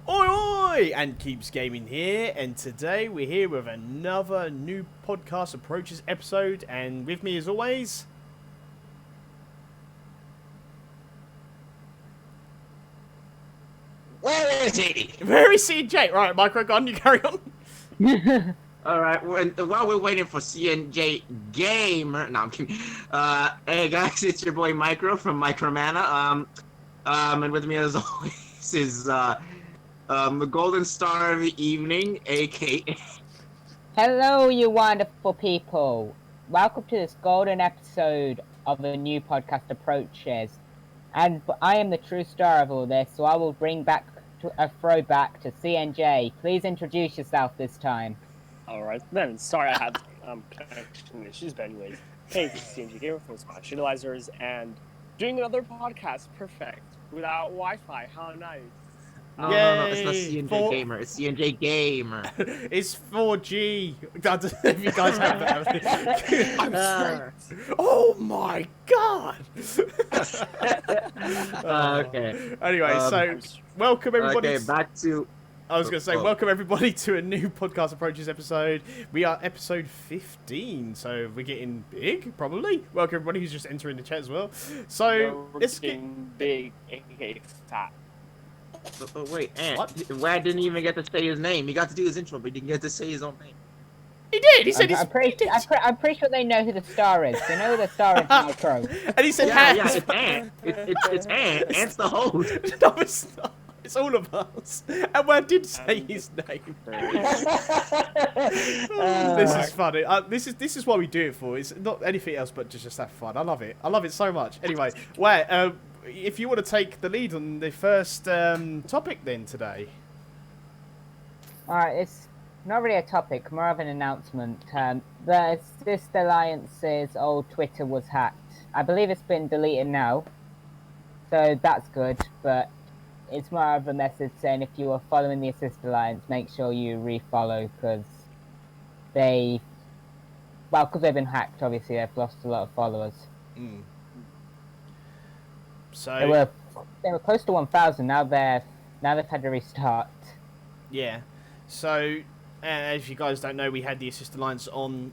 Oi oi! AntKeepsGaming here, and today we're here with another new podcast approaches episode, and with me as always... Where is he? Where is CJ? Right, Micro, go on, you carry on. Alright, while we're waiting for CNJ Gamer, no, I'm kidding. Hey guys, it's your boy Micro from Micromana. And with me as always is, the Golden Star of the Evening, aka... Hello, you wonderful people. Welcome to this golden episode of a new podcast approaches. And I am the true star of all this, so I will bring back a throwback to CNJ. Please introduce yourself this time. Alright then, sorry I had connection issues, but anyways. Hey, this is CNJ Gamer from Datalyzers, and doing another podcast, perfect, without Wi-Fi, how nice. No, it's not CNJ Gamer, it's CNJ Gamer. It's 4G. I don't know if you guys have that. I'm straight. Oh my god! Okay. Anyway, so welcome everybody. Okay, back to... I was going to say, welcome everybody to a new Podcast Approaches episode. We are episode 15, so we're getting big, probably. Welcome everybody who's just entering the chat as well. So, let's get... big, aka fat. Oh, wait, Ant, What? Wad didn't even get to say his name. He got to do his intro, but he didn't get to say his own name. He did! He said I'm pretty sure they know who the star is. They know who the star is, Micro. And he said, Yeah, it's Ant. It's Ant. Ant's the host. No, it's not. It's all of us. And I did say his name. This is funny. This is what we do it for. It's not anything else but just have fun. I love it. I love it so much. Anyway, if you want to take the lead on the first topic then today. Alright, it's not really a topic, more of an announcement. The Sister Alliance's old Twitter was hacked. I believe it's been deleted now. So that's good, but it's more of a message saying if you are following the Assist Alliance, make sure you refollow, because they've been hacked, obviously, they've lost a lot of followers. Mm. So They were close to 1,000, now they've had to restart. yeah. So, as you guys don't know, we had the Assist Alliance on,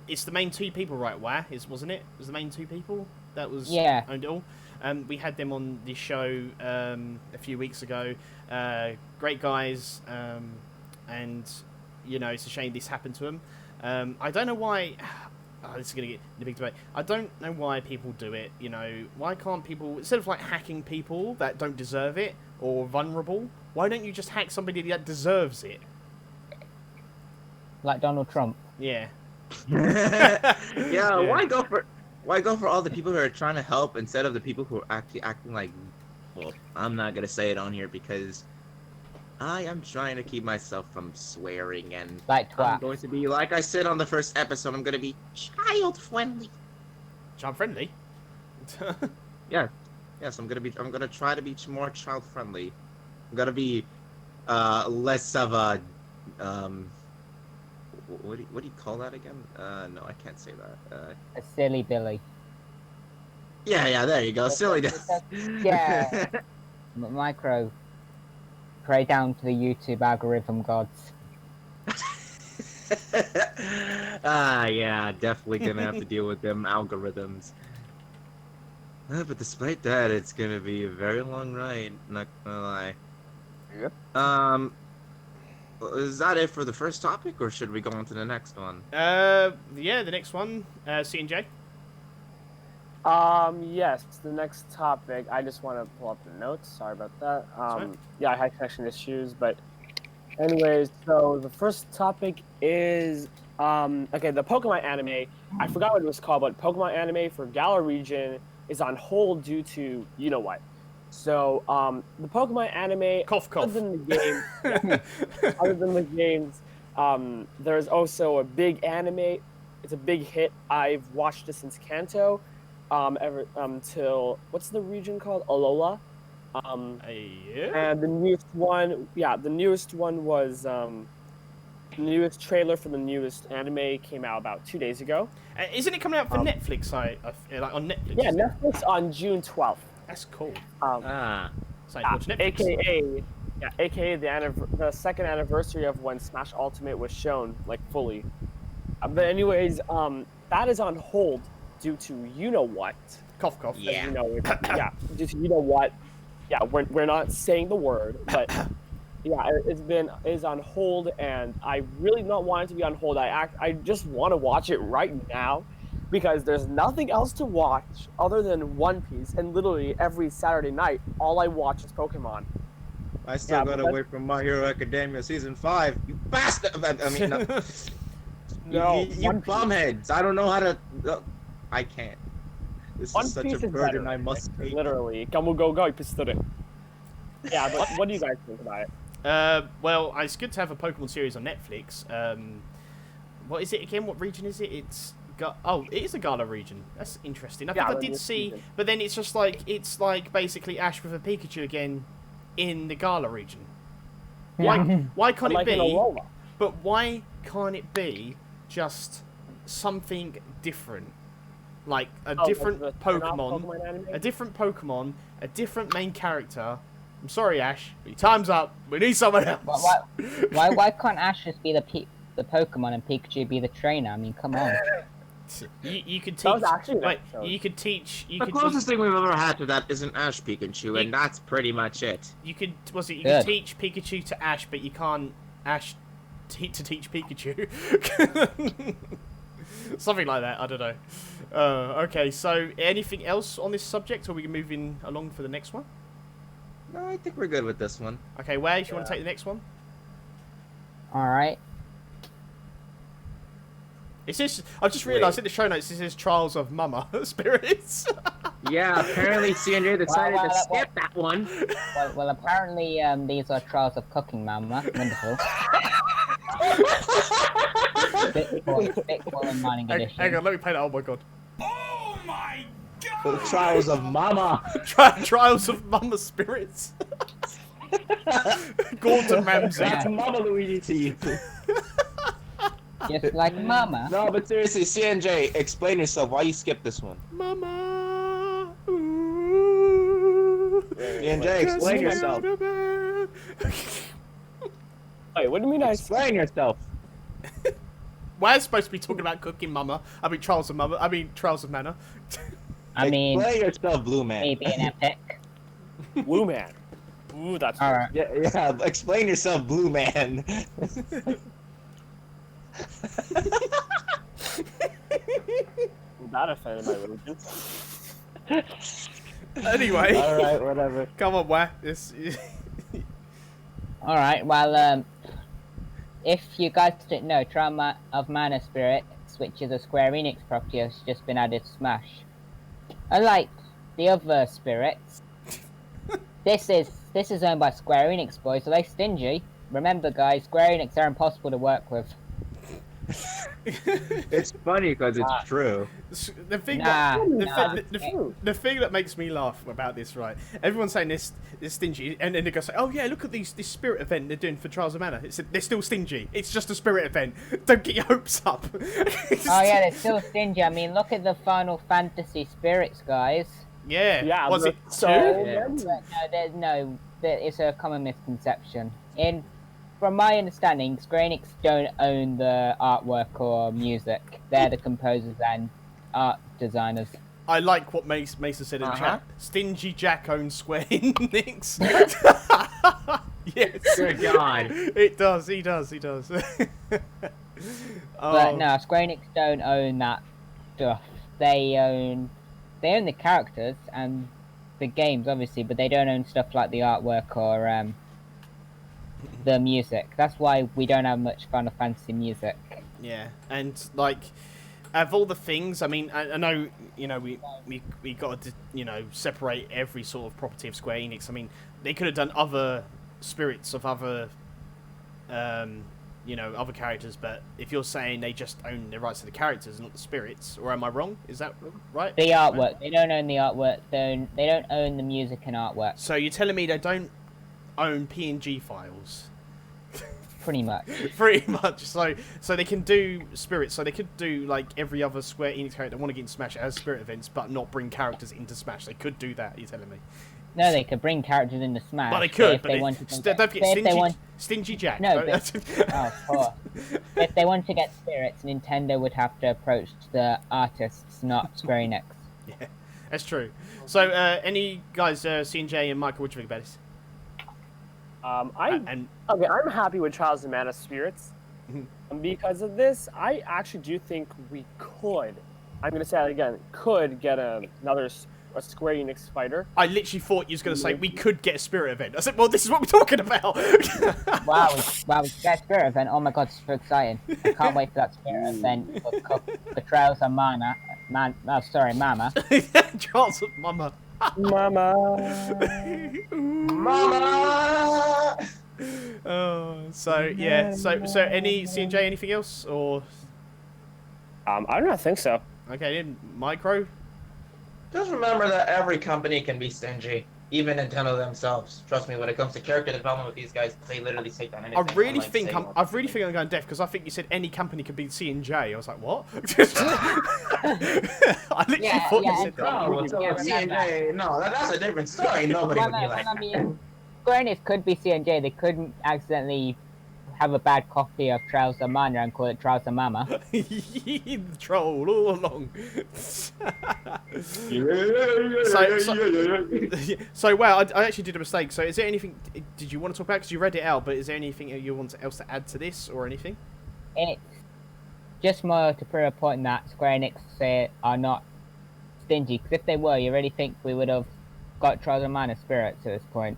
it's the main two people, right, wasn't it? It was the main two people that was owned it all? We had them on the show a few weeks ago. Great guys, and you know, it's a shame this happened to them. I don't know why. Oh, this is gonna get in a big debate. I don't know why people do it. You know, why can't people, instead of like hacking people that don't deserve it or vulnerable, why don't you just hack somebody that deserves it? Like Donald Trump. Yeah. Yeah, why go for all the people who are trying to help instead of the people who are actually acting like... Well, I'm not gonna say it on here because I am trying to keep myself from swearing, and Like twat. I'm going to be, like I said on the first episode, I'm gonna be child-friendly. Child friendly. Yes, I'm gonna try to be more child-friendly. I'm gonna be less of a what do you call that again? No, I can't say that. A silly Billy. Yeah, there you go. Silly. Yeah. Micro. Pray down to the YouTube algorithm gods. Yeah, definitely gonna have to deal with them algorithms. But despite that, it's gonna be a very long ride, not gonna lie. Yep. Is that it for the first topic, or should we go on to the next one? Yeah, the next one, C&J. Yes, the next topic, I just want to pull up the notes, sorry about that. Yeah, I had connection issues, but anyways, so the first topic is, okay, the Pokemon anime, I forgot what it was called, but Pokemon anime for Galar region is on hold due to, you know what. So, the Pokemon anime, Cough. other than the game, other than the games, there's also a big anime, it's a big hit, I've watched it since Kanto, ever till, what's the region called? Alola. Yeah. And the newest one was, the newest trailer for the newest anime came out about 2 days ago. Isn't it coming out for Netflix? Like on Netflix? Yeah, Netflix on June 12th. That's cool. So watch Netflix. AKA Yeah, aka the second anniversary of when Smash Ultimate was shown, like, fully. But anyways, that is on hold due to you know what. Cough, cough. Yeah. You know, yeah, due to you know what. Yeah, we're not saying the word, but yeah, it is on hold, and I really not want it to be on hold. I just want to watch it right now, because there's nothing else to watch other than One Piece, and literally every Saturday night, all I watch is Pokemon. I still gotta wait for My Hero Academia Season 5. You bastard! I mean, no. No, you bumheads. I don't know how to... I can't. This One is such Piece a is burden better, I must take. literally. Gamu go go, pisture. Yeah, but what do you guys think about it? Well, it's good to have a Pokemon series on Netflix. What is it again? What region is it? It is a Gala region. That's interesting. I think I did see, but then it's just like basically Ash with a Pikachu again in the Gala region. Why can't it be? But why can't it be just something different? Like a different Pokemon, a different main character. I'm sorry, Ash, but your time's up. We need someone else. Why can't Ash just be the Pokemon and Pikachu be the trainer? I mean, come on. You could teach. That was actually you could teach. The closest thing we've ever had to that is an Ash Pikachu, and that's pretty much it. You could could teach Pikachu to Ash, but you can't Ash to teach Pikachu. Something like that. I don't know. Okay, so anything else on this subject, or we can move in along for the next one? No, I think we're good with this one. Okay, Wei, if you want to take the next one. All right. It says, I've just realised in the show notes it says Trials of Mama Spirits. Yeah, apparently CNJ decided to skip that one. Well, apparently these are Trials of Cooking Mama. Wonderful. Bitcoin mining edition. Hang on, let me play that. Oh my god. Oh my god! For the Trials of Mama. Trials of Mama Spirits. Gordon Ramsay. That's Mama Luigi to you. Just like Mama. No, but seriously, CNJ, explain yourself. Why you skipped this one? Mama. Ooh, CNJ, explain yourself. Wait, what do you mean? Explain yourself. We're supposed to be talking about Cooking Mama. I mean Trials of Mama. I mean Trials of Mana. I mean, explain yourself, Blue Man. maybe an epic. Blue Man. Ooh, that's All right. Yeah. Explain yourself, Blue Man. That offended my religion. Anyway. All right, whatever. Come on, Wah. All right. Well, if you guys didn't know, Trial of Mana Spirits, which is a Square Enix property, has just been added to Smash. Unlike the other spirits, this is owned by Square Enix, boys. Are they stingy? Remember, guys, Square Enix are impossible to work with. It's funny because it's true. The thing, the thing that makes me laugh about this, right? Everyone's saying this stingy, and then they go say, "Oh yeah, look at this spirit event they're doing for Trials of Mana." They're still stingy. It's just a spirit event. Don't get your hopes up. Oh yeah, they're still stingy. I mean, look at the Final Fantasy spirits, guys. Yeah. Was it so? No, it's a common misconception. From my understanding, Square Enix don't own the artwork or music. They're the composers and art designers. I like what Mason said in chat. Stingy Jack owns Square Enix. Yes. Good God. It does. He does. But no, Square Enix don't own that stuff. They own the characters and the games, obviously, but they don't own stuff like the artwork or the music. That's why we don't have much Final Fantasy music. Yeah, and like, of all the things, I mean, I know, you know, we got to, you know, separate every sort of property of Square Enix. I mean, they could have done other spirits of other, you know, other characters, but if you're saying they just own the rights to the characters, not the spirits, or am I wrong? Is that right? The artwork. They don't own the artwork. They don't own the music and artwork. So you're telling me they don't own PNG files? Pretty much. Pretty much. So they can do spirits. So they could do like every other Square Enix character that want to get into Smash as spirit events, but not bring characters into Smash. They could do that. You're telling me? No, they could bring characters into Smash. Well, they could, but don't forget Stingy Jack. No, but, of course. If they want to get spirits, Nintendo would have to approach the artists, not Square Enix. Yeah, that's true. So, any guys, C&J and Michael, what do you think about this? I'm happy with Trials of Mana Spirits. Because of this, I actually do think we could, I'm going to say that again, could get another Square Enix fighter. I literally thought you was going to say we could get a Spirit event. I said, well, this is what we're talking about. wow, we get a Spirit event. Oh my god, it's so exciting. I can't wait for that Spirit event for Trials of Mana. Mama. Trials of Mama. Mama! Oh, so yeah, so any C&J, anything else, or? I don't think so. Okay, then Micro. Just remember that every company can be stingy, even Nintendo themselves. Trust me, when it comes to character development with these guys, they literally take down anything. I really think I'm going deaf because I think you said any company can be C&J. I was like, what? I literally thought you said that. C&J, no, that's a different story. Nobody would be like that. I mean, Square Enix could be C&J. They couldn't accidentally have a bad copy of Trials of Mana and call it Trials of Mama. The troll all along. So wow, I actually did a mistake. So is there anything, did you want to talk about, because you read it out, but is there anything you want else to add to this or anything? It's just more to prove a point that Square Enix are not stingy, because if they were, you really think we would have got Trials of Mana Spirits at this point?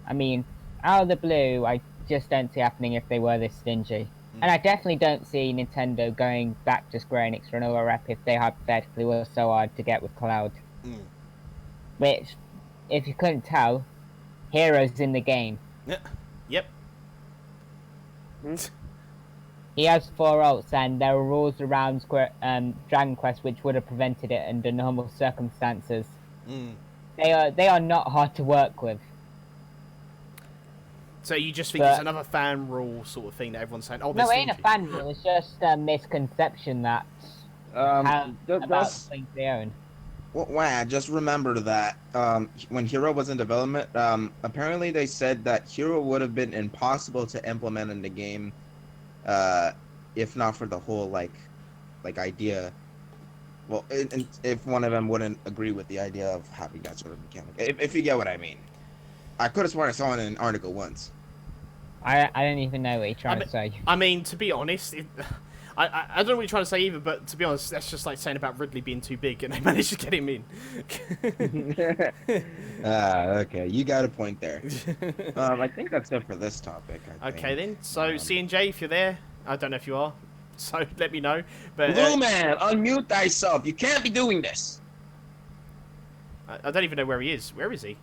I mean, out of the blue, I just don't see happening if they were this stingy. And I definitely don't see Nintendo going back to Square Enix for another rep if they hypothetically were so hard to get with Cloud. Which, if you couldn't tell, Hero's in the game. Yep. He has 4 ults, and there are rules around Dragon Quest which would have prevented it under normal circumstances. They are not hard to work with. So you just think it's another fan rule sort of thing that everyone's saying? Oh, no, it ain't a fan rule. It's just a misconception that about things they own. Well, just remember that when Hero was in development, apparently they said that Hero would have been impossible to implement in the game, if not for the whole like idea. Well, if one of them wouldn't agree with the idea of having that sort of mechanic, if you get what I mean. I could have sworn I saw it in an article once. I don't even know what you're trying to say. I mean, to be honest, I don't know what you're trying to say either, but to be honest, that's just like saying about Ridley being too big and they managed to get him in. Okay, you got a point there. I think that's it for this topic. Okay then, so C&J, if you're there, I don't know if you are, so let me know. But Blue Man, unmute thyself. You can't be doing this. I don't even know where he is. Where is he?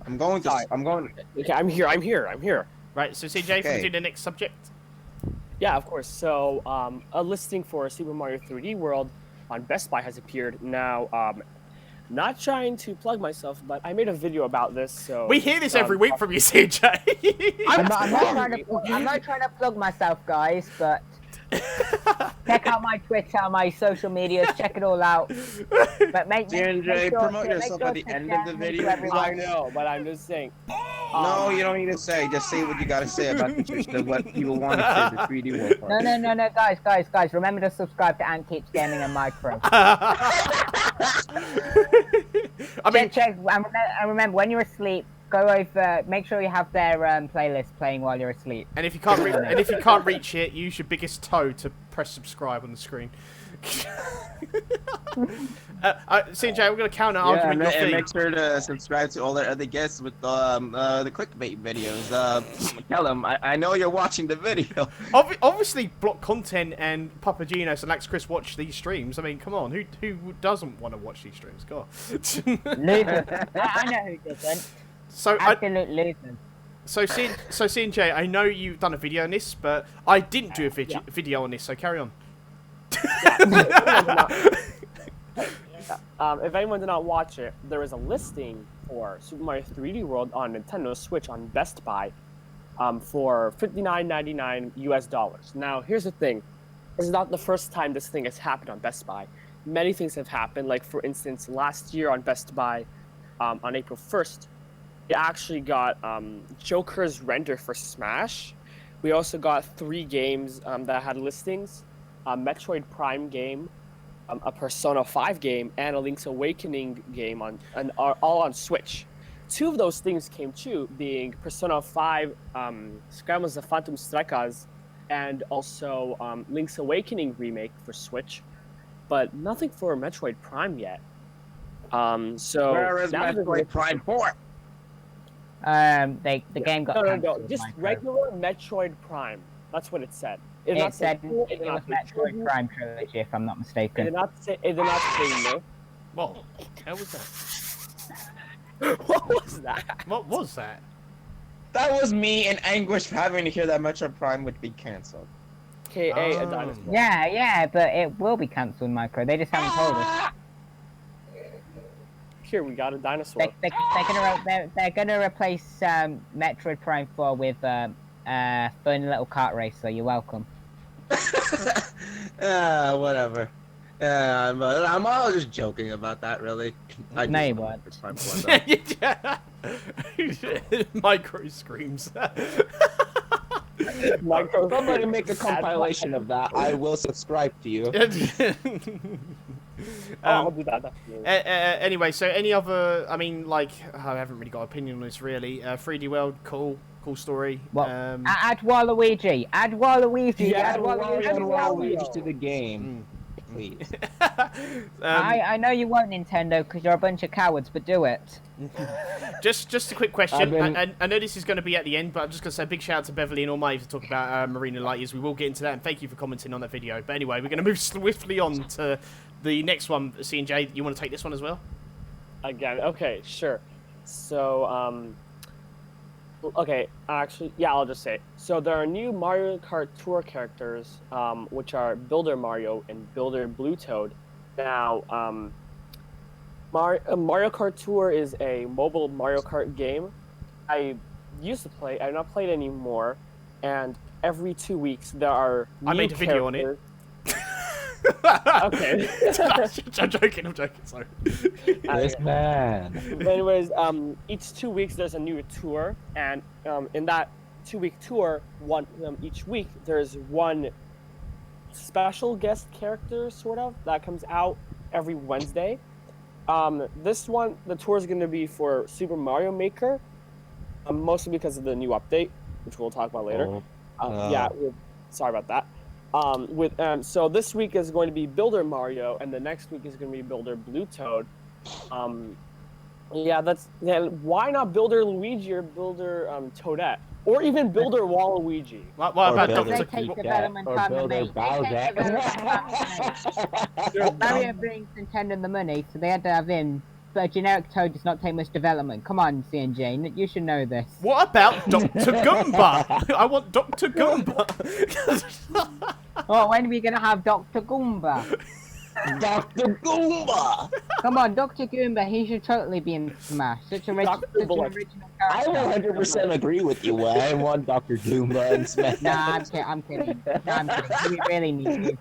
I'm going. Okay, I'm here. Right, so CJ, can we do the next subject? Yeah, of course. So, a listing for Super Mario 3D World on Best Buy has appeared. Now, not trying to plug myself, but I made a video about this, so... We hear this every week from you, CJ! I'm not trying to plug myself, guys, but... check out my Twitter, my social medias, check it all out. But make sure, promote yourself at the end of the video. I know, but I'm just saying. No, you don't need to say. Just say what you gotta say about what people want to say, the 3D world. No, guys, remember to subscribe to AntKeepsGaming and Micro. I mean, check, and remember, when you're asleep, go over. Make sure you have their playlist playing while you're asleep. And if you can't reach it, use your biggest toe to press subscribe on the screen. CJ, we're gonna counter argument your and thing. make sure to subscribe to all our other guests with the clickbait videos. Tell them I know you're watching the video. Obviously, Block Content and Papagenos and Lax Chris watch these streams. I mean, come on, who doesn't want to watch these streams? God. I know who doesn't. So absolute losers. So CJ, I know you've done a video on this, but I didn't do a video on this. So carry on. If anyone did not watch it, there is a listing for Super Mario 3D World on Nintendo Switch on Best Buy for $59.99 US. Now, here's the thing. This is not the first time this thing has happened on Best Buy. Many things have happened. Like, for instance, last year on Best Buy, on April 1st, we actually got Joker's render for Smash. We also got 3 games that had listings, a Metroid Prime game, a Persona 5 game, and a Link's Awakening game all on Switch. 2 of those things came true, being Persona 5 Scrambles the Phantom Strikers and also Link's Awakening remake for Switch, but nothing for Metroid Prime yet. So where is Metroid Prime 4? The game got no, just regular Metroid Prime. That's what it said. It said it was Metroid Prime Trilogy, if I'm not mistaken. It did not say no. What? How was that? What was that? What was that? That was me in anguish having to hear that Metroid Prime would be cancelled. K.A. a dinosaur. Yeah, but it will be cancelled, Micro. They just haven't told us. Here, we got a dinosaur. They're gonna replace Metroid Prime 4 with Fun Little Kart Racer. You're welcome. Whatever. I'm all just joking about that, really. No, you weren't. Micro screams. Somebody make a compilation of that. I will subscribe to you. I'll do that. Anyway, so any other? I mean, like, I haven't really got an opinion on this really. 3D World, cool story. What? Add Waluigi. Add Waluigi. Yeah, add Waluigi to the game. Please. I know you won't, Nintendo, because you're a bunch of cowards, but do it. Just a quick question. I know this is going to be at the end, but I'm just going to say a big shout out to Beverly and Almighty to talk about Marina Light Years. We will get into that, and thank you for commenting on that video. But anyway, we're going to move swiftly on to the next one. C&J, you want to take this one as well? Again, okay, sure. So, okay, actually, yeah, I'll just say it. So there are new Mario Kart Tour characters, which are Builder Mario and Builder Blue Toad. Now, Mario Kart Tour is a mobile Mario Kart game. I used to play. I've not played anymore. And every 2 weeks there are new I made a video on it. Okay. I'm joking. Sorry. This man. Anyways, each 2 weeks there's a new tour, and in that 2-week tour, each week there's one special guest character, sort of, that comes out every Wednesday. This one, the tour is going to be for Super Mario Maker, mostly because of the new update, which we'll talk about later. Sorry about that. So this week is going to be Builder Mario, and the next week is going to be Builder Blue Toad. Why not Builder Luigi or Builder Toadette, or even Builder Waluigi? What about They take development time to make. Mario brings Nintendo the money, so they had to have him. But a generic Toad does not take much development. Come on, CNJ, you should know this. What about Dr. Goomba? I want Dr. Goomba. Oh, when are we gonna have Dr. Goomba? Dr. Goomba! Come on, Dr. Goomba, he should totally be in Smash. Such an original I character. 100% agree with you. I want Dr. Goomba in Smash. Nah, I'm kidding. We really need this,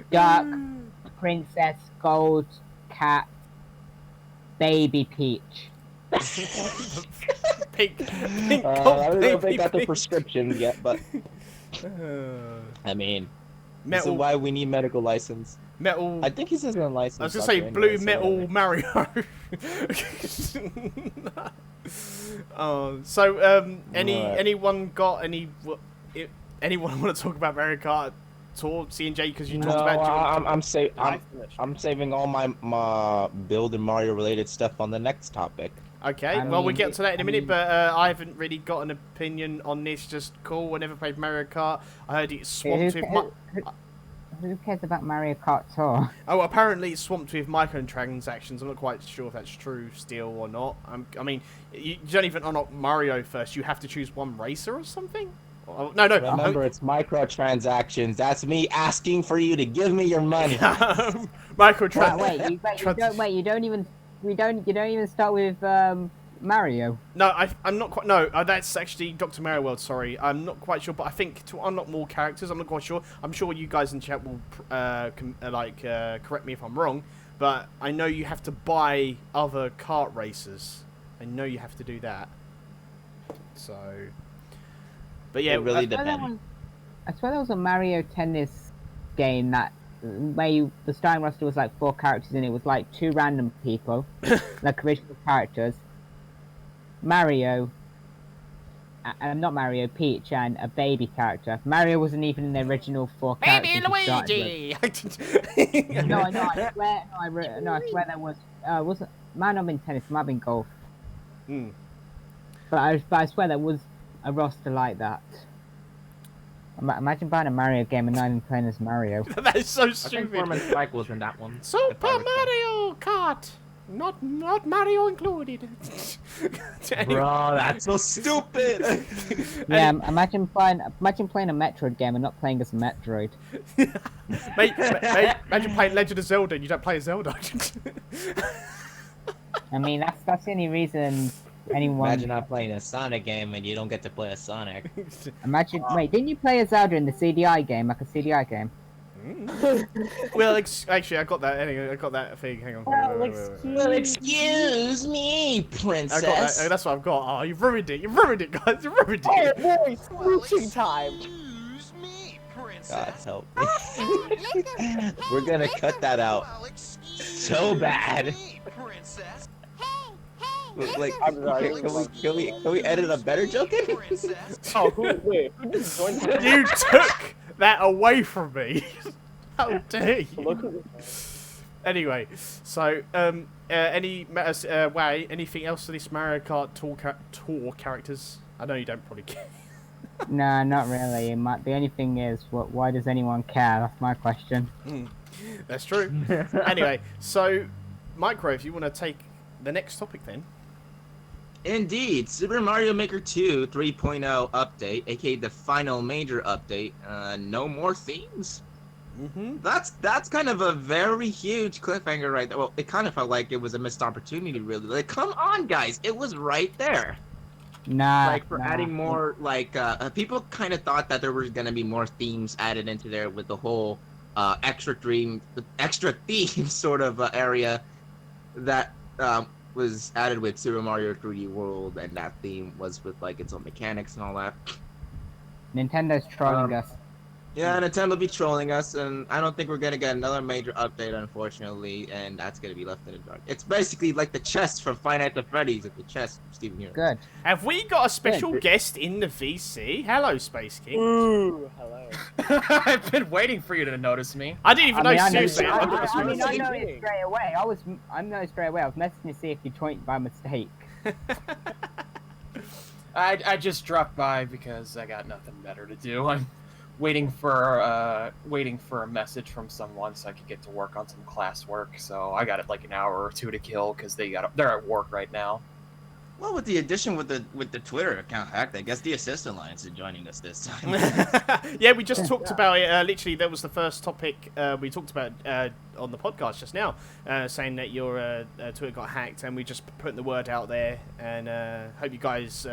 Duck, Princess, Gold, Cat, Baby Peach. Pink I don't know if they got the prescriptions yet, but I mean, this is why we need medical license. Metal. I think he says on license. I was gonna say Blue Metal Mario. Anyone got anyone want to talk about Mario Kart Tour C&J because you talked about? I'm saving all my Build and Mario related stuff on the next topic. Okay, we'll get to that in a minute, but I haven't really got an opinion on this. Just cool. I never played Mario Kart. I heard it's swamped with. Who cares about Mario Kart Tour? Oh, apparently it's swamped with microtransactions. I'm not quite sure if that's true still or not. I mean, you don't even unlock Mario first. You have to choose one racer or something. Oh, no. Remember, it's microtransactions. That's me asking for you to give me your money. Microtransactions. Wait, you don't even start with Mario. No, I'm not quite. No, that's actually Dr. Mario World. Sorry, I'm not quite sure. But I think to unlock more characters, I'm not quite sure. I'm sure you guys in chat will correct me if I'm wrong. but I know you have to buy other kart racers. I know you have to do that. So, but yeah, It really depends. I swear there was a Mario Tennis game that where the starting roster was like 4 characters and it was like 2 random people, like original characters. Mario, not Mario, Peach, and a baby character. Mario wasn't even in the original 4 characters. Baby Luigi! No, I swear there was. Wasn't might not have been tennis, might have been golf. But I swear there was a roster like that. Imagine buying a Mario game and not even playing as Mario. That is so I think stupid. Foreman Spike was in that one. Super Mario Kart! Not Mario included. Bro, that's so stupid. Yeah, imagine playing a Metroid game and not playing as a Metroid. mate, imagine playing Legend of Zelda and you don't play as Zelda. I mean, that's the only reason anyone. Imagine not playing a Sonic game and you don't get to play a Sonic. Imagine. Wait, didn't you play as Zelda in the CDI game, like a CDI game? Well, actually, I got that. Anyway, I got that thing. Hang on. Well, excuse me, princess. I got that. That's what I've got. Oh, you've ruined it. You've ruined it, guys. You've ruined it. Oh boy, switching time. Excuse me, princess. God help me. We're gonna cut that out so bad. Princess. Like, I'm sorry. can we edit a better joke in? Oh, who just joined? You took that away from me. How dare you? Look at Anyway, so anything else to this Mario Kart tour characters? I know you don't probably care. No, not really. The only thing is, why does anyone care? That's my question. That's true. Anyway, so Micro, if you want to take the next topic, then. Indeed, Super Mario Maker 2 3.0 update, aka the final major update. No more themes. That's kind of a very huge cliffhanger right there. Well, it kind of felt like it was a missed opportunity, really. Like, come on, guys, it was right there. Like for adding more, like people kind of thought that there was gonna be more themes added into there with the whole extra theme sort of area that was added with Super Mario 3D World, and that theme was with like its own mechanics and all that. Nintendo's trolling us. Yeah, Nintendo be trolling us, and I don't think we're gonna get another major update, unfortunately, and that's gonna be left in the dark. It's basically like the chest from Five Nights at Freddy's at the chest from Steven Universe. Good. Have we got a special guest in the VC? Hello, Space King. Ooh, hello. I've been waiting for you to notice me. I didn't even know, seriously. I know Seriously. it straight away. I know straight away. I was messaging to see if you joined by mistake. I just dropped by because I got nothing better to do. I'm waiting for a message from someone so I could get to work on some classwork. So I got it like an hour or two to kill because they're at work right now. Well, with the addition with the Twitter account hacked, I guess the Assist Alliance is joining us this time. Yeah, we just talked about it. Literally, that was the first topic we talked about on the podcast just now, saying that your Twitter got hacked, and we just putting the word out there, and hope you guys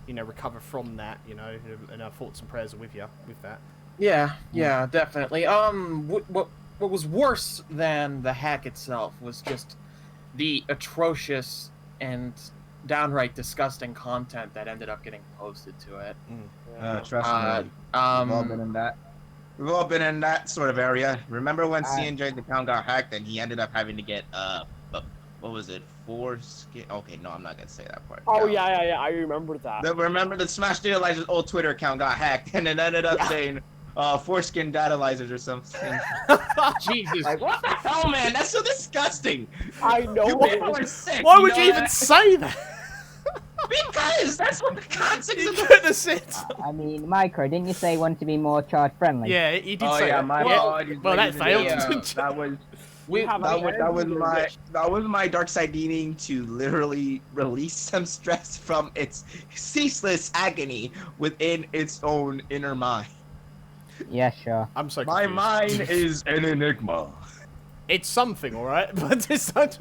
recover from that. And our thoughts and prayers are with you with that. Yeah, definitely. What was worse than the hack itself was just the atrocious and downright disgusting content that ended up getting posted to it. Trust me, we've all been in that. We've all been in that sort of area. Remember when CNJ's account got hacked and he ended up having to get what was it? Foreskin? Okay, no, I'm not gonna say that part. Oh No. yeah, I remember that. Remember the Smash Datalyzers old Twitter account got hacked and it ended up saying Foreskin Datalyzers or something. Jesus. Like, what the hell, man? That's so disgusting. I know. People are sick. Why you would know you even that? say that? Because that's what the concept You is. couldn't have said. I mean, Micro, didn't you say you wanted to be more child friendly? Yeah, he did Oh say yeah, that. my Yeah. apologies. Well, that ladies and failed. gentlemen. That was my dark side needing to literally release some stress from its ceaseless agony within its own inner mind. Yeah, sure. I'm so My confused. mind is an enigma. It's something, all right, but it's not.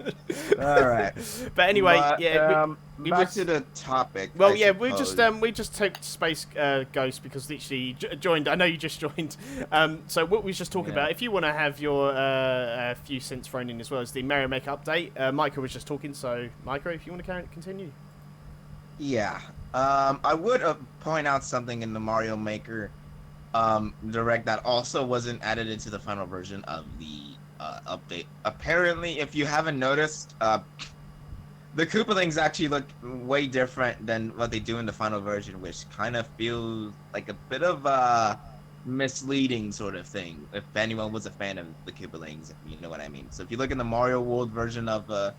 All right. But anyway, But, yeah. We back was, to the topic. well, I yeah, suppose. we just took Space Ghost because literally joined. I know you just joined. So what we was just talking Yeah. about. If you want to have your few cents thrown in as well as the Mario Maker update, Micro was just talking. So Micro, if you want to continue. Yeah. I would point out something in the Mario Maker direct that also wasn't added into the final version of the update. Apparently, if you haven't noticed, the Koopalings actually look way different than what they do in the final version, which kind of feels like a bit of a misleading sort of thing. If anyone was a fan of the Koopalings, if you know what I mean. So if you look in the Mario World version of the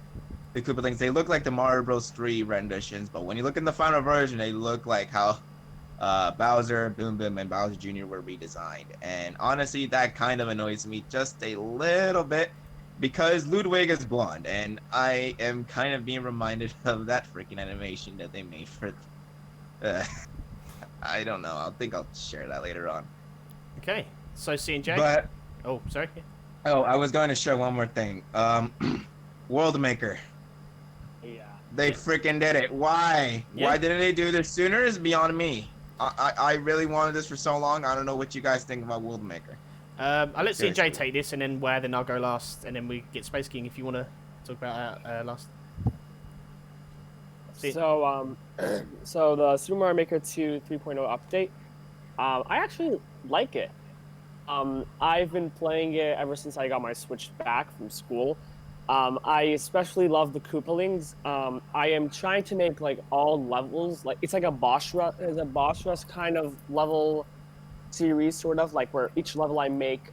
Koopalings, they look like the Mario Bros. 3 renditions, but when you look in the final version, they look like how Bowser, Boom Boom, and Bowser Jr. were redesigned. And honestly, that kind of annoys me just a little bit because Ludwig is blonde, and I am kind of being reminded of that freaking animation that they made for. I don't know. I think I'll share that later on. Okay. So C&J. But oh, sorry. oh, I was going to share one more thing. World Maker. Yeah. They freaking did it. Why? Yeah. Why didn't they do this sooner? Is beyond me. I really wanted this for so long. I don't know what you guys think about World Maker. I'll let C&J Seriously. take this, and then then I'll go last, and then we get Space King if you want to talk about last. So so the Super Mario Maker 2 3.0 update, I actually like it. I've been playing it ever since I got my Switch back from school. I especially love the Koopalings. I am trying to make like all levels like it's like a boss rush kind of level series, sort of like where each level I make,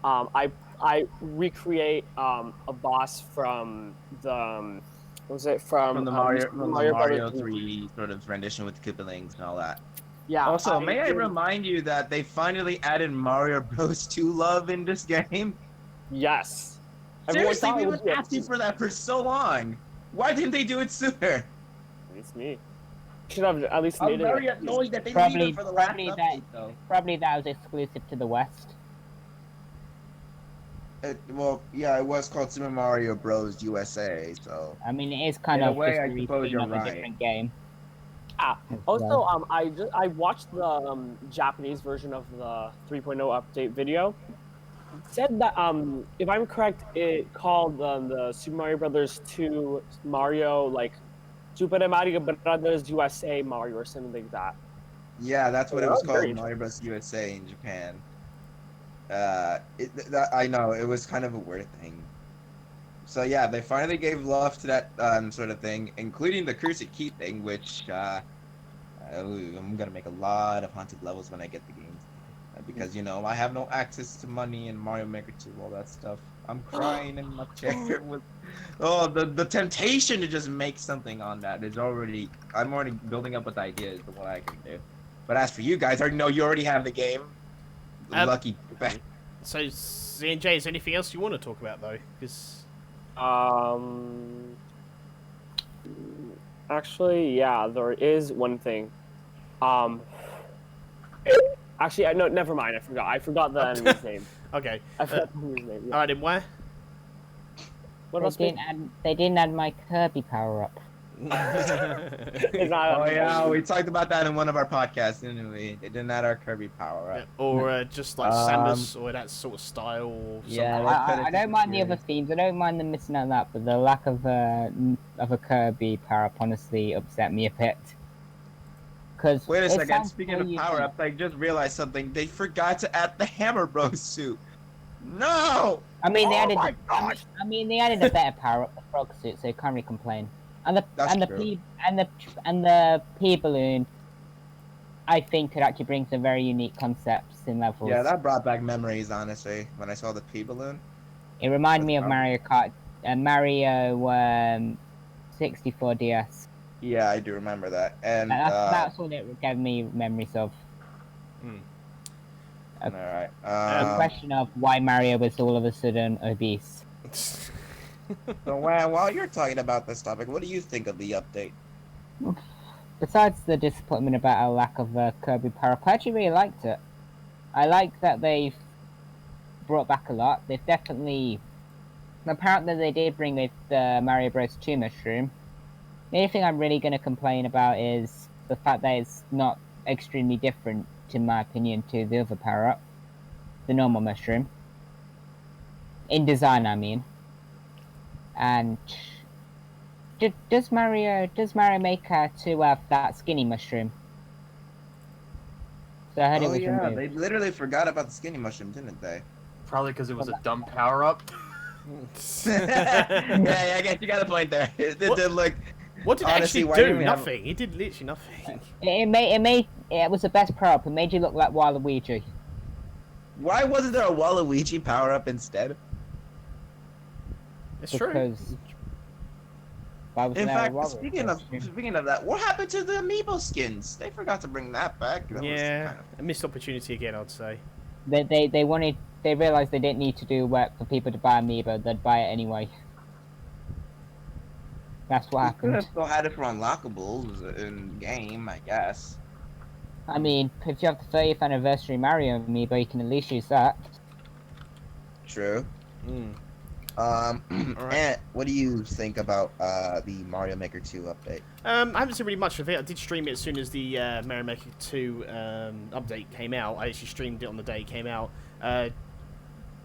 I recreate a boss from the what was it From the Mario Brothers 3 sort of rendition with Koopalings and all that. Yeah. Also, may I remind you that they finally added Mario Bros. 2 love in this game? Yes. Seriously, Everyone we've thought it been was asking for that for so long. Why didn't they do it sooner? It's me. Should have at least I'm made very it. annoyed that they leave Probably, it for the last probably update, though. probably that was exclusive to the West. Well, yeah, it was called Super Mario Bros. USA, so... I mean, it is kind In a of way, just I a suppose reskin you're of a right. different game. Also, I watched the Japanese version of the 3.0 update video. It said that if I'm correct, it called the Super Mario Brothers 2 Mario like Super Mario Brothers USA Mario or something like that. Yeah, that's what Oh, it was that's very called, Mario Bros. USA in Japan. I know, it was kind of a weird thing. So yeah, they finally gave love to that sort of thing, including the Cursed Key thing, which I'm gonna make a lot of haunted levels when I get the game. Because, you know, I have no access to money in Mario Maker 2, all that stuff. I'm crying in my chair with... Oh, the temptation to just make something on that is already... I'm already building up with ideas of what I can do. But as for you guys, I know you already have the game. Lucky. So, C&J, is there anything else you want to talk about, though? Because... Actually, yeah, there is one thing. Actually, no, never mind. I forgot the enemy's name. Okay. I forgot the enemy's name. Yeah. Alright, then where? What else? They didn't add my Kirby power up. It's not Oh yeah, we talked about that in one of our podcasts, didn't we? They didn't add our Kirby power up. Or just like Samus, or that sort of style, or something. Yeah, I don't mind the other themes. I don't mind them missing out on that, but the lack of a Kirby power up honestly upset me a bit. Cause Wait a second, sounds speaking so of power ups, I just realized something. They forgot to add the Hammer Bros suit. No! I mean, they Oh added. my God! I mean, they added a better power up, the frog suit, so you can't really complain. And the P balloon, I think, could actually bring some very unique concepts in levels. Yeah, that brought back memories, honestly, when I saw the P balloon. It reminded me of Mario Kart, Mario 64 DS. Yeah, I do remember that. And that's what it gave me memories of. all right. A question of why Mario was all of a sudden obese. So while you're talking about this topic, what do you think of the update? Besides the disappointment about a lack of Kirby power up, I actually really liked it. I like that they've brought back a lot. They've definitely apparently they did bring with the Mario Bros. 2 mushroom. The only thing I'm really going to complain about is the fact that it's not extremely different, in my opinion, to the other power-up, the normal mushroom. In design, I mean. And does Mario Maker 2 have that skinny mushroom? So I heard it was removed. They literally forgot about the skinny mushroom, didn't they? Probably because it was a dumb power-up. Yeah, I guess you got a point there. It did look. What did it Honestly, actually why do? didn't we have- Nothing. It did literally nothing. It was the best power-up. It made you look like Waluigi. Why wasn't there a Waluigi power up instead? It's true. Because why was In there a fact, Waluigi? speaking of that, what happened to the amiibo skins? They forgot to bring that back. That was Yeah, kind of- a missed opportunity again, I'd say. They realized they didn't need to do work for people to buy Amiibo. They'd buy it anyway. That's what We could happened. have still had it for unlockables in game, I guess. I mean, if you have the 30th anniversary Mario Amiibo, you can at least use that. True. Mm. Alright. And what do you think about the Mario Maker 2 update? I haven't seen really much of it. I did stream it as soon as the Mario Maker 2 update came out. I actually streamed it on the day it came out.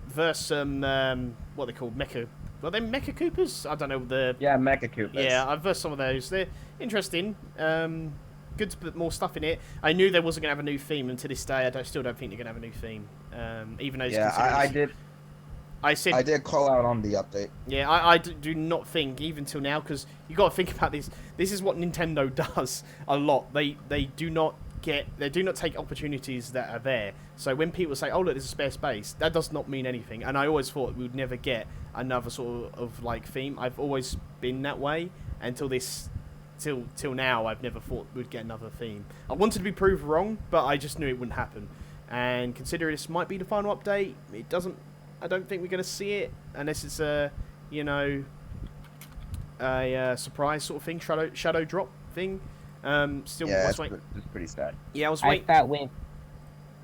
Versus some, what they called Mecha. Were they Mecha Koopas? I don't know. Yeah, Mecha Koopas. Yeah, I've versed some of those. They're interesting. Good to put more stuff in it. I knew there wasn't going to have a new theme, and to this day, still don't think they're going to have a new theme. Even though it's considered... I did call out on the update. Yeah, I do not think, even till now, because you got to think about this. This is what Nintendo does a lot. They do not take opportunities that are there. So when people say, "Oh look, there's a spare space," that does not mean anything. And I always thought we would never get another sort of like theme. I've always been that way until till now. I've never thought we'd get another theme. I wanted to be proved wrong, but I just knew it wouldn't happen. And considering this might be the final update, it doesn't. I don't think we're going to see it unless it's a surprise sort of thing, shadow drop thing. Still, Yeah, it's pretty sad. Yeah, I was I waiting. felt with...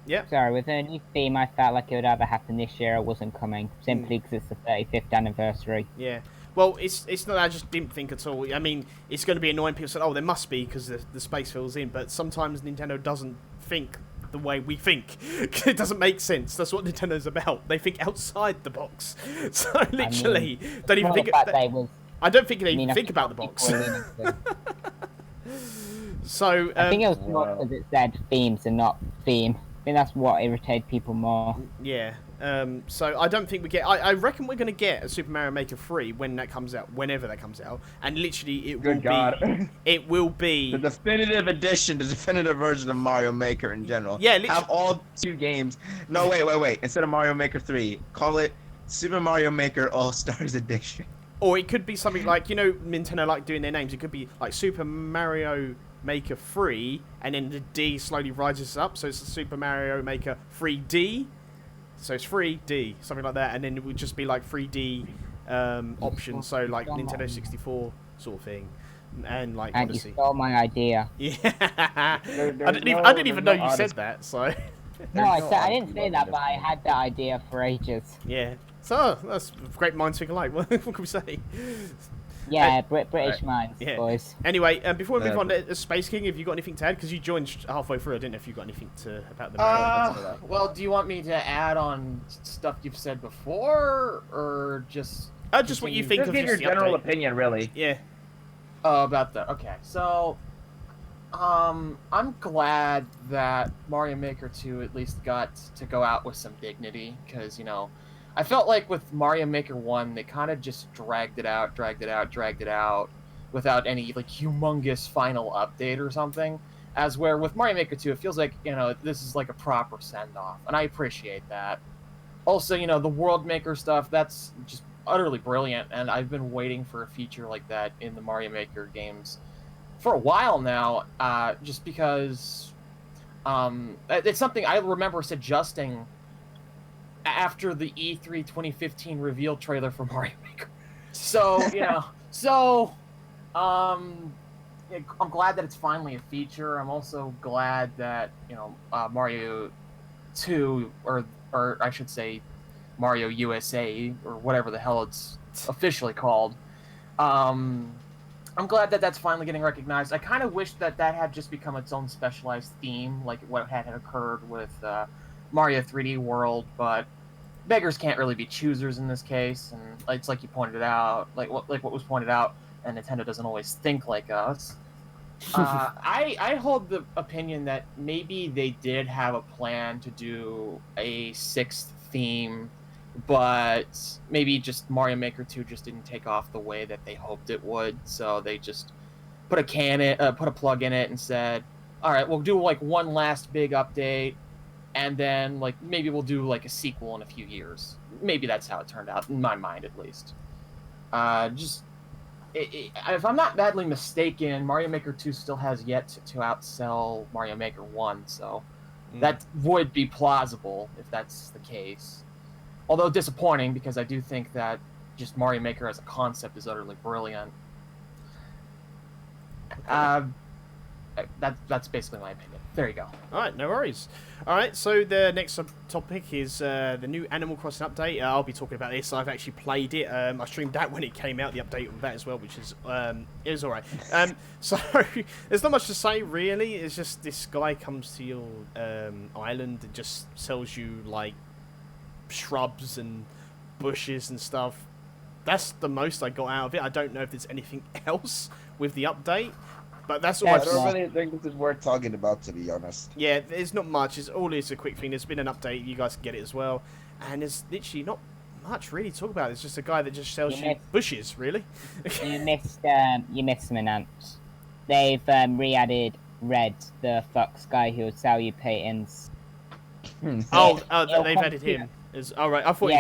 Yeah. Sorry, with the new theme, I felt like it would either happen this year or wasn't coming, simply because it's the 35th anniversary. Yeah. Well, it's not. I just didn't think at all. I mean, it's going to be annoying. People say, "Oh, there must be," because the space fills in. But sometimes Nintendo doesn't think the way we think. It doesn't make sense. That's what Nintendo's about. They think outside the box. So literally, don't even think. I don't think they even think about the box. So I think it was more because it said themes and not theme. I think that's what irritated people more. Yeah. So I don't think we get. I reckon we're going to get a Super Mario Maker 3 when that comes out, whenever that comes out, and literally it will be. It will be the definitive edition, the definitive version of Mario Maker in general. Yeah, literally. Have all 2 games. No, wait. Instead of Mario Maker 3, call it Super Mario Maker All Stars Edition. Or it could be something like, Nintendo like doing their names. It could be like Super Mario Maker 3, and then the D slowly rises up, so it's the Super Mario Maker 3D. So it's 3D, something like that, and then it would just be like 3D options, so like Nintendo 64 sort of thing, and like and Odyssey. You stole my idea. Yeah, I didn't even know you said that. So no, I didn't say that, but I had that idea for ages. Yeah, so that's great minds think alike. What can we say? Yeah, British minds, boys. Anyway, before we move on to Space King, have you got anything to add? Because you joined halfway through. I didn't know if you got anything about the well, do you want me to add on stuff you've said before, or just what you think just of give your general opinion, really? Yeah. About that. Okay, so I'm glad that Mario Maker 2 at least got to go out with some dignity, because I felt like with Mario Maker 1, they kind of just dragged it out without any like humongous final update or something. As where with Mario Maker 2, it feels like, this is like a proper send-off, and I appreciate that. Also, the World Maker stuff, that's just utterly brilliant, and I've been waiting for a feature like that in the Mario Maker games for a while now, just because it's something I remember suggesting after the E3 2015 reveal trailer for Mario Maker. So, I'm glad that it's finally a feature. I'm also glad that, Mario 2, or I should say Mario USA, or whatever the hell its officially called. I'm glad that that's finally getting recognized. I kind of wish that had just become its own specialized theme, like what had occurred with Mario 3D World, but beggars can't really be choosers in this case, and it's like you pointed out, like what was pointed out, and Nintendo doesn't always think like us. I hold the opinion that maybe they did have a plan to do a 6th theme, but maybe just Mario Maker 2 just didn't take off the way that they hoped it would, so they just put a plug in it and said, all right, we'll do like one last big update, and then like maybe we'll do like a sequel in a few years. Maybe that's how it turned out, in my mind at least. If I'm not badly mistaken, Mario Maker 2 still has yet to outsell Mario Maker 1, so that would be plausible if that's the case. Although disappointing, because I do think that just Mario Maker as a concept is utterly brilliant. That's basically my opinion. There you go. Alright, no worries. Alright, so the next topic is the new Animal Crossing update. I'll be talking about this. I've actually played it. I streamed that when it came out, the update on that as well, which is it was alright. So there's not much to say really. It's just this guy comes to your island and just sells you like shrubs and bushes and stuff. That's the most I got out of it. I don't know if there's anything else with the update. But that's all. I don't really think this is worth talking about, to be honest. Yeah, there's not much. It's a quick thing. There's been an update. You guys can get it as well. And there's literally not much really to talk about. It's just a guy that just sells you bushes, really. you missed some announcements. They've re-added Red, the fox guy who will sell you paintings. They've added him. Right. I thought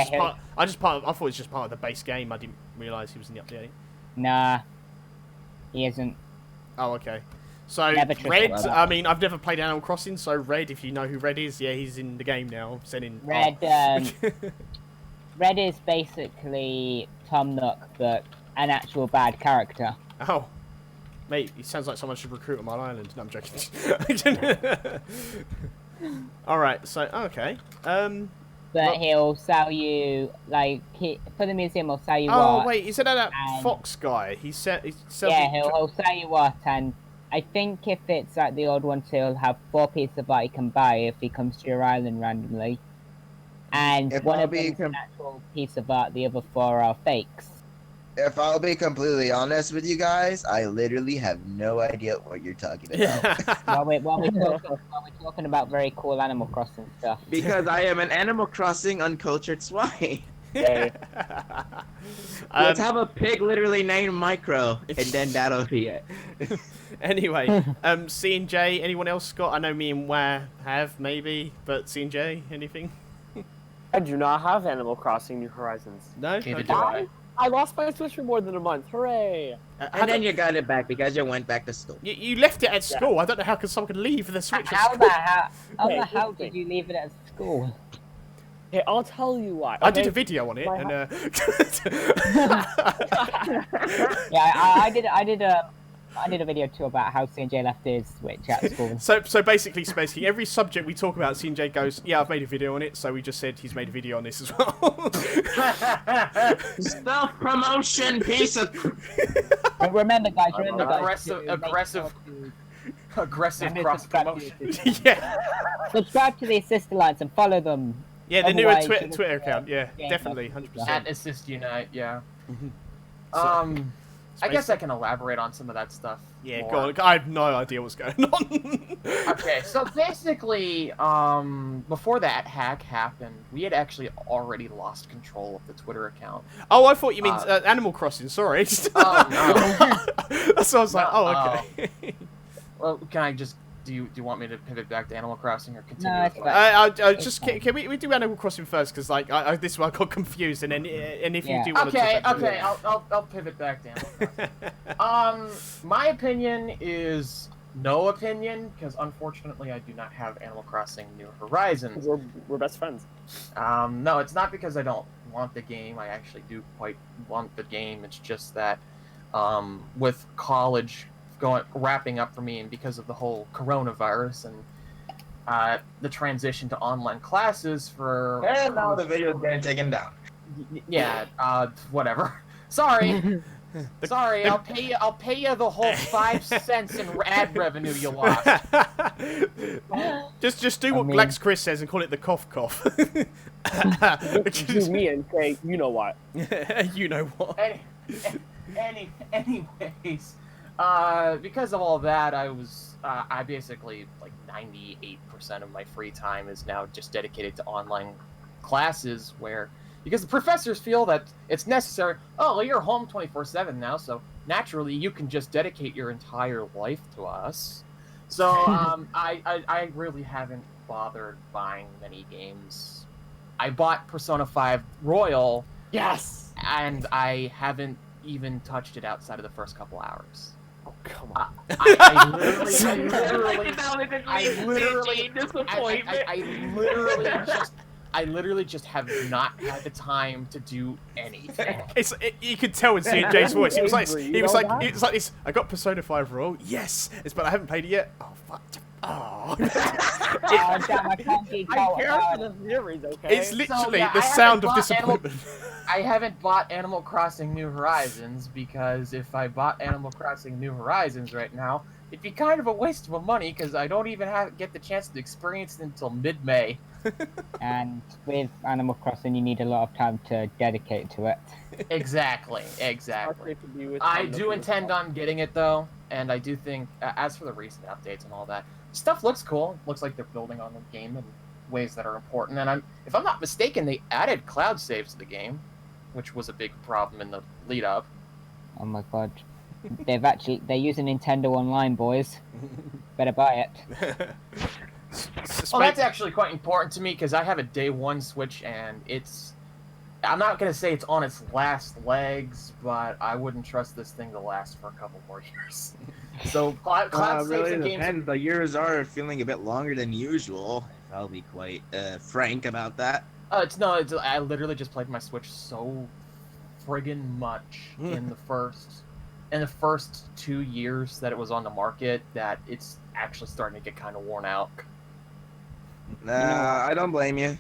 I thought it was just part of the base game. I didn't realise he was in the update. Nah, he isn't. Oh, okay. So, Red, I mean, I've never played Animal Crossing, so Red, if you know who Red is, yeah, he's in the game now. Red, Red is basically Tom Nook, but an actual bad character. Oh. Mate, he sounds like someone should recruit on my island. No, I'm joking. Alright, so, okay. But he'll sell you, like, for the museum, he'll sell you art. what. Oh, wait, is that fox guy? He sells he'll sell you what, and I think if it's like the old one, he'll have 4 pieces of art he can buy if he comes to your island randomly. And one of them is an actual piece of art, the other 4 are fakes. If I'll be completely honest with you guys, I literally have no idea what you're talking about. while we're talking about very cool Animal Crossing stuff. Because I am an Animal Crossing uncultured swine. Let's have a pig literally named Micro, and then that'll be it. Anyway, C&J, anyone else got? I know me and Wah have, maybe, but C&J, anything? I do not have Animal Crossing New Horizons. No? Neither do I. I lost my Switch for more than a month. Hooray! And then you got it back because you went back to school. You left it at school. I don't know how someone could leave the Switch at school. How did you leave it at school? Hey, I'll tell you why. I did a video on it, and yeah, I did a video too about how C&J left his Switch at school. So basically, every subject we talk about, C&J goes, yeah, I've made a video on it, so we just said he's made a video on this as well. Self-promotion piece of... Remember, guys, aggressive cross-promotion. Yeah. Subscribe to the Assist Alliance and follow them. Yeah, the newer Twitter account, yeah, definitely, 100%. At Assist Unite, yeah. So, I guess I can elaborate on some of that stuff. Yeah, more. go on. I have no idea what's going on. Okay, so basically, before that hack happened, we had actually already lost control of the Twitter account. Oh, I thought you meant Animal Crossing, sorry. Oh, no. That's what I was like, okay. Well, can I just... Do you want me to pivot back to Animal Crossing or continue? No, it's fine. Just can we do Animal Crossing first? Because like this is where I got confused, and then if you do want to okay, I'll pivot back to Animal Crossing. My opinion is no opinion because unfortunately I do not have Animal Crossing New Horizons. We're best friends. No, it's not because I don't want the game. I actually do quite want the game. It's just that with college wrapping up for me, and because of the whole coronavirus and the transition to online classes for... And now the video is getting taken down. Yeah, whatever. Sorry. Sorry, I'll pay you the whole 5 cents in ad revenue you lost. just do what Glex Chris says and call it the cough cough. Do me and say, you know what? You know what? Anyways, because of all that, I basically, like, 98% of my free time is now just dedicated to online classes where, because the professors feel that it's necessary. Oh, well, you're home 24/7 now, so naturally you can just dedicate your entire life to us. So I really haven't bothered buying many games. I bought Persona 5 Royal. Yes. And I haven't even touched it outside of the first couple hours. Oh, come on. I literally just have not had the time to do anything. You could tell in CNJ's voice. It was like this. I got Persona 5 Royal. Yes, but I haven't played it yet. Oh fuck. Oh. Damn, I can't geek out I care about for it. the series, okay? It's literally the sound of disappointment. I haven't bought Animal Crossing New Horizons because if I bought Animal Crossing New Horizons right now, it'd be kind of a waste of money because I don't even get the chance to experience it until mid-May. And with Animal Crossing, you need a lot of time to dedicate to it. Exactly. I do intend on getting it though, and I do think, as for the recent updates and all that, stuff looks cool. Looks like they're building on the game in ways that are important. And if I'm not mistaken, they added cloud saves to the game, which was a big problem in the lead up. Oh my god. They're using Nintendo Online, boys. Better buy it. Well, that's actually quite important to me because I have a day one Switch and I'm not going to say it's on its last legs, but I wouldn't trust this thing to last for a couple more years. So cloud saves really and games... depends. The years are feeling a bit longer than usual. I'll be quite frank about that. I literally just played my Switch so friggin' much in the first 2 years that it was on the market that it's actually starting to get kind of worn out. Nah, I don't blame you.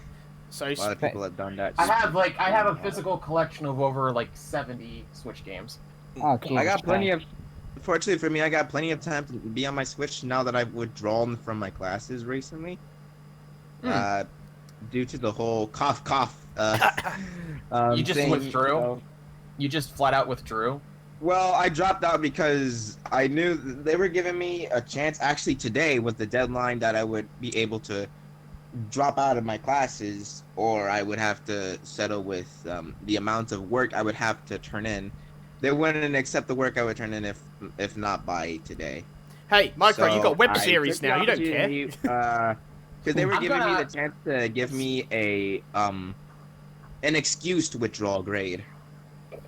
So A lot of people have done that. I have a physical collection of over like 70 Switch games. Oh, Jesus I got plenty Christ. of. Fortunately for me, I got plenty of time to be on my Switch now that I've withdrawn from my classes recently. Due to the whole cough. You just thing, withdrew? You just flat out withdrew? Well, I dropped out because I knew they were giving me a chance. Actually, today was the deadline that I would be able to drop out of my classes, or I would have to settle with the amount of work I would have to turn in. They wouldn't accept the work I would turn in if not by today. Hey, Micro, you got a web I series took now. You don't the care. opportunity, because they were giving me the chance to give me an excuse to withdraw a grade,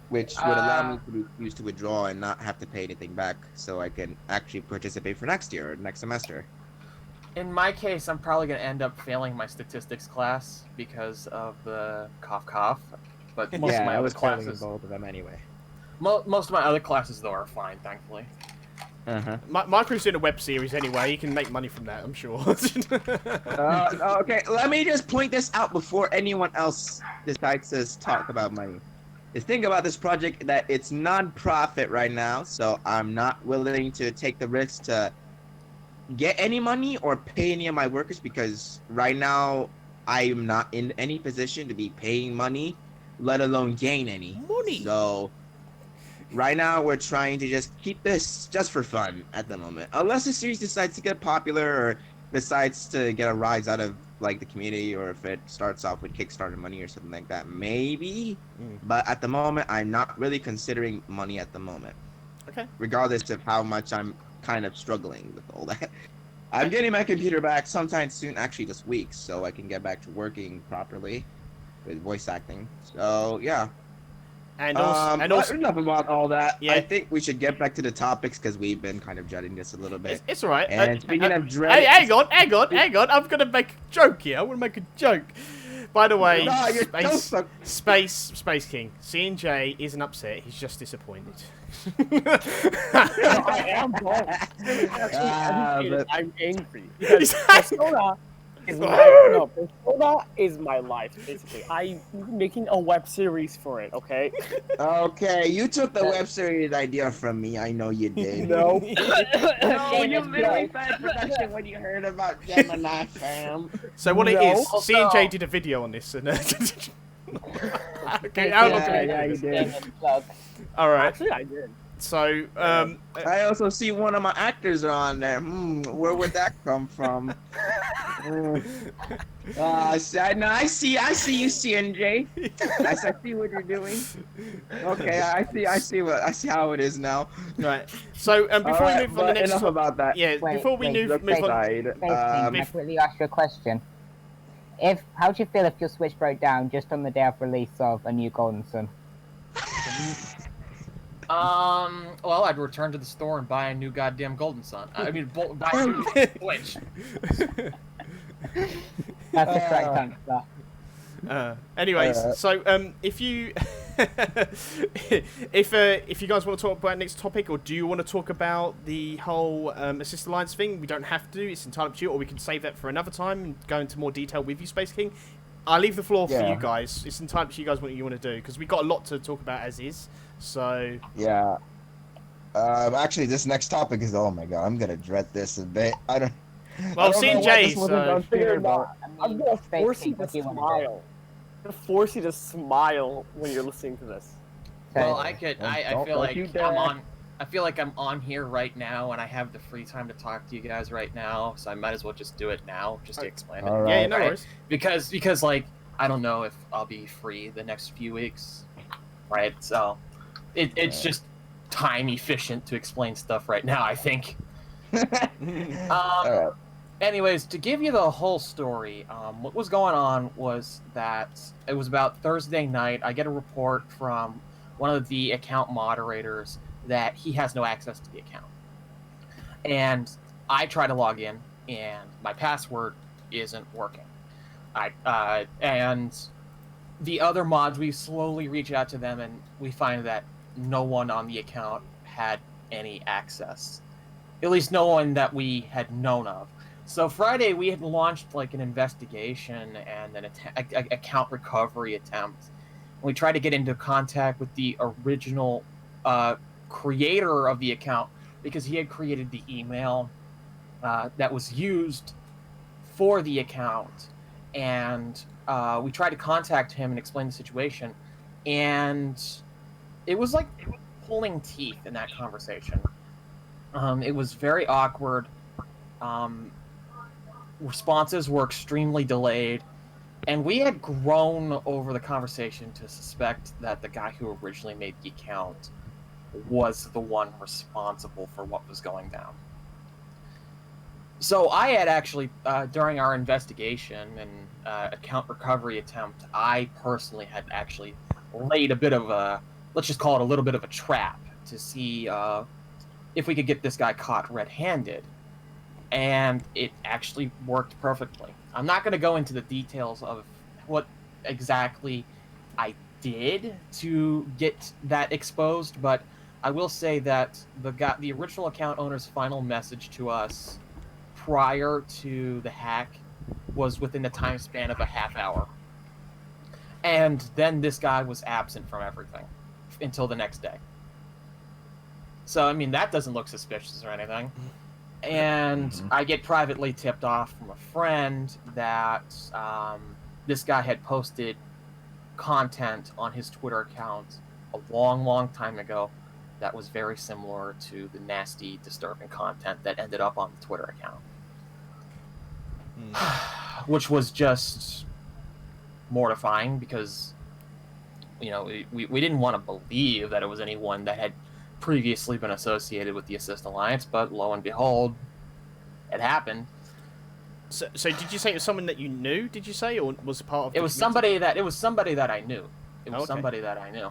which would allow me to be excused to withdraw and not have to pay anything back, so I can actually participate for next year or next semester. In my case, I'm probably going to end up failing my statistics class because of the cough. But most of my other classes, both of them anyway. Most of my other classes though are fine, thankfully. Micro's doing a web series anyway. He can make money from that, I'm sure. Okay, let me just point this out before anyone else decides to talk about money. The thing about this project that it's non-profit right now, so I'm not willing to take the risk to get any money or pay any of my workers because right now I'm not in any position to be paying money, let alone gain any money. So right now we're trying to just keep this just for fun at the moment, unless the series decides to get popular or decides to get a rise out of like the community, or if it starts off with Kickstarter money or something like that, maybe. But at the moment I'm not really considering money at the moment. Okay. Regardless of how much I'm kind of struggling with all that. I'm getting my computer back sometime soon, actually this week, so I can get back to working properly with voice acting. So yeah. And also, enough about all that. Yeah. I think we should get back to the topics because we've been kind of jutting this a little bit. It's all right. And speaking of hey, hang on. I'm gonna make a joke here. I want to make a joke. By the way, Space King, C&J isn't upset. He's just disappointed. I am both. I'm angry because Persona Persona is my life, basically. I'm making a web series for it, okay? Okay, you took the web series idea from me. I know you did. No. No, you literally said production when you heard about Gemini, fam. So what it is, No. C&J did a video on this, and okay, how long can Yeah, we you do did. this? All right. Actually, I did. So, I also see one of my actors are on there. Where would that come from? I see you, CNJ. I see what you're doing. Okay, I see how it is now. right. So, before we move on to the next enough about that. yeah, before we move on. Side, Can I quickly ask you a question? How do you feel if your Switch broke down just on the day of release of a new Golden Sun? Well, I'd return to the store and buy a new goddamn Golden Sun. I mean, buy a new Switch. That's the correct answer. Anyways, so if you if you guys want to talk about next topic, or do you want to talk about the whole Assist Alliance thing? We don't have to. It's entirely up to you, or we can save that for another time and go into more detail with you, Space King. I'll leave the floor for you guys. It's entirely up to you guys what you want to do, because we got a lot to talk about as is. So yeah. Actually, this next topic is, oh my god, I'm gonna dread this a bit. Well, C&J, so... I'm gonna force you to smile. I'm gonna force you to smile when you're listening to this. Well, I feel like I feel like I'm on here right now, and I have the free time to talk to you guys right now, so I might as well just do it now, just to explain it. Right. Yeah, no worries. Because like, I don't know if I'll be free the next few weeks, right? So, it's just time efficient to explain stuff right now, I think. Alright. Anyways, to give you the whole story, what was going on was that it was about Thursday night. I get a report from one of the account moderators that he has no access to the account. And I try to log in, and my password isn't working. And the other mods, we slowly reach out to them, and we find that no one on the account had any access. At least no one that we had known of. So Friday, we had launched like an investigation and an account recovery attempt. We tried to get into contact with the original creator of the account, because he had created the email that was used for the account. And we tried to contact him and explain the situation. And it was like pulling teeth in that conversation. It was very awkward. Responses were extremely delayed, and we had grown over the conversation to suspect that the guy who originally made the account was the one responsible for what was going down. So I had actually, during our investigation and account recovery attempt, I personally had actually laid a bit of a, let's just call it a little bit of a trap to see if we could get this guy caught red-handed. And it actually worked perfectly. I'm not going to go into the details of what exactly I did to get that exposed, but I will say that the original account owner's final message to us prior to the hack was within the time span of a half hour. And then this guy was absent from everything until the next day. So, I mean, that doesn't look suspicious or anything. And I get privately tipped off from a friend that this guy had posted content on his Twitter account a long, long time ago that was very similar to the nasty, disturbing content that ended up on the Twitter account. Which was just mortifying, because, you know, we didn't want to believe that it was anyone that had previously been associated with the Assist Alliance, but lo and behold, it happened. So did you say it was someone that you knew? Did you say, or was part of? It was somebody that I knew. It was somebody that I knew.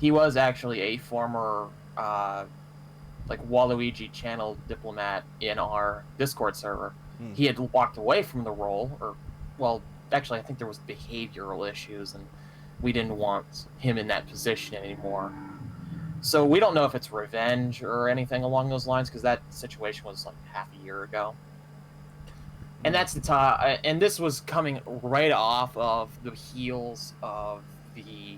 He was actually a former like Waluigi channel diplomat in our Discord server. He had walked away from the role, or, well, actually I think there was behavioral issues, and we didn't want him in that position anymore. So we don't know if it's revenge or anything along those lines, because that situation was like half a year ago. And that's the top. And this was coming right off of the heels of the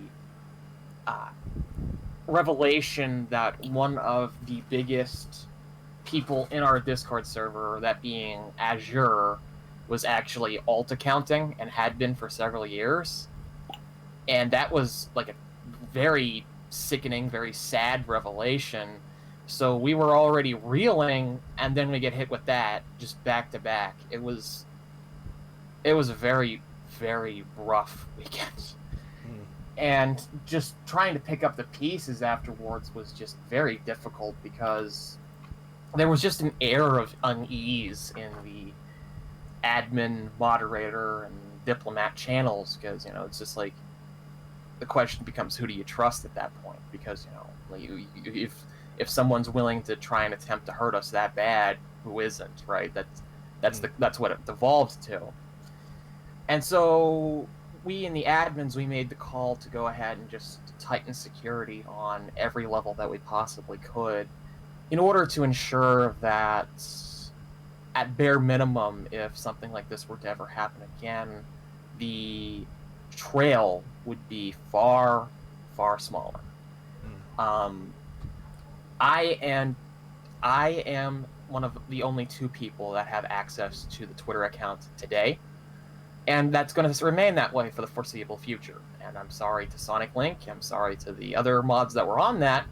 revelation that one of the biggest people in our Discord server, that being Azure, was actually alt accounting and had been for several years. And that was like a very sickening, very sad revelation. So we were already reeling, and then we get hit with that just back to back. It was a very, very rough weekend. And just trying to pick up the pieces afterwards was just very difficult because there was just an air of unease in the admin, moderator, and diplomat channels because, you know, it's just like the question becomes, who do you trust at that point? Because, you know, if someone's willing to try and attempt to hurt us that bad, who isn't, right? That's what it devolved to. And so we in the admins, we made the call to go ahead and just tighten security on every level that we possibly could in order to ensure that at bare minimum, if something like this were to ever happen again, the trail would be far, far smaller. I am one of the only 2 people that have access to the Twitter account today, and that's going to remain that way for the foreseeable future. And I'm sorry to Sonic Link, I'm sorry to the other mods that were on that.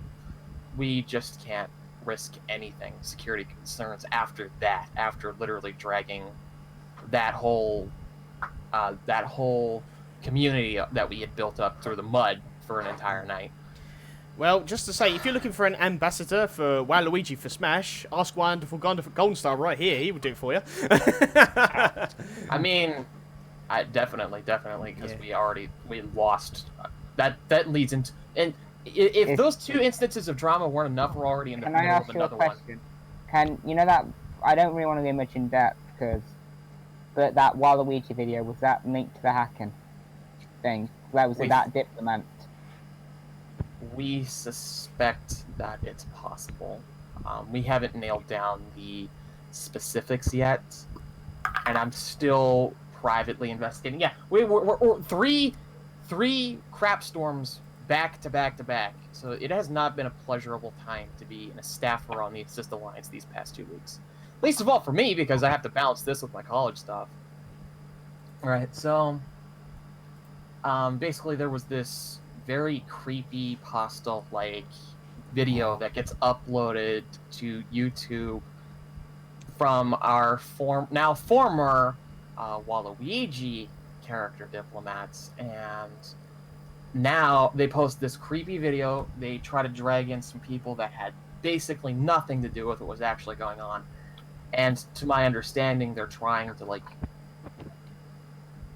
We just can't risk anything, security concerns after that, after literally dragging that whole community that we had built up through the mud for an entire night. Well, just to say, if you're looking for an ambassador for Waluigi for Smash, ask WAHderfulGoldenStar right here. He will do it for you. I mean, definitely, because we lost. That leads into, and if those 2 instances of drama weren't enough, we're already in the middle of another one. Can you know that I don't really want to go much in depth but that Waluigi video, was that linked to the hacking thing? Was it that diplomat? We suspect that it's possible. We haven't nailed down the specifics yet, and I'm still privately investigating. Yeah, we're three crap storms back to back to back. So it has not been a pleasurable time to be a staffer on the Assist Alliance these past 2 weeks. Least of all for me, because I have to balance this with my college stuff. Alright, so basically there was this very creepy, hostile-like video that gets uploaded to YouTube from our now former Waluigi character diplomats, and now they post this creepy video. They try to drag in some people that had basically nothing to do with what was actually going on, and to my understanding, they're trying to like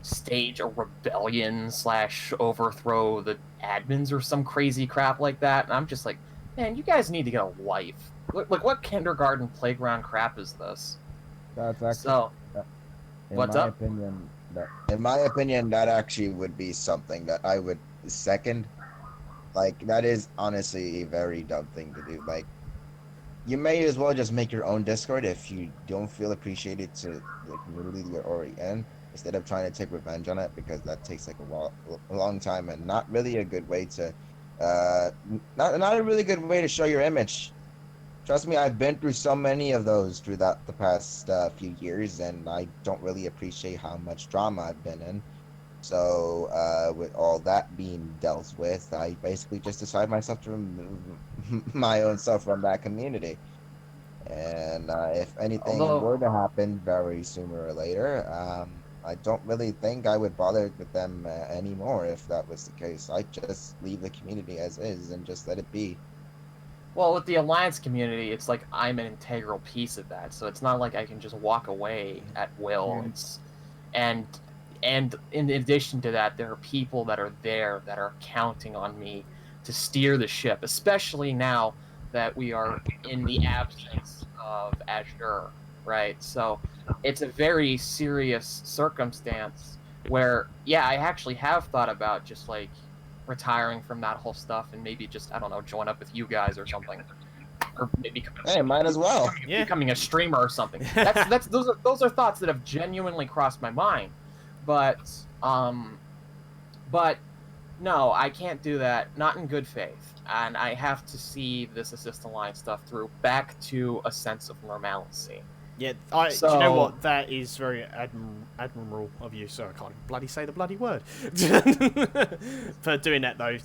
stage a rebellion / overthrow the admins or some crazy crap like that. And I'm just like, man, you guys need to get a life. Like, what kindergarten playground crap is this? That's actually so. What's up? In my opinion, that actually would be something that I would second. Like, that is honestly a very dumb thing to do. Like, you may as well just make your own Discord if you don't feel appreciated to the community you're already in, instead of trying to take revenge on it, because that takes like a long time and not really a good way to, not a really good way to show your image. Trust me, I've been through so many of those through the past few years, and I don't really appreciate how much drama I've been in. So, with all that being dealt with, I basically just decided myself to remove my own self from that community. And if anything were to happen very sooner or later, I don't really think I would bother with them anymore if that was the case. I'd just leave the community as is and just let it be. Well, with the Alliance community, it's like I'm an integral piece of that, so it's not like I can just walk away at will. And in addition to that, there are people that are there that are counting on me to steer the ship, especially now that we are in the absence of Azure, right? So it's a very serious circumstance where, yeah, I actually have thought about just like retiring from that whole stuff and maybe just, I don't know, join up with you guys or something. or maybe might as well. becoming a streamer or something. Those are thoughts that have genuinely crossed my mind, but no, I can't do that. Not in good faith, and I have to see this assist alliance stuff through back to a sense of normalcy. Yeah, do you know what? That is very admirable of you. So I can't bloody say the bloody word for doing that, though.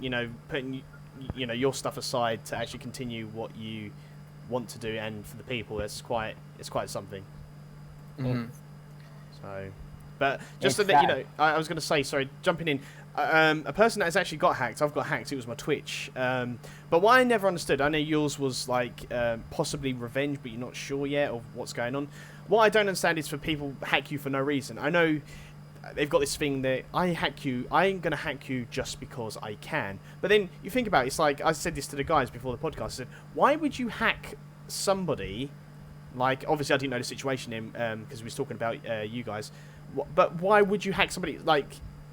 You know, putting your stuff aside to actually continue what you want to do, and for the people, it's quite something. Mm-hmm. So, but just so that you know, I was going to say, sorry, jumping in. A person that has actually got hacked, I've got hacked, it was my Twitch. But what I never understood, I know yours was like possibly revenge, but you're not sure yet of what's going on. What I don't understand is for people hack you for no reason. I know they've got this thing that I hack you, I ain't going to hack you just because I can. But then you think about it, it's like, I said this to the guys before the podcast, I said, why would you hack somebody, like, obviously I didn't know the situation in, because we was talking about you guys, but why would you hack somebody, like,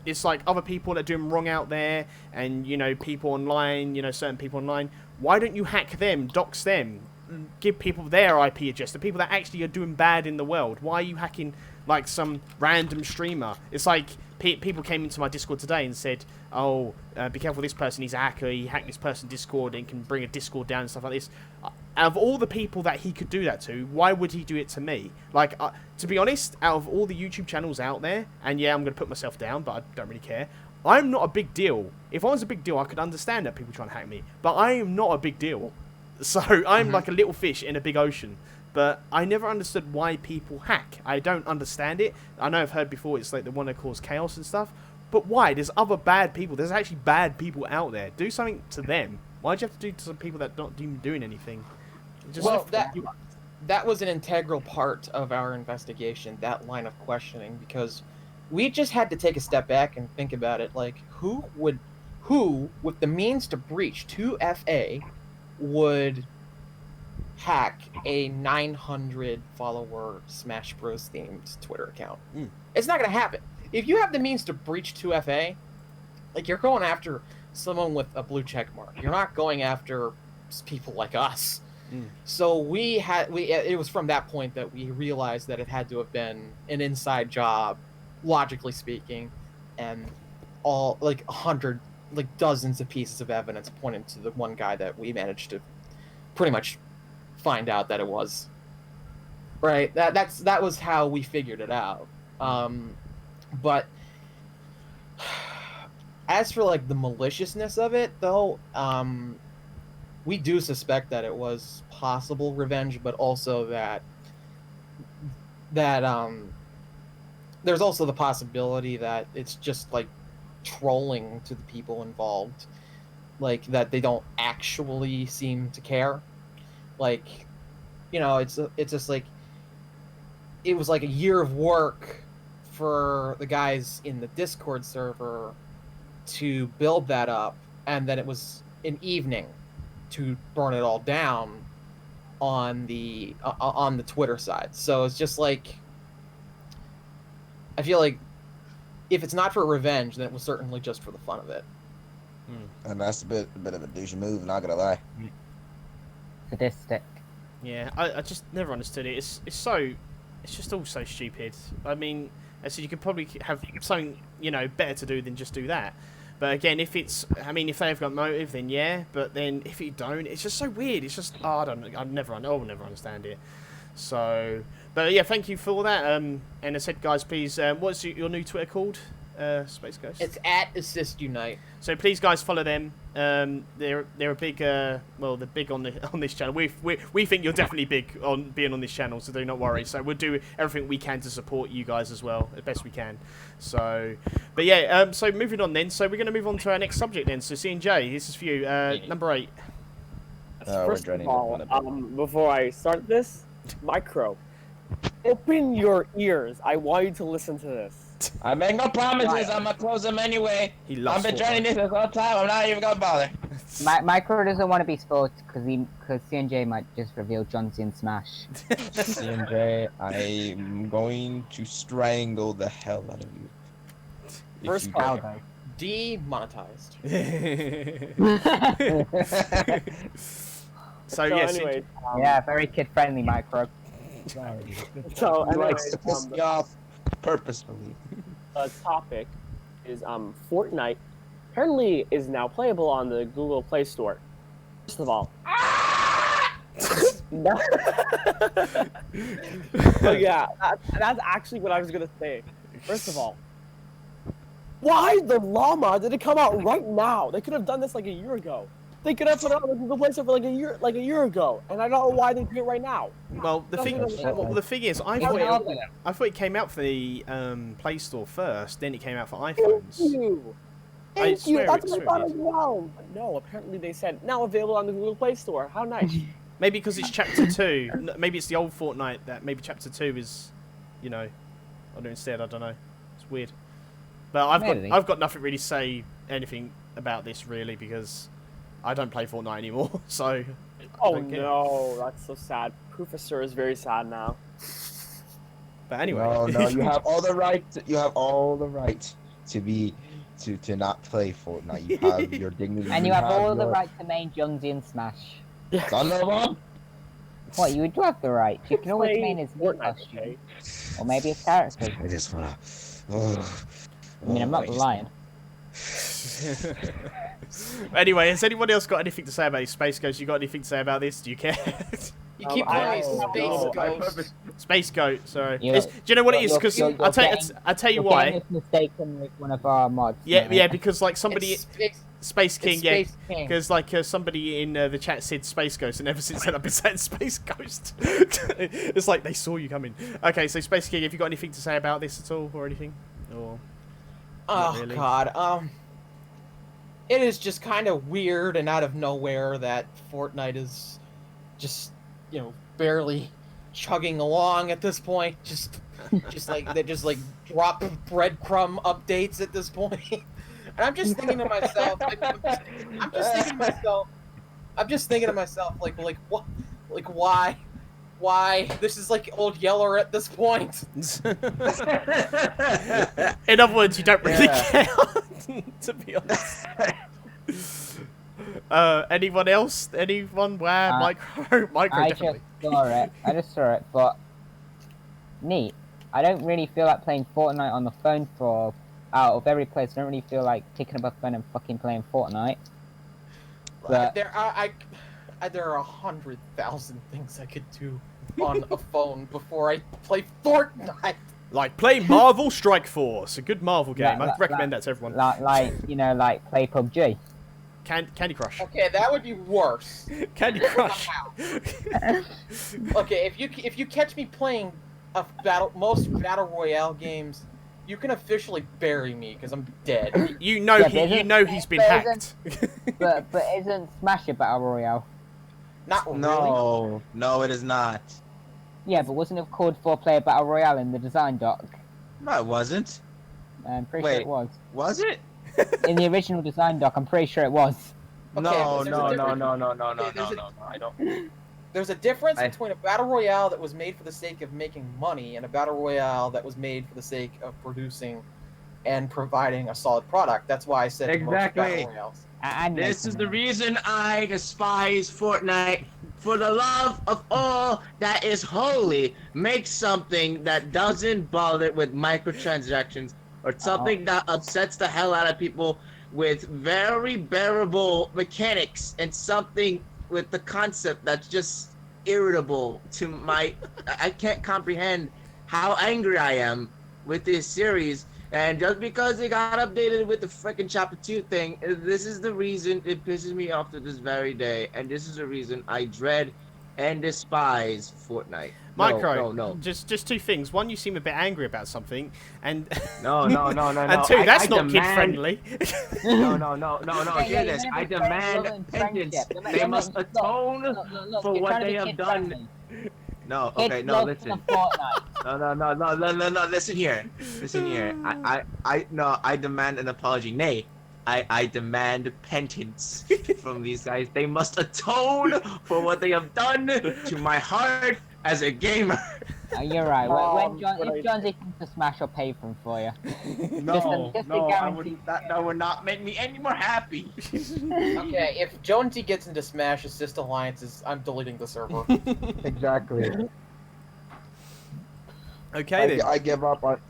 it's like other people that are doing wrong out there, and, you know, people online, you know, certain people online. Why don't you hack them, dox them, give people their IP address, the people that actually are doing bad in the world? Why are you hacking, like, some random streamer? It's like people came into my Discord today and said, oh, be careful, this person, he's a hacker, he hacked this person's Discord and can bring a Discord down and stuff like this. Out of all the people that he could do that to, why would he do it to me? Like, to be honest, out of all the YouTube channels out there, and yeah, I'm going to put myself down, but I don't really care, I'm not a big deal. If I was a big deal, I could understand that people trying to hack me, but I am not a big deal. So I'm like a little fish in a big ocean. But I never understood why people hack. I don't understand it. I know I've heard before it's like they want to cause chaos and stuff. But why? There's other bad people. There's actually bad people out there. Do something to them. Why'd you have to do to some people that not even doing anything? Just well, that was an integral part of our investigation, that line of questioning, because we just had to take a step back and think about it. Like, who, with the means to breach 2FA, would hack a 900 follower Smash Bros themed Twitter account? It's not gonna happen. If you have the means to breach 2FA, like, you're going after someone with a blue check mark. You're not going after people like us. So it was from that point that we realized that it had to have been an inside job, logically speaking, and all, like, 100, like, dozens of pieces of evidence pointing to the one guy that we managed to pretty much find out that it was. Right? That was how we figured it out. But as for, like, the maliciousness of it, though, we do suspect that it was possible revenge, but also that there's also the possibility that it's just, like, trolling to the people involved, like, that they don't actually seem to care. Like, you know, it's just like, it was like a year of work for the guys in the Discord server to build that up, and then it was an evening to burn it all down on the Twitter side. So it's just like, I feel like if it's not for revenge, then it was certainly just for the fun of it. And that's a bit of a douchey move, not gonna lie. Sadistic. Yeah, I just never understood it. It's just all so stupid. I mean, so you could probably have something, you know, better to do than just do that. But again, if they've got motive, then yeah. But then if you don't, it's just so weird. It's just, I will never understand it. So, but yeah, thank you for all that. And I said, guys, please, what's your new Twitter called? Space Ghost. It's @AssistUnite. So please, guys, follow them. They're a big, they're big on this channel. We think you're definitely big on being on this channel, so do not worry. So we'll do everything we can to support you guys as well, as best we can. So, but yeah, so moving on then. So we're going to move on to our next subject then. So C&J, this is for you. Number 8. First of all, before I start this, Micro, open your ears. I want you to listen to this. I make no promises. I'm gonna close them anyway. I've been trying this whole time. I'm not even gonna bother. Micro doesn't want to be spoiled because CNJ might just reveal John Cena Smash. CNJ, I'm going to strangle the hell out of you. First call, demonetized. So yes. anyway, Yeah, very kid-friendly, Micro. So He anyway, likes to piss me off purposefully. the topic is Fortnite apparently is now playable on the Google Play Store. First of all, but yeah, that's actually what I was gonna say. First of all, why the llama did it come out right now? They could have done this like a year ago. They could have put it on the Google Play Store for like a year ago, and I don't know why they do it right now. Well, the thing is, I thought it came out for the Play Store first, then it came out for iPhones. Thank you. That's what I thought as well. But no, apparently they said now available on the Google Play Store. How nice. Maybe because it's Chapter 2. Maybe it's the old Fortnite that maybe Chapter 2 is, you know, I'll do instead. I don't know. It's weird. But I've got nothing really to say anything about this really because I don't play Fortnite anymore. So. Oh no, that's so sad. Professor is very sad now. But anyway. No, you have all the right. You have all the right to be. To not play Fortnite. You have your dignity. And you have all the right to main Jonesy and Smash. Son of a... What, you do have the right. You can always main his Fortnite costume. Or maybe his character. I just wanna... I mean, I'm not lying. Anyway, has anyone else got anything to say about these Space Ghosts? You got anything to say about this? Do you care? You keep calling Space Ghost. Space Goat, sorry. Yeah. Do you know what it is? Because I'll tell you why. Mistaken with one of our mods. Yeah, because like somebody, Space King, yeah, Space King. because like somebody in the chat said Space Ghost, and ever since then I've been saying Space Ghost. It's like they saw you coming. Okay, so Space King, have you got anything to say about this at all, or anything? Or oh really? God, it is just kind of weird and out of nowhere that Fortnite is just, you know, barely chugging along at this point. Just like they just like drop breadcrumb updates at this point. And I'm just thinking to myself, I'm just thinking to myself, like what, like why? This is like Old Yeller at this point. In other words, you don't really care, to be honest. Anyone else? Anyone? Where? Micro definitely. I just saw it, but neat. I don't really feel like playing Fortnite on the phone for out of every place. I don't really feel like picking up a phone and fucking playing Fortnite. But there are 100,000 things I could do on a phone before I play Fortnite. Like play Marvel Strike Force, a good Marvel game. I'd recommend that to everyone. Like you know, like play PUBG. Candy Crush. Okay, that would be worse. Candy Crush. Okay, if you catch me playing most battle royale games, you can officially bury me because I'm dead. You know he's been hacked. but isn't Smash a battle royale? Not really. No, it is not. Yeah, but wasn't it called 4-player battle royale in the design doc? No, it wasn't. I'm pretty sure it was. Was it? In the original design doc, I'm pretty sure it was. Okay, no, I don't. There's a difference between a battle royale that was made for the sake of making money and a battle royale that was made for the sake of producing and providing a solid product. That's why I said exactly. Most battle royales. This is the reason I despise Fortnite. For the love of all that is holy, make something that doesn't bother with microtransactions or something that upsets the hell out of people with very bearable mechanics and something with the concept that's just irritable to my... I can't comprehend how angry I am with this series. And just because it got updated with the freaking Chapter 2 thing, this is the reason it pisses me off to this very day. And this is the reason I dread and despise Fortnite. Micro, no. Just two things. One, you seem a bit angry about something, and no. And two, that's not kid friendly. No. Hear this. I demand penance. They must atone for what they have done. No, okay, no, listen. No, listen here. I demand an apology. Nay, I demand penance from these guys. They must atone for what they have done to my heart as a gamer. You're right. When but if Jonesy comes to Smash, I'll pay for him for you. No, just a no, I guarantee. wouldn't. That would not make me any more happy. Okay, if Jonesy gets into Smash Assist Alliances, I'm deleting the server. Exactly. Okay then. I give up on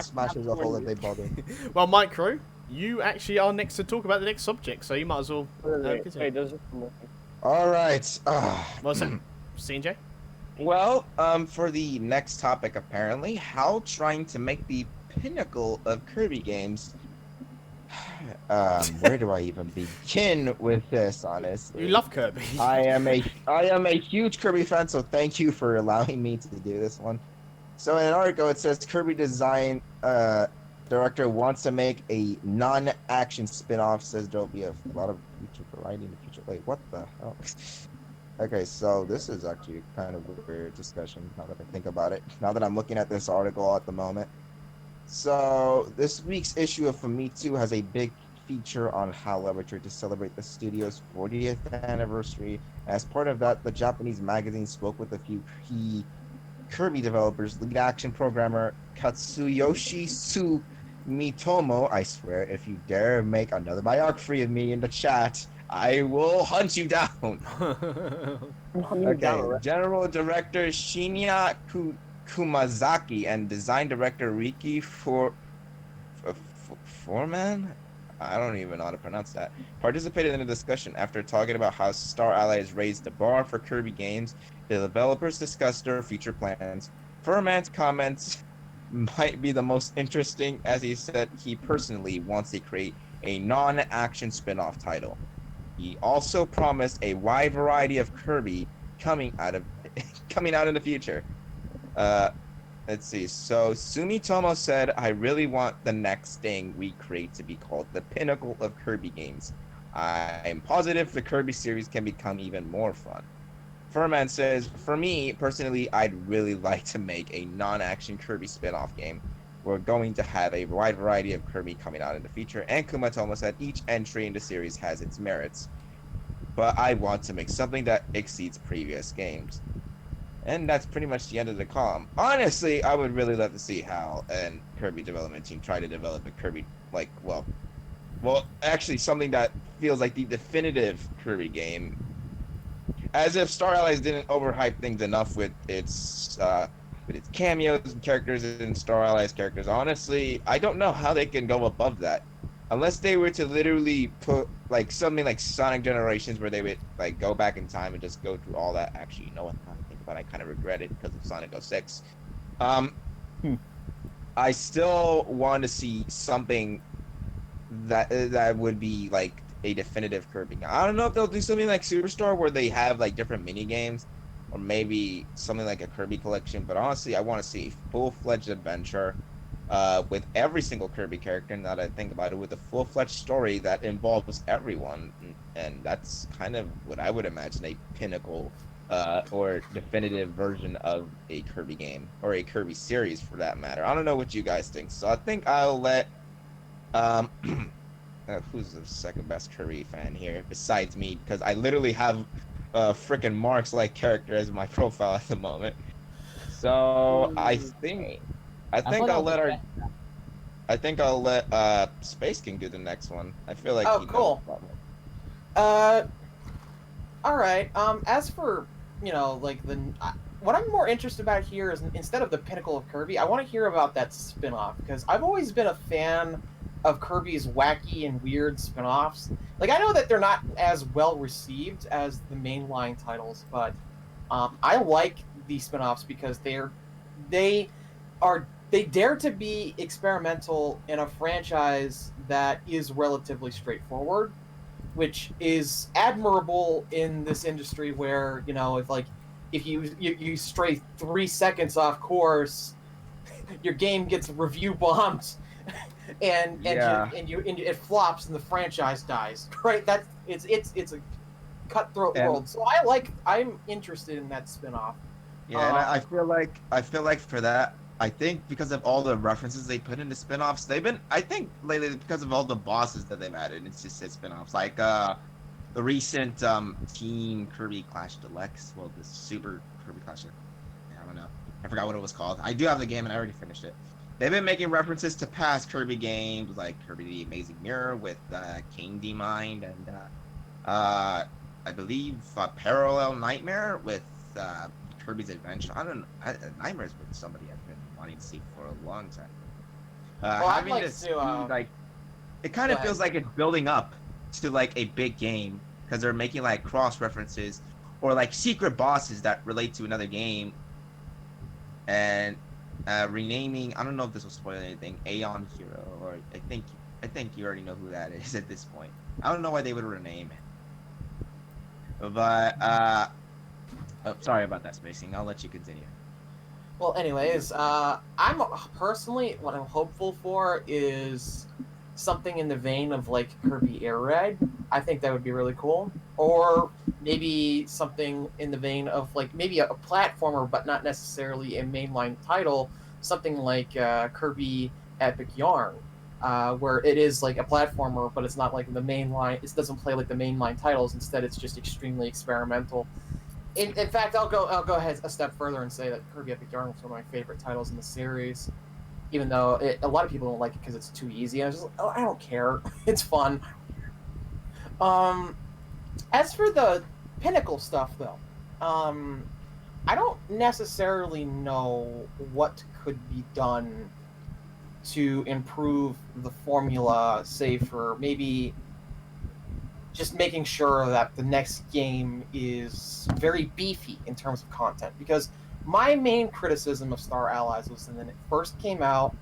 Smash as a whole if they bother. Well, Micro, you actually are next to talk about the next subject, so you might as well. Wait, continue. there's All right. What's that? CJ? Well, for the next topic, apparently, how trying to make the pinnacle of Kirby games. Where do I even begin with this? Honestly, You love Kirby. I am a huge Kirby fan, so thank you for allowing me to do this one. So in an article, it says Kirby design director wants to make a non-action spin-off. Says there'll be a lot of future variety in the future. Wait, what the hell? Okay, so this is actually kind of a weird discussion now that I think about it. Now that I'm looking at this article at the moment. So this week's issue of Famitsu has a big feature on HAL Laboratory to celebrate the studio's 40th anniversary. As part of that, the Japanese magazine spoke with a few key Kirby developers, lead action programmer Katsuyoshi Sumitomo. I swear, if you dare make another biography of me in the chat, I will hunt you down. Okay, General Director Shinya Kumazaki and Design Director Riki Foreman? I don't even know how to pronounce that. Participated in the discussion after talking about how Star Allies raised the bar for Kirby games. The developers discussed their future plans. Furman's comments might be the most interesting, as he said he personally wants to create a non-action spin-off title. He also promised a wide variety of Kirby coming out in the future. Let's see. So Sumitomo said, "I really want the next thing we create to be called the pinnacle of Kirby games. I'm positive the Kirby series can become even more fun." Furman says, "For me, personally, I'd really like to make a non-action Kirby spin-off game. We're going to have a wide variety of Kirby coming out in the future." And Kumatomo said, "Each entry in the series has its merits, but I want to make something that exceeds previous games." And that's pretty much the end of the column. Honestly, I would really love to see HAL and Kirby development team try to develop a Kirby, actually something that feels like the definitive Kirby game. As if Star Allies didn't overhype things enough with its cameos and characters and Star Allies characters. Honestly, I don't know how they can go above that. Unless they were to literally put something like Sonic Generations, where they would go back in time and just go through all that. Actually, you know what? But I kind of regret it because of Sonic 06. I still want to see something that would be like a definitive Kirby. I don't know if they'll do something like Superstar where they have different mini games, or maybe something like a Kirby collection. But honestly, I want to see a full-fledged adventure with every single Kirby character. Now that I think about it, with a full-fledged story that involves everyone, and that's kind of what I would imagine a pinnacle or definitive version of a Kirby game, or a Kirby series for that matter. I don't know what you guys think, so I think I'll let who's the second best Kirby fan here besides me, because I literally have frickin' Marks-like character as my profile at the moment. So I think I'll let Space King do the next one. I feel like he knows about it. All right. As for what I'm more interested about here is, instead of the pinnacle of Kirby, I want to hear about that spin-off, because I've always been a fan of Kirby's wacky and weird spin-offs. I know that they're not as well received as the mainline titles, but I like these spin-offs because they dare to be experimental in a franchise that is relatively straightforward, which is admirable in this industry where, if you stray 3 seconds off course, your game gets review bombed and it flops and the franchise dies. Right? It's a cutthroat world. So I'm interested in that spin-off. Yeah, and I feel like for that, I think because of all the references they put into spin-offs, I think lately, because of all the bosses that they've added, it's just spin-offs. Like the recent Team Kirby Clash Deluxe, the Super Kirby Clash. I don't know. I forgot what it was called. I do have the game and I already finished it. They've been making references to past Kirby games like Kirby the Amazing Mirror with King D Mind and I believe Parallel Nightmare with Kirby's Adventure. I don't know. Nightmare's with somebody I've been wanting to see for a long time. Well, I'd like this to, like, it kind of feels like it's building up to like a big game because they're making like cross references or like secret bosses that relate to another game and renaming. I don't know if this will spoil anything. Aeon Hero, or I think you already know who that is at this point. I don't know why they would rename it, but oh, sorry about that spacing. I'll let you continue. Well, anyways, I'm personally, what I'm hopeful for is something in the vein of like Kirby Air Ride. I think that would be really cool. Or maybe something in the vein of like maybe a platformer, but not necessarily a mainline title. Something like Kirby Epic Yarn, where it is like a platformer, but it's not like the mainline. It doesn't play like the mainline titles. Instead, it's just extremely experimental. In fact, I'll go ahead a step further and say that Kirby Epic Yarn was one of my favorite titles in the series, even though a lot of people don't like it because it's too easy. I was just like, oh, I don't care. It's fun. As for the Pinnacle stuff, though, I don't necessarily know what could be done to improve the formula, say for maybe just making sure that the next game is very beefy in terms of content. Because my main criticism of Star Allies was when it first came out,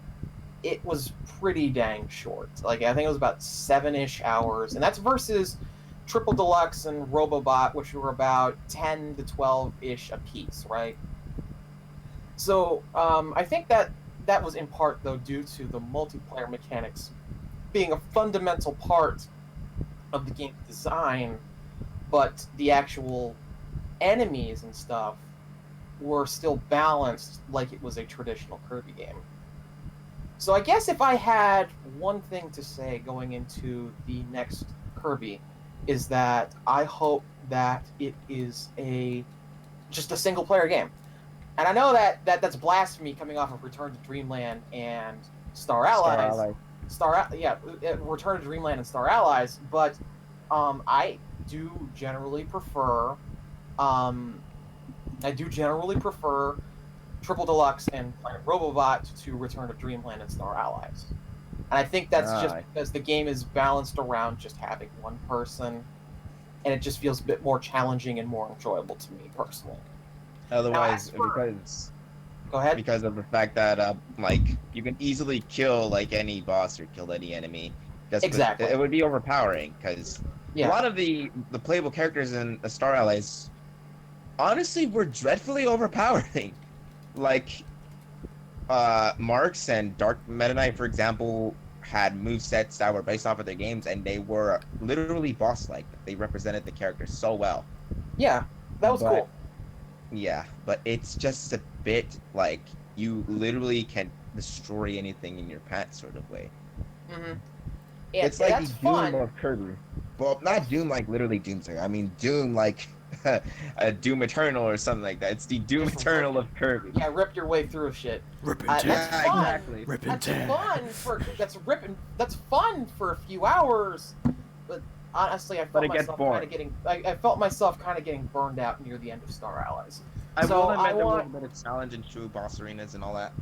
it was pretty dang short. Like, I think it was about 7-ish hours, and that's versus Triple Deluxe and Robobot, which were about 10 to 12-ish apiece, right? So, I think that was in part, though, due to the multiplayer mechanics being a fundamental part of the game design, but the actual enemies and stuff were still balanced like it was a traditional Kirby game. So I guess if I had one thing to say going into the next Kirby, is that I hope that it is just a single player game. And I know that's blasphemy coming off of Return to Dreamland and Star Allies. Return to Dreamland and Star Allies, but I do generally prefer Triple Deluxe and Planet Robobot to Return to Dreamland and Star Allies. And I think that's just because the game is balanced around just having one person, and it just feels a bit more challenging and more enjoyable to me personally. Otherwise, go ahead. Because of the fact that like you can easily kill like any boss or kill any enemy. Exactly. It would be overpowering because a lot of the playable characters in the Star Allies honestly were dreadfully overpowering. Like Marks and Dark Meta Knight, for example, had movesets that were based off of their games, and they were literally boss-like. They represented the characters so well. Yeah, that was cool. Yeah, but it's just a bit like you literally can destroy anything in your path sort of way. Mm-hmm. It's like the Doom of Kirby. Well, not Doom like literally Doomsayer. I mean Doom like Doom Eternal or something like that. It's the Doom Eternal of Kirby. Yeah, rip your way through shit. Rip and tear. That's fun. Exactly. Rip and tear. That's fun for a few hours. But honestly, I felt myself kind of getting burned out near the end of Star Allies. I will admit there was a bit of challenge and true boss arenas and all that.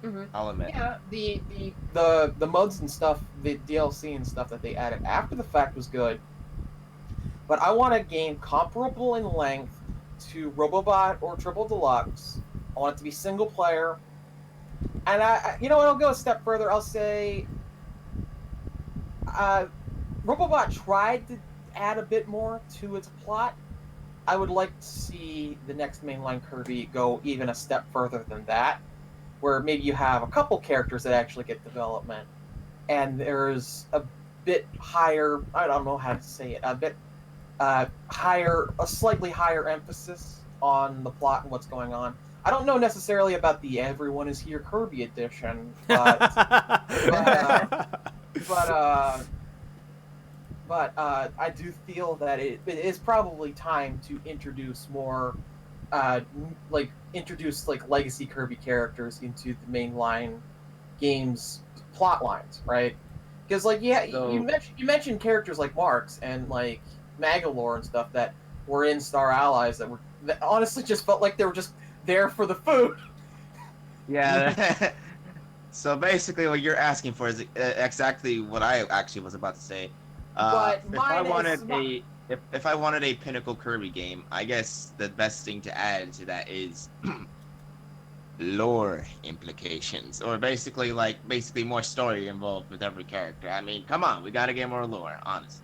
Mm-hmm. I'll admit. Yeah, the mods and stuff, the DLC and stuff that they added after the fact was good. But I want a game comparable in length to Robobot or Triple Deluxe. I want it to be single player. And you know what? I'll go a step further. I'll say, Robobot tried to add a bit more to its plot. I would like to see the next mainline Kirby go even a step further than that, where maybe you have a couple characters that actually get development, and there's a bit higher, I don't know how to say it, a slightly higher emphasis on the plot and what's going on. I don't know necessarily about the Everyone is Here Kirby edition, but I do feel that it is probably time to introduce more like introduce like legacy Kirby characters into the mainline games plot lines, right? Because like you mentioned characters like Marks and like Magalore and stuff that were in Star Allies that honestly just felt like they were just there for the food. Yeah. So basically, what you're asking for is exactly what I actually was about to say. But if I wanted a Pinnacle Kirby game, I guess the best thing to add to that is lore implications, or basically more story involved with every character. I mean, come on, we gotta get more lore, honestly.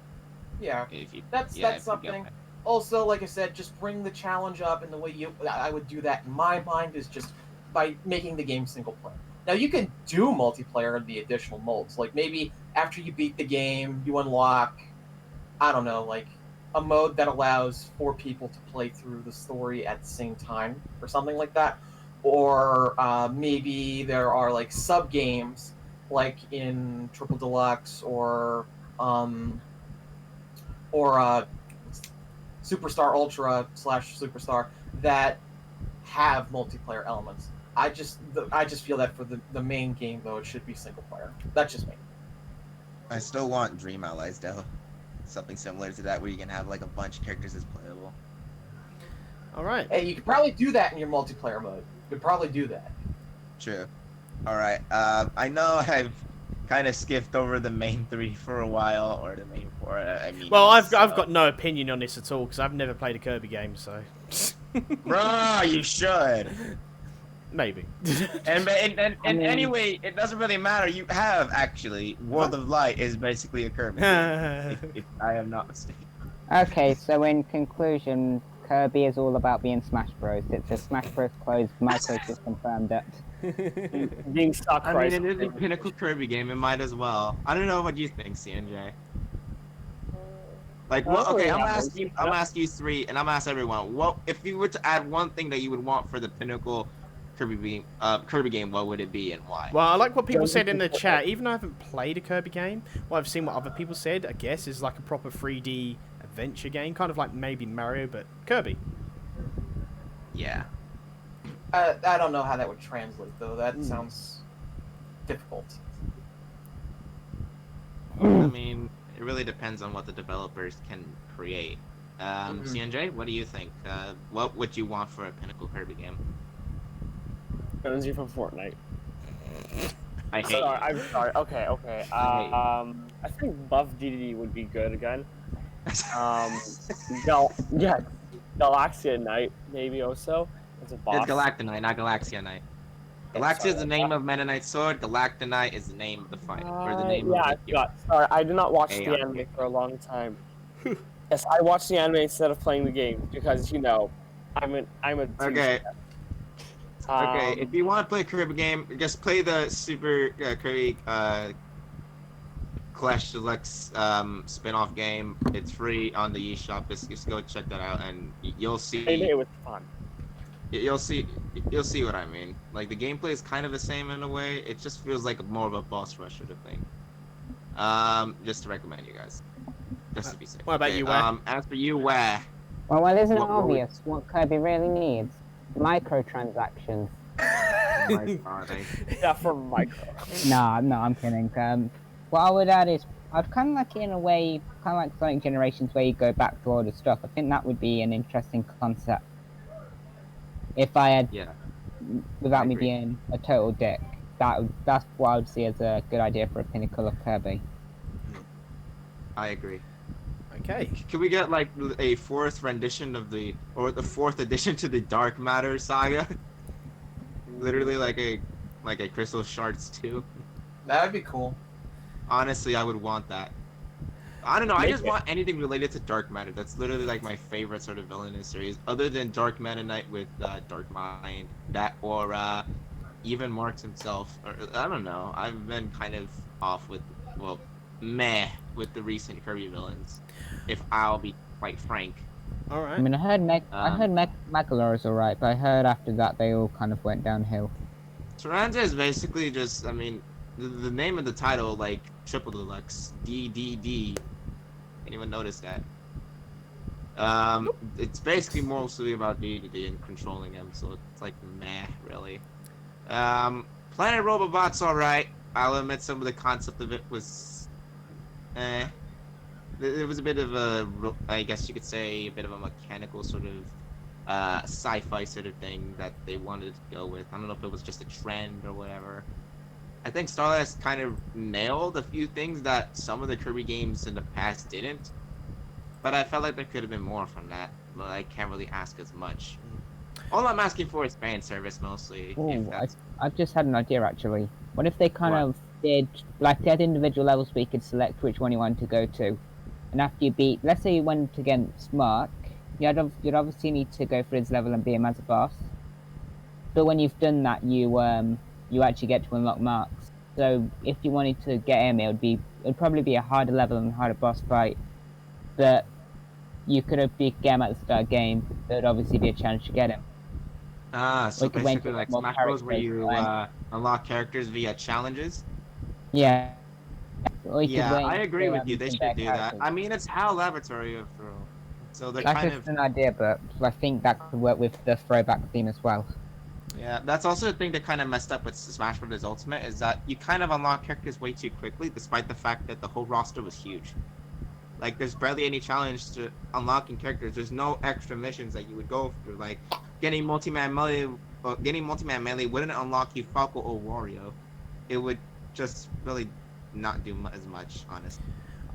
Yeah, that's something. Also, like I said, just bring the challenge up, and the way I would do that in my mind is just by making the game single player. Now you can do multiplayer in the additional modes. Like maybe after you beat the game, you unlock, I don't know, like a mode that allows 4 people to play through the story at the same time, or something like that. Or maybe there are like sub games, like in Triple Deluxe or Superstar Ultra / Superstar that have multiplayer elements. I just feel that for the main game though, it should be single player. That's just me. I still want Dream Allies though, something similar to that where you can have like a bunch of characters as playable. All right. Hey, you could probably do that in your multiplayer mode. You could probably do that. True. All right. I know I've kind of skipped over the main 3 for a while, or the main 4. I mean. Well, I've got no opinion on this at all because I've never played a Kirby game, so. Bruh, you should. Maybe. And anyway, it doesn't really matter. You have actually World of Light is basically a Kirby game, if I am not mistaken. Okay, so in conclusion, Kirby is all about being Smash Bros. It's a Smash Bros. Closed. Microsoft just confirmed it. Being stock price. I mean, it is a Pinnacle Kirby game. It might as well. I don't know what you think, CNJ. Like, what? Okay, I'm asking you 3, and I'm asking everyone. What if you were to add one thing that you would want for the Pinnacle Kirby game? What would it be and why? Well, I like what people said in the chat. Even though I haven't played a Kirby game, what I've seen what other people said, I guess, is like a proper 3D adventure game, kind of like maybe Mario, but Kirby. Yeah. I don't know how that would translate though. That sounds difficult. I mean, it really depends on what the developers can create. CNJ, what do you think? What would you want for a Pinnacle Kirby game? Energy from Fortnite. I hate I'm sorry. Okay. I think Buff DDD would be good again. Galaxia Knight maybe also. It's a boss. It's Galactonite, not Galaxia Knight. Galaxia is the name of Meta Knight's sword. Galactonite is the name of the fight, or the name of the sorry, I did not watch the anime for a long time. Yes, I watched the anime instead of playing the game because I'm a Okay. Okay, if you want to play a Kirby game, just play the Super Kirby Clash Deluxe spin-off game. It's free on the eShop. Just go check that out, and you'll see. It was fun. You'll see what I mean. Like, the gameplay is kind of the same in a way. It just feels like more of a boss rush sort of thing. Just to recommend you guys. Just to be safe. What about you, Wah? As for you, Wah. Well, isn't it obvious what Kirby really needs? Microtransactions. Yeah, for micro. No, I'm kidding. What I would add is, I'd kind of like it in a way, kind of like Sonic Generations, where you go back to all the stuff. I think that would be an interesting concept. If I had, without me being a total dick, that's what I would see as a good idea for a Pinnacle of Kirby. I agree. Okay. Can we get like a 4th rendition of the 4th edition to the Dark Matter saga? Literally like a Crystal Shards 2. That would be cool. Honestly, I would want that. I don't know. I just want anything related to Dark Matter. That's literally like my favorite sort of villainous series, other than Dark Meta Knight with Dark Mind, that or even Marks himself. Or, I don't know. I've been kind of off with meh with the recent Kirby villains, if I'll be quite frank. All right. I mean, I heard Magalore is alright, but I heard after that they all kind of went downhill. Tyranitar is basically just, I mean, the name of the title, like Triple Deluxe, DDD. Anyone notice that? It's basically mostly about DDD and controlling him, so it's like meh, really. Planet Robobot's alright. I'll admit some of the concept of it was, It was a bit of a, I guess you could say, a bit of a mechanical sort of sci-fi sort of thing that they wanted to go with. I don't know if it was just a trend or whatever. I think Starlight kind of nailed a few things that some of the Kirby games in the past didn't. But I felt like there could have been more from that. But I can't really ask as much. All I'm asking for is fan service mostly. Oh, I've just had an idea actually. What if they kind of did, like they had individual levels where you could select which one you wanted to go to. And after you beat, let's say you went against Mark, you'd obviously need to go for his level and beat him as a boss. But when you've done that, you actually get to unlock Marks. So if you wanted to get him, it'd probably be a harder level and harder boss fight. But you could have beat him at the start of the game. There'd obviously be a chance to get him. So basically like Smash Bros. Where you unlock characters via challenges? Yeah. Yeah, I agree with you. They should do that. I mean, it's HAL Laboratory after all. So they're That's kind just of... an idea, but I think that could work with the throwback theme as well. Yeah, that's also the thing that kind of messed up with Smash Bros. Ultimate, is that you kind of unlock characters way too quickly, despite the fact that the whole roster was huge. Like, there's barely any challenge to unlocking characters. There's no extra missions that you would go through. Like, getting multi-man melee wouldn't unlock you Falco or Wario. It would just really not do as much, honestly.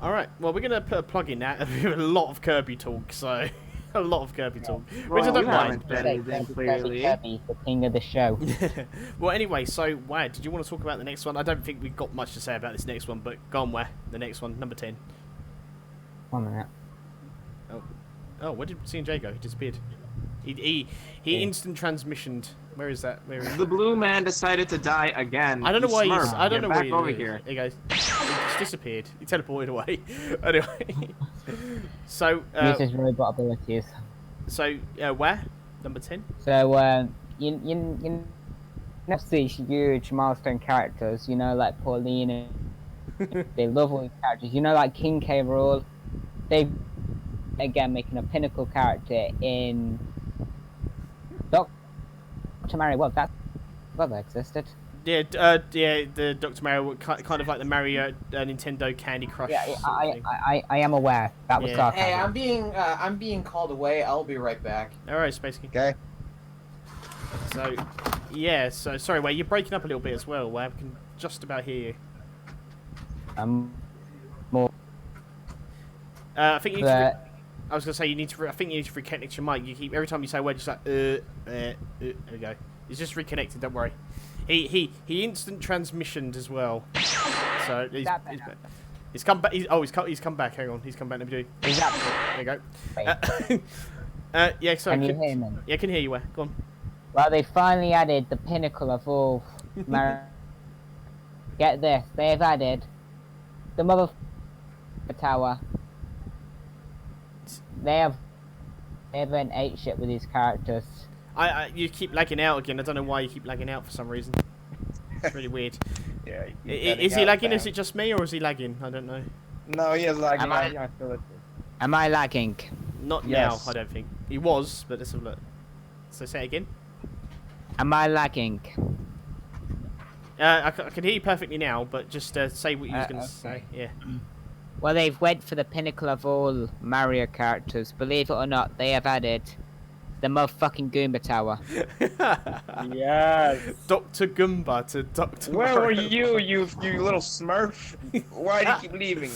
Alright, well, we're going to put a plug in that. We have a lot of Kirby talk, so... a lot of Kirby talk. Which I don't mind. Kirby, the king of the show. Well, anyway, so, Wah, did you want to talk about the next one? I don't think we've got much to say about this next one, but go on, Wah. The next one, number 10. 1 minute. Oh, where did C&J go? He disappeared. He instant transmissioned. Where is that? Where is the blue man decided to die again. I don't know why he's... I don't know why he's over here. He goes... He just disappeared. He teleported away. Anyway. So... uses robot abilities. So, where? Number 10? So, you next to these huge milestone characters, you know, like Pauline and... they love all these characters. You know, like King K. Rool. They again making a pinnacle character in Dr. Mario World. That existed. Yeah, the Dr. Mario, kind of like the Mario Nintendo Candy Crush. Yeah, I am aware. That was sarcasm. Hey, I'm being called away. I'll be right back. All right, Space King. Okay. So, yeah. So sorry, Wah, you're breaking up a little bit as well. Wah, I can just about hear you. More. I think you need to. I was gonna say you need to. I think you need to reconnect your mic. You keep every time you say a word, just like There we go. He's just reconnected. Don't worry. He instant transmissioned as well. So he's come back. He's come back. Hang on. He's come back. Let me do. There you go. Yeah. Sorry. Can you hear me? Yeah, I can hear you. Go on. Well, they finally added the pinnacle of all. Get this. They have added the mother tower. They went 8 shit with these characters. You keep lagging out again. I don't know why you keep lagging out for some reason. It's really weird. Yeah. Is he lagging? Is it just me, or is he lagging? I don't know. No, he is lagging. Am I lagging? Not now, I don't think. He was, but let's have a look. So say it again. Am I lagging? I can hear you perfectly now, but just say what you was going to say. Yeah. Well, they've went for the pinnacle of all Mario characters. Believe it or not, they have added the motherfucking Goomba Tower. Yes. Dr. Goomba to Dr. Where Mario. were you little smurf? Why do you keep leaving?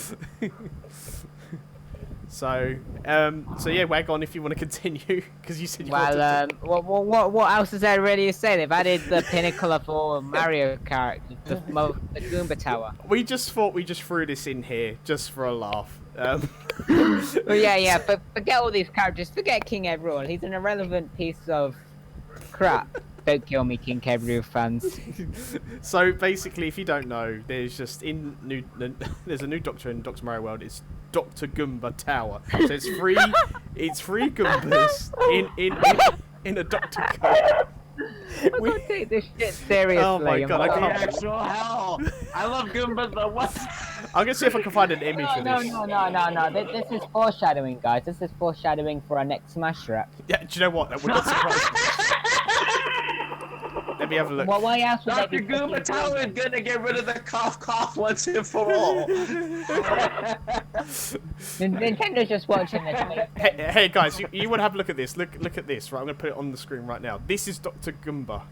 So yeah, Wag on if you want to continue, because you said you wanted to... what else is there really to say? They've added the pinnacle of all Mario characters, the Goomba Tower. We just thought we just threw this in here, just for a laugh. Well, yeah, but forget all these characters. Forget King Ed Rool. He's an irrelevant piece of crap. Don't kill me, King Ed Rool fans. So basically, if you don't know, there's just there's a new Doctor in Dr. Mario World. It's Dr. Goomba Tower. So it's free. It's free Goombas in a Doctor coat. We don't take this shit seriously. Oh my god, I The can't. actual hell! I love Goombas, but what? I'm gonna see if I can find an image for No, this. no. This is foreshadowing, guys. This is foreshadowing for our next Smash Rap. Yeah, do you know what? That would not surprise me. Let me have a look. Well, why else would they Dr. be Goomba Tower is gonna get rid of the cough once and for all. Nintendo's just watching this. Hey guys, you want to have a look at this? Look at this. Right, I'm gonna put it on the screen right now. This is Dr. Goomba.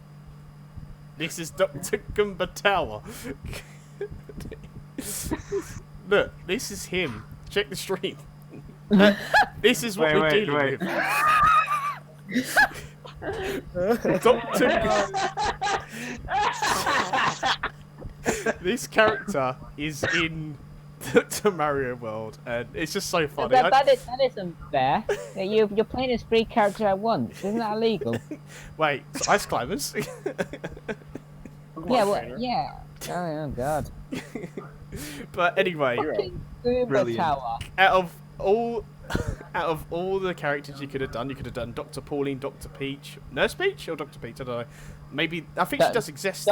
This is Dr. Goomba Tower. Look, this is him. Check the stream. This is what we're dealing with. This character is in Dr. Mario World, and it's just so funny. That isn't fair. You're playing as 3 characters at once. Isn't that illegal? Wait, so Ice Climbers? Yeah, well, yeah. Oh god. But anyway, Goomba Tower. out of all the characters you could have done Dr. Pauline, Dr. Peach, Nurse Peach, or Dr. Peach. I don't know. Maybe I think she does exist.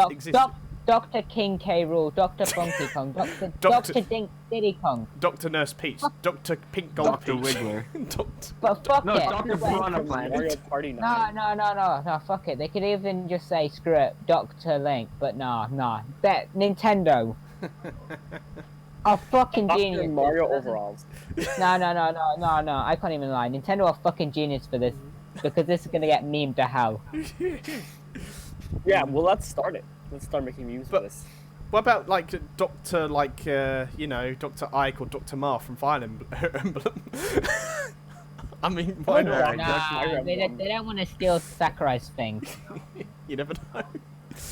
Dr. King K. Rool, Dr. Funky Kong, Dr. Diddy Kong, Dr. Nurse Peach, Dr. Pink Gold Dr. Peach. Wiggler. But fuck No, it. Dr. Piranha Plant. Mario Party 9. No, fuck it. They could even just say, screw it, Dr. Link, but nah. That Nintendo. Are fucking genius. Dr. Mario overalls. No, I can't even lie. Nintendo are fucking genius for this, because this is gonna get memed to hell. Yeah, well, let's start it. Let's start making memes for this. What about like Dr. Dr. Ike or Dr. Mar from Fire Emblem? I mean, why not? Nah, they don't want to steal Sakurai's thing. You never know.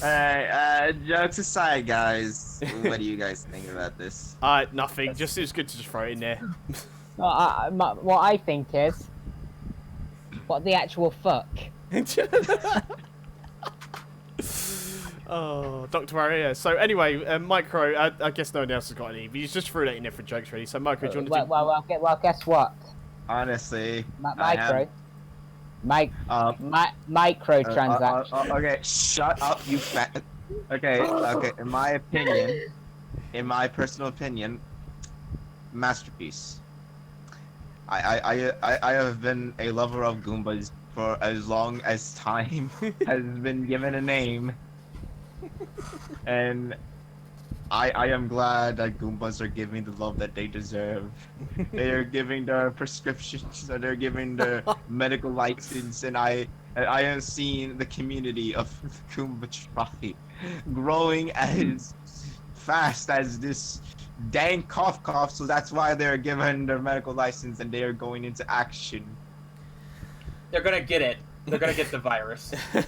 Alright, jokes aside, guys. What do you guys think about this? Nothing. Just it was good to just throw it in there. What I think is, what the actual fuck? Oh, Dr. Mario. So anyway, Micro, I guess no one else has got any. You just threw that in there for jokes, really. So Micro, do you want to Well, guess what? Honestly, Microtransaction. Okay, shut up, you fat. Okay. In my personal opinion, masterpiece. I have been a lover of Goombas for as long as time has been given a name, and I am glad that Goombas are giving the love that they deserve. They are giving their prescriptions, and they're giving their medical license, and I have seen the community of Goomba Trophy growing as fast as this dang cough, so that's why they're given their medical license and they are going into action. They're gonna get it. They're gonna get the virus. They're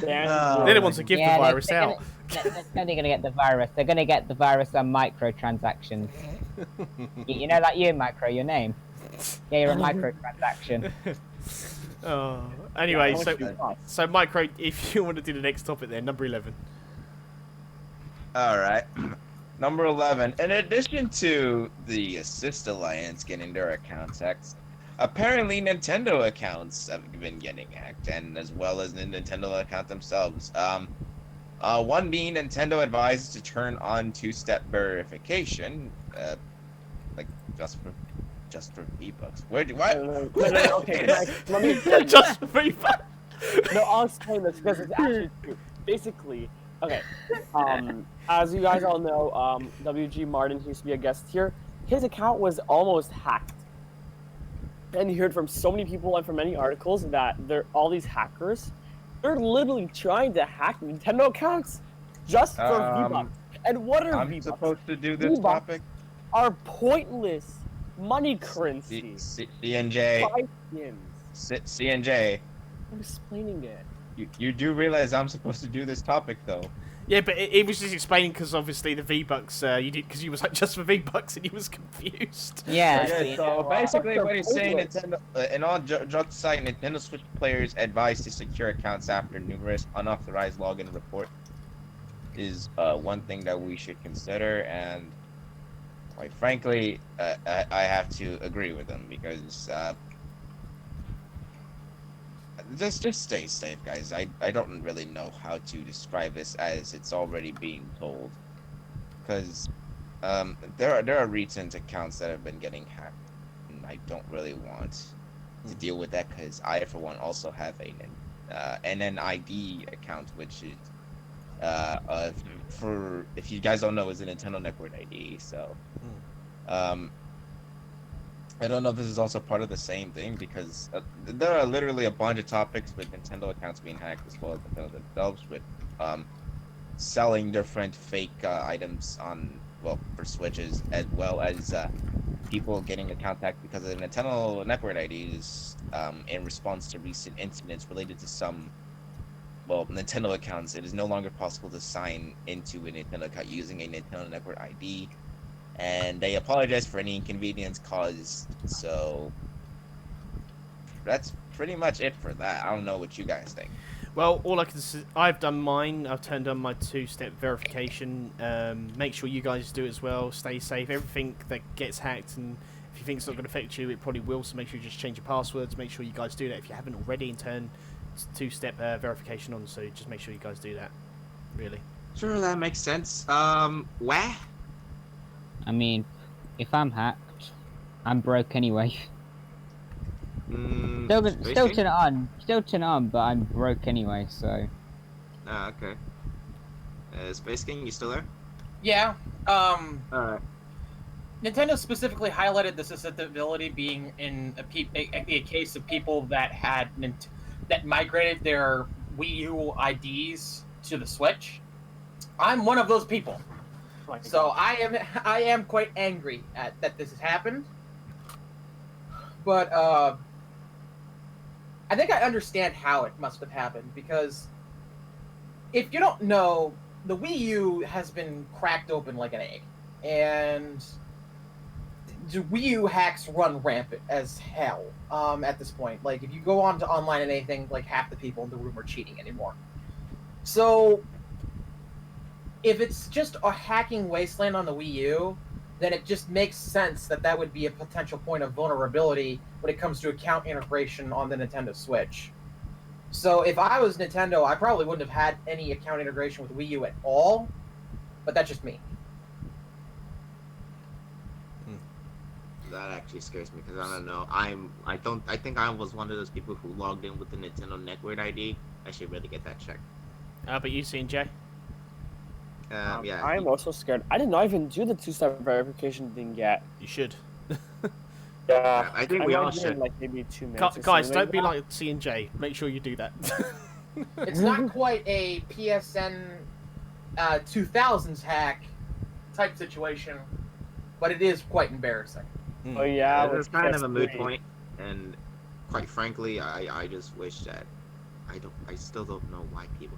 the ones who give the virus out. They're only gonna get the virus. They're gonna get the virus on microtransactions. You know that you, Micro, your name? Yeah, you're a microtransaction. Oh. Anyway, so Micro, if you want to do the next topic then, number 11. Alright. Number 11. In addition to the Assist Alliance getting their accounts hacked, apparently Nintendo accounts have been getting hacked, and as well as the Nintendo account themselves. One being Nintendo advised to turn on two-step verification, like just for V-Bucks. What? Okay, let me Just for V-Bucks. No, I'll explain this because it's actually true. Basically, okay. As you guys all know, WG Martin, who used to be a guest here, his account was almost hacked. And you heard from so many people and from many articles that all these hackers, they're literally trying to hack Nintendo accounts just for V-Bucks. And what are I'm V-Bucks? supposed to do this topic? Are pointless money currency. CNJ. CNJ. I'm explaining it. You do realize I'm supposed to do this topic though. Yeah, but it was just explaining because obviously the V-Bucks, you did because you was like just for V-Bucks and he was confused. Yeah. Okay, so basically what he's saying, Nintendo, in all jokes aside, Nintendo Switch players advised to secure accounts after numerous unauthorized login report is one thing that we should consider, and quite frankly, I have to agree with them because just stay safe, guys. I don't really know how to describe this as it's already being told, because there are recent accounts that have been getting hacked, and I don't really want to deal with that because I, for one, also have a NNID account, which is for if you guys don't know, is a Nintendo Network ID. So, I don't know if this is also part of the same thing because there are literally a bunch of topics with Nintendo accounts being hacked as well as Nintendo themselves with selling different fake items for Switches, as well as people getting account hacked because of the Nintendo Network IDs in response to recent incidents related to some Nintendo accounts. It is no longer possible to sign into a Nintendo account using a Nintendo Network ID. And they apologize for any inconvenience caused. So that's pretty much it for that. I don't know what you guys think. Well, all I can say, I've done mine. I've turned on my 2-step verification. Make sure you guys do it as well. Stay safe. Everything that gets hacked, and if you think it's not going to affect you, it probably will. So make sure you just change your passwords. Make sure you guys do that if you haven't already, and turn 2-step verification on. So just make sure you guys do that. Really. Sure, that makes sense. Where? I mean, if I'm hacked, I'm broke anyway. Still turn it on, but I'm broke anyway, so. Ah, okay. Space King, you still there? Yeah. Alright. Nintendo specifically highlighted the susceptibility being in a case of people that had that migrated their Wii U IDs to the Switch. I'm one of those people. So I am quite angry at that this has happened. But I think I understand how it must have happened, because if you don't know, the Wii U has been cracked open like an egg, and the Wii U hacks run rampant as hell at this point. Like, if you go on to online and anything, like, half the people in the room are cheating anymore. So if it's just a hacking wasteland on the Wii U, then it just makes sense that that would be a potential point of vulnerability when it comes to account integration on the Nintendo Switch. So if I was Nintendo, I probably wouldn't have had any account integration with Wii U at all, but that's just me. That actually scares me because I don't know. I think I was one of those people who logged in with the Nintendo Network ID. I should really get that checked. How about you, CJ? Yeah. I am also scared. I did not even do the 2-step verification thing yet. You should. Yeah, I think we all should. In like maybe 2 minutes. Guys, don't be like C&J. Make sure you do that. It's not quite a PSN 2000s hack type situation, but it is quite embarrassing. Oh yeah, it's kind of a moot point, and quite frankly, I just wish that I still don't know why people.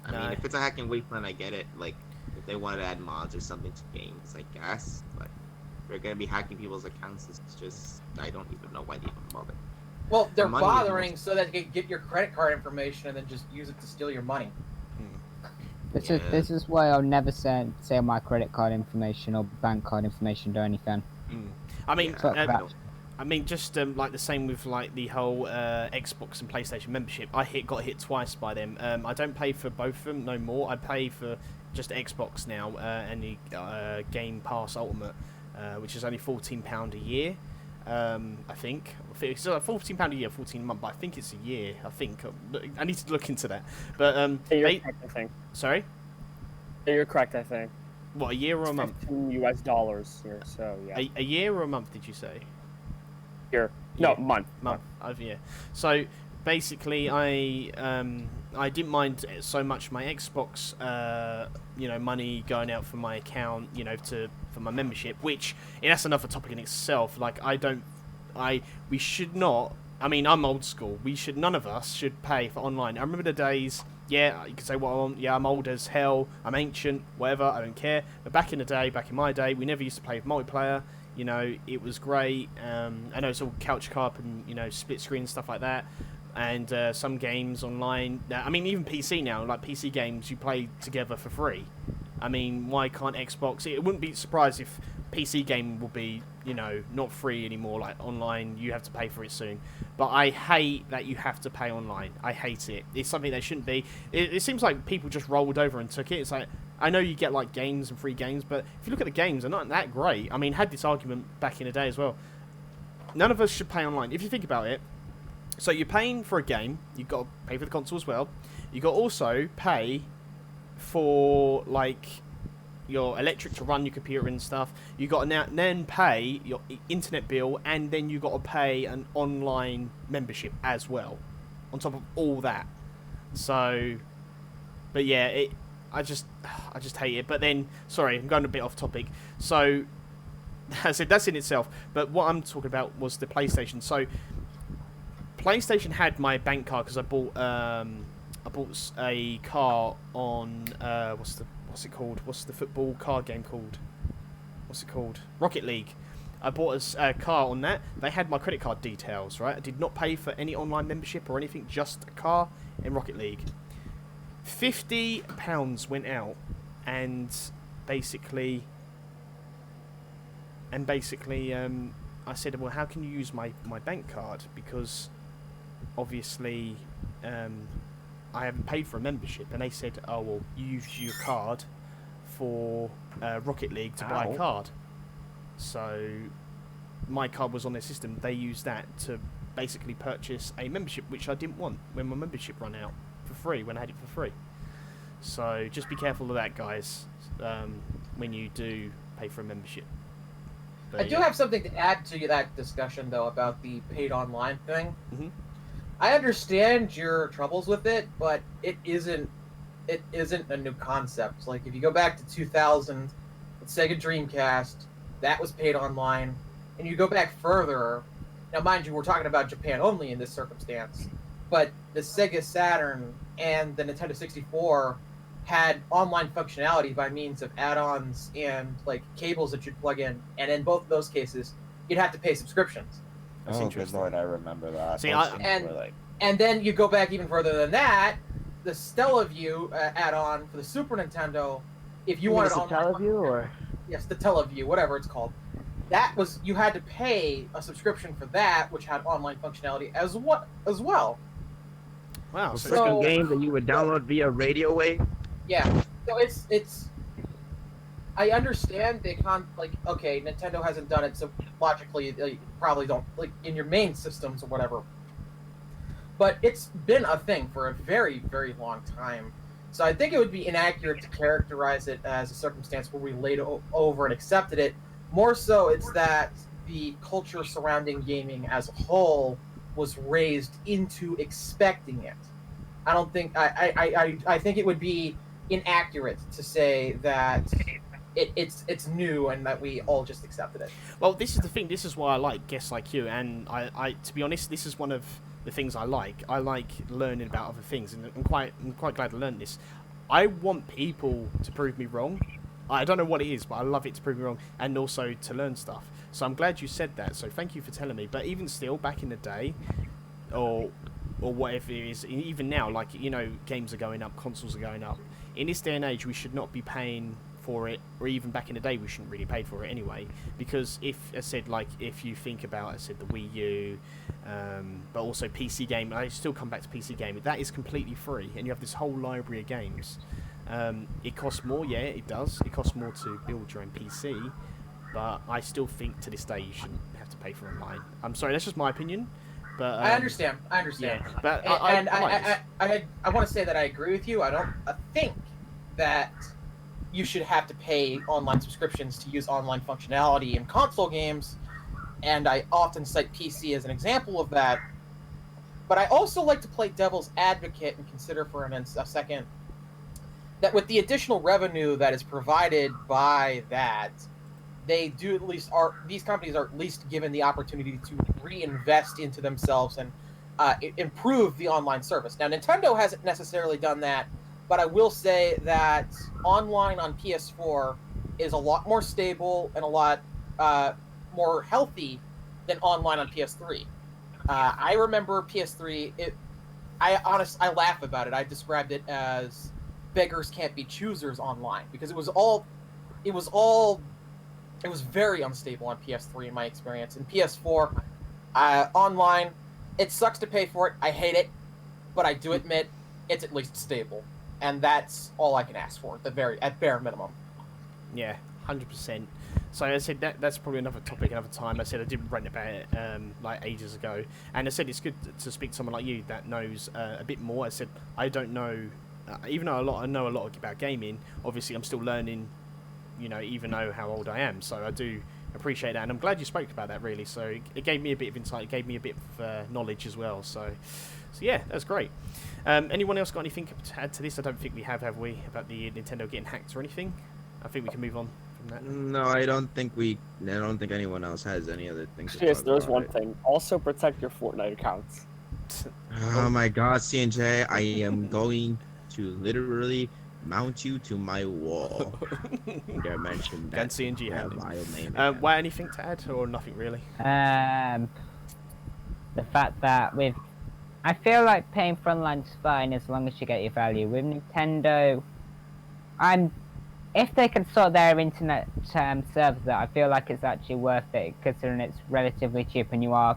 I mean, if it's a hacking wasteland, I get it. Like, if they wanted to add mods or something to games, I guess. But if they're gonna be hacking people's accounts, it's just I don't even know why they even bother. Well, they're bothering so that they can get your credit card information and then just use it to steal your money. This is why I'll never sell my credit card information or bank card information to anything. I mean, just like the same with like the whole Xbox and PlayStation membership. I got hit twice by them. I don't pay for both of them no more. I pay for just Xbox now and the Game Pass Ultimate, which is only £14 a year. I think it's like £14 a year, 14 a month, but I think it's a year. I think I need to look into that. But you're correct, I think. Sorry. Yeah, you're correct, I think. What, a year or a month? $15 here, so yeah. A year or a month? Did you say? Year. No, month. Over year. So basically, I didn't mind so much my Xbox, money going out from my account, for my membership, which that's another topic in itself. Like, we should not. I mean, I'm old school. None of us should pay for online. I remember the days. Yeah, you can say what I want. Yeah, I'm old as hell. I'm ancient. Whatever. I don't care. But back in my day, we never used to play with multiplayer. It was great. I know it's all couch co-op and split screen and stuff like that. And some games online. I mean, even PC now, like PC games, you play together for free. I mean, why can't Xbox? It wouldn't be surprised if PC gaming will be, not free anymore. Like online, you have to pay for it soon. But I hate that you have to pay online. I hate it. It's something that shouldn't be. It seems like people just rolled over and took it. It's like, I know you get like games and free games, but if you look at the games, they're not that great. I mean, had this argument back in the day as well. None of us should pay online. If you think about it, so you're paying for a game, you've got to pay for the console as well. You've got to also pay for like your electric to run your computer and stuff. You got to then pay your internet bill, and then you got to pay an online membership as well, on top of all that. So, but yeah, I just hate it. But then, sorry, I'm going a bit off topic. So, I said that's in itself. But what I'm talking about was the PlayStation. So, PlayStation had my bank card because I bought a car on what's it called? What's the football card game called? What's it called? Rocket League. I bought a car on that. They had my credit card details, right? I did not pay for any online membership or anything, just a car in Rocket League. £50 went out, and basically, I said, well, how can you use my bank card? Because obviously, I haven't paid for a membership. And they said, oh, well, you use your card for Rocket League to buy a card. So my card was on their system. They used that to basically purchase a membership, which I didn't want when my membership ran out for free, when I had it for free. So just be careful of that, guys, when you do pay for a membership. But, I do have something to add to that discussion, though, about the paid online thing. Mm-hmm. I understand your troubles with it, but it isn't a new concept. Like, if you go back to 2000, with Sega Dreamcast, that was paid online. And you go back further, now mind you, we're talking about Japan only in this circumstance, but the Sega Saturn and the Nintendo 64 had online functionality by means of add-ons and like cables that you'd plug in, and in both of those cases, you'd have to pay subscriptions. That's good lord, I remember that. See, and then you go back even further than that, the Stellaview add-on for the Super Nintendo, if you wanted online... Stellaview, or? Yes, the Teleview, whatever it's called. That was, you had to pay a subscription for that, which had online functionality as well. Wow. A So- game that you would download via radio wave? Yeah, so it's. I understand they okay, Nintendo hasn't done it, so logically they probably don't like in your main systems or whatever. But it's been a thing for a very, very long time. So I think it would be inaccurate to characterize it as a circumstance where we laid over and accepted it. More so, it's that the culture surrounding gaming as a whole was raised into expecting it. I don't think I think it would be inaccurate to say that it's new and that we all just accepted it. Well, this is the thing. This is why I like guests like you, and I to be honest, this is one of the things I like. I like learning about other things, and I'm quite glad to learn this. I want people to prove me wrong. I don't know what it is, but I love it to prove me wrong, and also to learn stuff. So I'm glad you said that. So thank you for telling me. But even still, back in the day, or whatever it is, even now, like, games are going up, consoles are going up. In this day and age, we should not be paying for it, or even back in the day, we shouldn't really pay for it anyway. Because if you think about, the Wii U, but also PC game, I still come back to PC gaming. That is completely free, and you have this whole library of games. It costs more, yeah, it does. It costs more to build your own PC, but I still think to this day you shouldn't have to pay for online. I'm sorry, that's just my opinion. But I understand. Yeah, but I want to say that I agree with you. I think that you should have to pay online subscriptions to use online functionality in console games, and I often cite PC as an example of that. But I also like to play devil's advocate and consider for a second that with the additional revenue that is provided by that, these companies are at least given the opportunity to reinvest into themselves and improve the online service. Now, Nintendo hasn't necessarily done that, but I will say that online on PS4 is a lot more stable and a lot more healthy than online on PS3. I remember PS3. I laugh about it. I described it as beggars can't be choosers online because it was all it was very unstable on PS3 in my experience. In PS4, online, it sucks to pay for it. I hate it, but I do admit it's at least stable, and that's all I can ask for at bare minimum. Yeah, 100%. So I said that's probably another topic another time. I said I did rant about it like ages ago, and I said it's good to speak to someone like you that knows a bit more. I said I don't know, even though I know a lot about gaming. Obviously, I'm still learning. Even though how old I am, so I do appreciate that, and I'm glad you spoke about that. Really, so it gave me a bit of insight. It gave me a bit of knowledge as well. So yeah, that's great. Anyone else got anything to add to this? I don't think we have we? About the Nintendo getting hacked or anything? I think we can move on from that. No, I don't think anyone else has any other things. Yes, there's one thing. Also protect your Fortnite accounts. Oh my God, CNJ, I am going to literally mount you to my wall. You mentioned that. CNG name. Why, anything to add or nothing really? The fact that I feel like paying Frontline's fine as long as you get your value. With Nintendo, if they can sort their internet servers out, I feel like it's actually worth it, considering it's relatively cheap and you are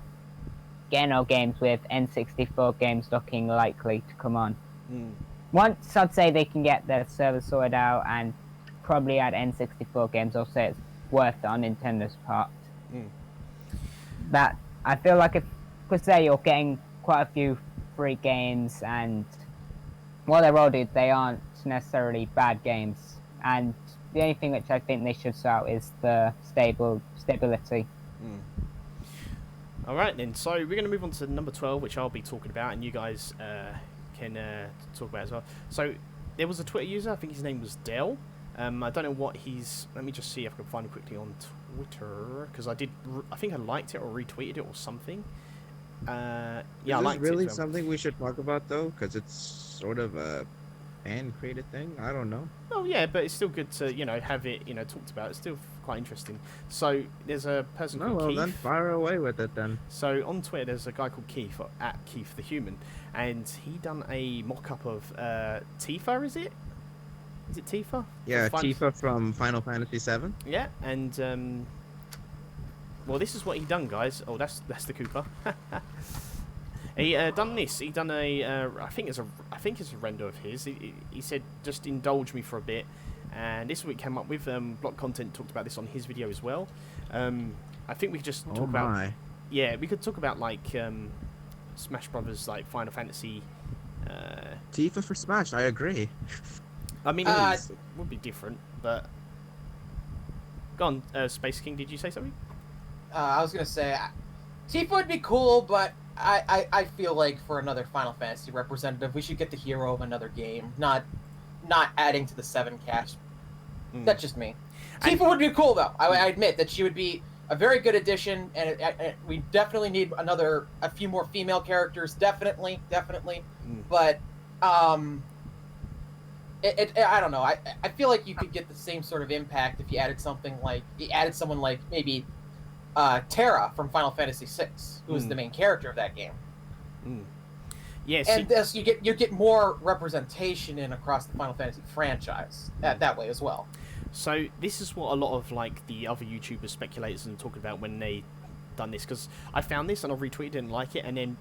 getting all games with N64 games looking likely to come on. Once I'd say they can get their servers sorted out and probably add N64 games, I'll say it's worth it on Nintendo's part. That I feel like because you're getting quite a few free games, and what they're all they aren't necessarily bad games. And the only thing which I think they should sort out is the stability. Alright then, so we're going to move on to number 12, which I'll be talking about, and you guys can talk about as well. So there was a Twitter user, I think his name was Dell. I don't know what let me just see if I can find it quickly on Twitter, because I think I liked it or retweeted it or something. Yeah, I liked really it. Something we should talk about though, because it's sort of a fan-created thing. I don't know. Oh yeah, but it's still good to have it talked about. It's still quite interesting. So there's a person called Keith. Then fire away with it then. So on Twitter there's a guy called Keith at Keith the Human, and he done a mock-up of Tifa. Is it Tifa? Yeah, Tifa from Final Fantasy VII. Yeah, and well, this is what he done, guys. Oh, that's the Koopa. He done this. He done a. I think it's a render of his. He said, "Just indulge me for a bit," and this is what he came up with. Block Content talked about this on his video as well. I think we could just talk about. Yeah, we could talk about like Smash Brothers, like Final Fantasy. Tifa for Smash. I agree. I mean, it would be different, but go on, Space King. Did you say something? I was gonna say, Tifa would be cool, but I feel like for another Final Fantasy representative, we should get the hero of another game, not adding to the 7 cast. That's just me. Tifa would be cool though. I admit that she would be a very good addition, and we definitely need a few more female characters. Definitely. But I don't know. I feel like you could get the same sort of impact if you added someone like maybe Terra from Final Fantasy VI, who is the main character of that game. Yes, and thus you get more representation across the Final Fantasy franchise that way as well. So this is what a lot of like the other YouTubers, speculators, and talking about when they done this, because I found this and I retweeted, didn't like it, and then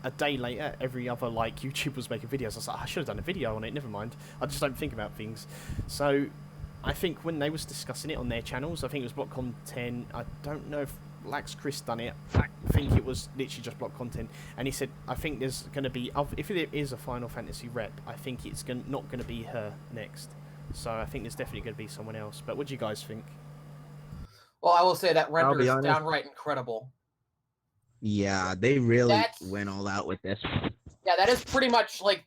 a day later, every other like YouTuber was making videos. I was like, I should have done a video on it. Never mind. I just don't think about things. So I think when they was discussing it on their channels, I think it was Block Content. I don't know if Lax Chris done it. I think it was literally just Block Content, and he said, I think there's going to be, if it is a Final Fantasy rep, I think it's not going to be her next. So I think there's definitely going to be someone else. But what do you guys think? Well, I will say that render is downright incredible. Yeah, they really went all out with this. Yeah, that is pretty much like,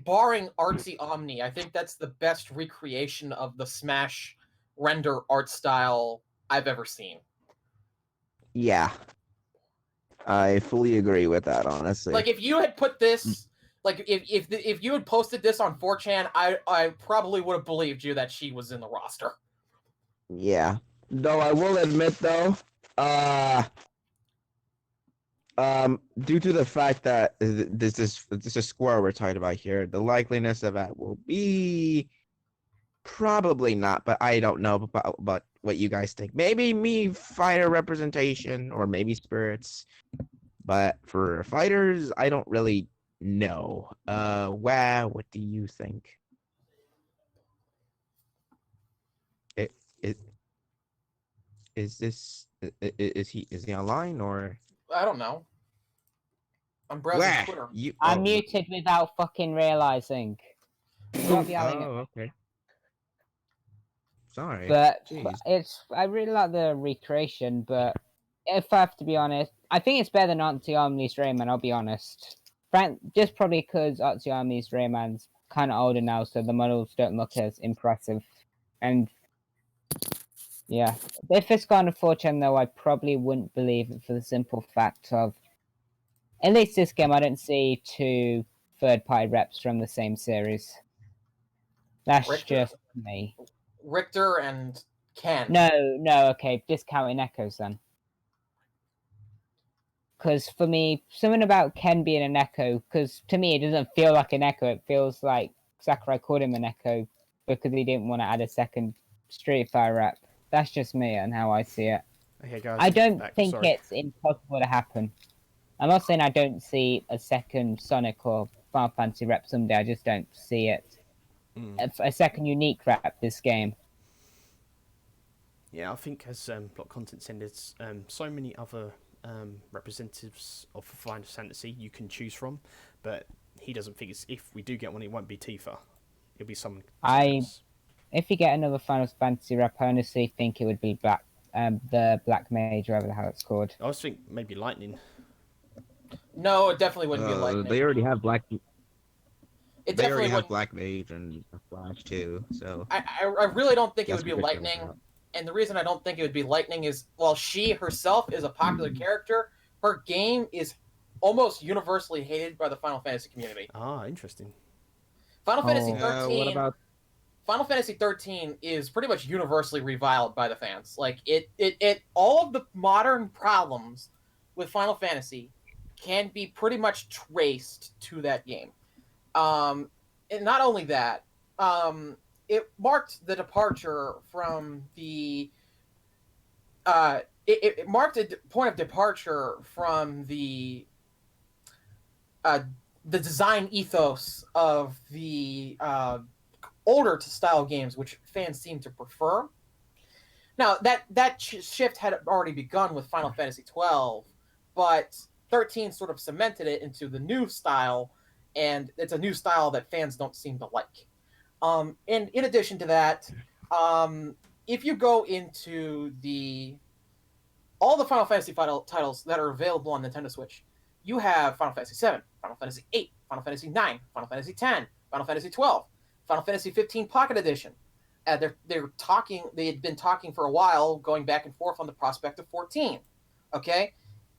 barring Artsy Omni, I think that's the best recreation of the Smash render art style I've ever seen. Yeah, I fully agree with that, honestly. Like, if you had put this, like, if you had posted this on 4chan, I probably would have believed you that she was in the roster. Yeah. Though I will admit, though, due to the fact that this is Square we're talking about here, the likeliness of that will be Probably not, but I don't know about what you guys think. Maybe me fighter representation, or maybe spirits. But for fighters, I don't really know. Wow, what do you think? It is this is he online or? I don't know. I'm browsing Wow, Twitter. I'm muted without fucking realizing. Stop yelling at me. Okay. Sorry. But Jeez. I really like the recreation, but if I have to be honest, I think it's better than Army's Rayman, I'll be honest. Just probably because Army's Rayman's kind of older now, so the models don't look as impressive. And yeah, if it's gone to 4chan though, I probably wouldn't believe it for the simple fact of, at least this game, I don't see 2 third-party reps from the same series. That's just me. Richter and Ken. No, okay, discounting Echoes then. Because for me, something about Ken being an Echo, because to me it doesn't feel like an Echo, it feels like Sakurai called him an Echo because he didn't want to add a second Street Fighter rep. That's just me and how I see it. Okay, guys, I don't think it's impossible to happen. I'm not saying I don't see a second Sonic or Final Fantasy rep someday, I just don't see it. A second unique rep this game. Yeah, I think as block content said, there's so many other representatives of Final Fantasy you can choose from, but he doesn't think if we do get one, it won't be Tifa. It'll be someone else. If you get another Final Fantasy rep, I honestly think it would be the Black Mage, whatever the hell it's called. I was thinking maybe Lightning. No, it definitely wouldn't be Lightning. They already have Black. It they already have Black Mage and Flash too, so. I really don't think it would be Lightning, and the reason I don't think it would be Lightning is, while she herself is a popular character, her game is almost universally hated by the Final Fantasy community. Ah, interesting. Final Fantasy 13. What about? Final Fantasy 13 is pretty much universally reviled by the fans. Like it all of the modern problems with Final Fantasy can be pretty much traced to that game. And not only that, it marked the departure from the it marked a point of departure from the design ethos of the older style games, which fans seem to prefer. Now that shift had already begun with Final Fantasy 12, but 13 sort of cemented it into the new style, and it's a new style that fans don't seem to like. And in addition to that, if you go into all the Final Fantasy titles that are available on Nintendo Switch, you have Final Fantasy 7, Final Fantasy 8, Final Fantasy 9, Final Fantasy 10, Final Fantasy 12, Final Fantasy 15 Pocket Edition. They had been talking for a while, going back and forth on the prospect of 14. Okay?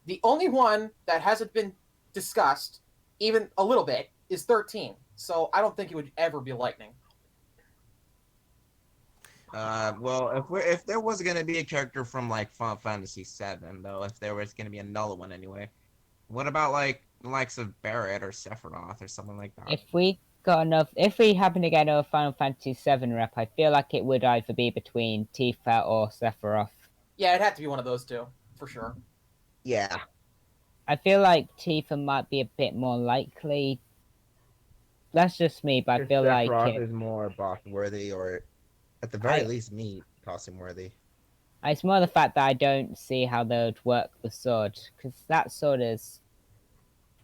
The only one that hasn't been discussed, even a little bit, is 13. So I don't think it would ever be Lightning. Well, if there was gonna be a character from like Final Fantasy 7, though, if there was gonna be another one anyway, what about like the likes of Barrett or Sephiroth or something like that? If we happen to get another Final Fantasy 7 rep, I feel like it would either be between Tifa or Sephiroth. Yeah, it'd have to be one of those two, for sure. Yeah. I feel like Tifa might be a bit more likely. That's just me, but I feel like Sephiroth is more boss worthy, or at the very least, me costume worthy. It's more the fact that I don't see how they would work the sword, because that sword is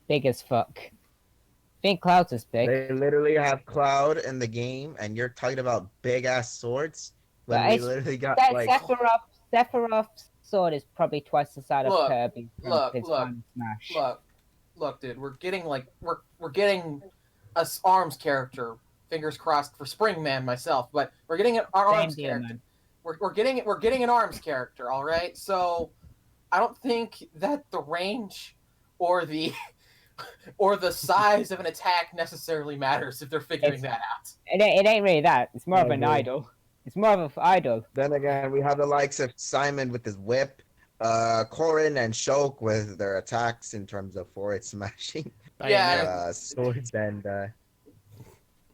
big as fuck. I think Cloud's is big. They literally have Cloud in the game, and you're talking about big ass swords. When we literally got like Sephiroth's sword is probably twice the size of Kirby. Look, dude, we're getting a ARMS character. Fingers crossed for Springman myself, but we're getting an ARMS character. We're getting an ARMS character. All right, so I don't think that the range or the size of an attack necessarily matters if they're figuring that out. It ain't really that. It's more of an idol. It's more of an idol. Then again, we have the likes of Simon with his whip, Corrin and Shulk with their attacks in terms of forward smashing. Yeah. Swords and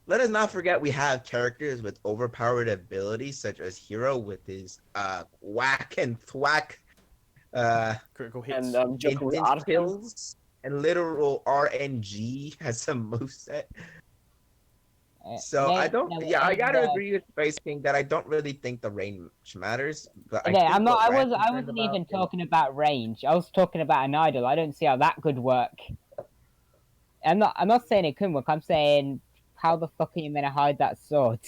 let us not forget we have characters with overpowered abilities, such as Hero with his whack and thwack Critical hits. And Joker with instant Odd kills, and literal RNG has some moveset. So I don't. Yeah, I gotta agree with Space King that I don't really think the range matters. But okay, I think I wasn't even talking about range. I was talking about an idol. I don't see how that could work. I'm not saying it couldn't work. I'm saying how the fuck are you gonna hide that sword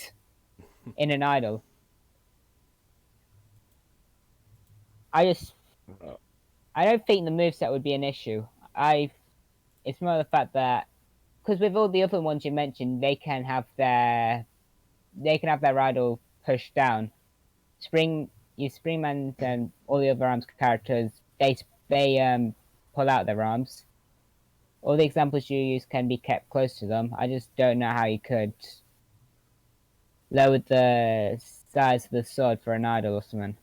in an idol? I don't think the moveset would be an issue. It's more the fact that because with all the other ones you mentioned, they can have their idol pushed down. Springman and all the other arms characters, they pull out their arms. All the examples you use can be kept close to them. I just don't know how you could lower the size of the sword for an idol or something.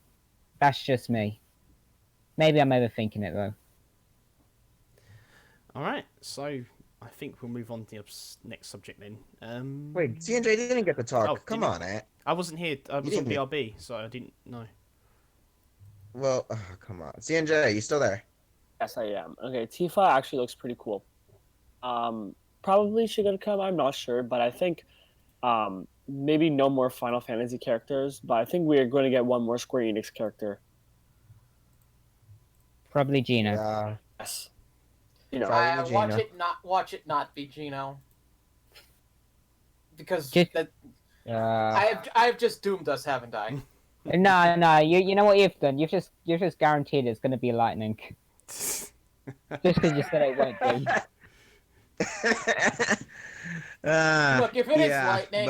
That's just me. Maybe I'm overthinking it though. Alright, so I think we'll move on to the next subject then. Wait, CNJ didn't get to talk. Oh, Come on, Ant. I wasn't here. I was on BRB, so I didn't know. Well, come on. CNJ, you still there? Yes, I am. Okay, Tifa actually looks pretty cool. Probably she gonna come. I'm not sure, but I think maybe no more Final Fantasy characters. But I think we are going to get one more Square Enix character. Probably Gino. Yeah. Yes. You know, watch it not be Gino. Because I have just doomed us, haven't I? No, you know what you've done? You've just guaranteed it's gonna be Lightning. Just because you said it won't be. Look, if it is Lightning,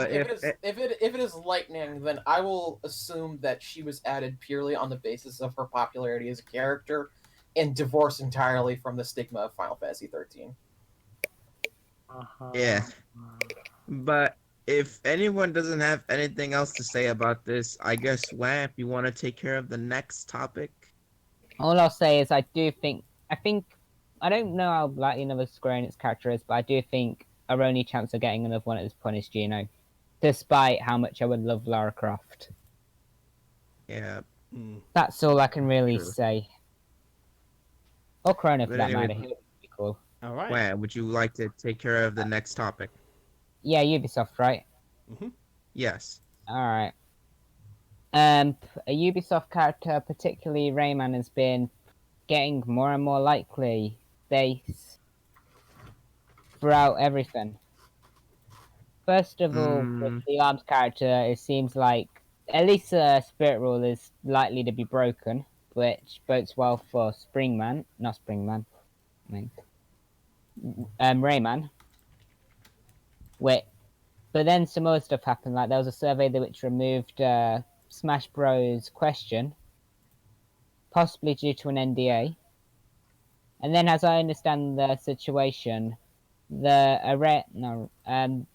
if it is Lightning, then I will assume that she was added purely on the basis of her popularity as a character, and divorced entirely from the stigma of Final Fantasy 13. Yeah, but if anyone doesn't have anything else to say about this, I guess Lamp, you want to take care of the next topic? All I'll say is I don't know how likely another Square Enix character is, but I do think our only chance of getting another one at this point is Gino, despite how much I would love Lara Croft. Yeah. That's all I can really say. Or Chrono, for that matter. He would be cool. All right. Lamp, would you like to take care of the next topic? Yeah, Ubisoft, right? Yes. All right. A Ubisoft character, particularly Rayman, has been getting more and more likely based throughout everything. First of all, with the ARMS character, it seems like at least the spirit rule is likely to be broken, which bodes well for Rayman. But then some other stuff happened, like there was a survey which removed Smash Bros. Question, possibly due to an NDA. And then, as I understand the situation, a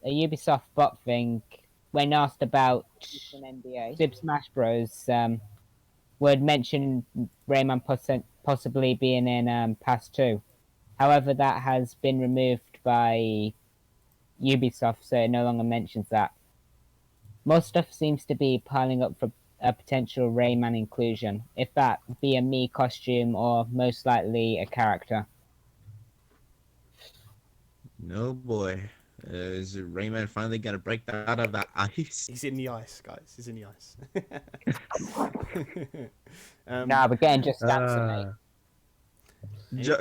Ubisoft bot thing, when asked about Super Smash Bros., would mention Rayman possibly being in Pass 2. However, that has been removed by Ubisoft, so it no longer mentions that. More stuff seems to be piling up for a potential Rayman inclusion, if that be a Mii costume or most likely a character. No boy. Is Rayman finally gonna break out of that ice? He's in the ice, guys. He's in the ice. Nah, but getting just stats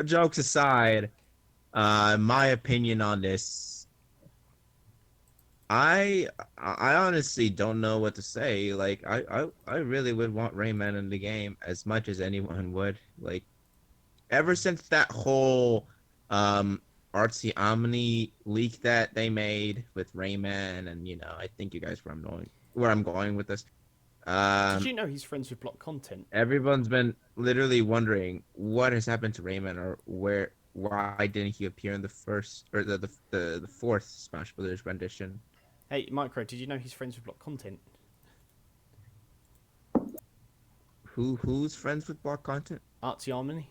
Jokes aside, my opinion on this, I honestly don't know what to say. Like, I really would want Rayman in the game as much as anyone would. Like, ever since that whole Artsy Omni leak that they made with Rayman, and I think you guys where I'm going with this. Did you know he's friends with Block Content? Everyone's been literally wondering what has happened to Rayman, or why didn't he appear in the first or the fourth Smash Brothers rendition? Hey, Micro, did you know he's friends with Block Content? Who's friends with Block Content? Artsy Omni.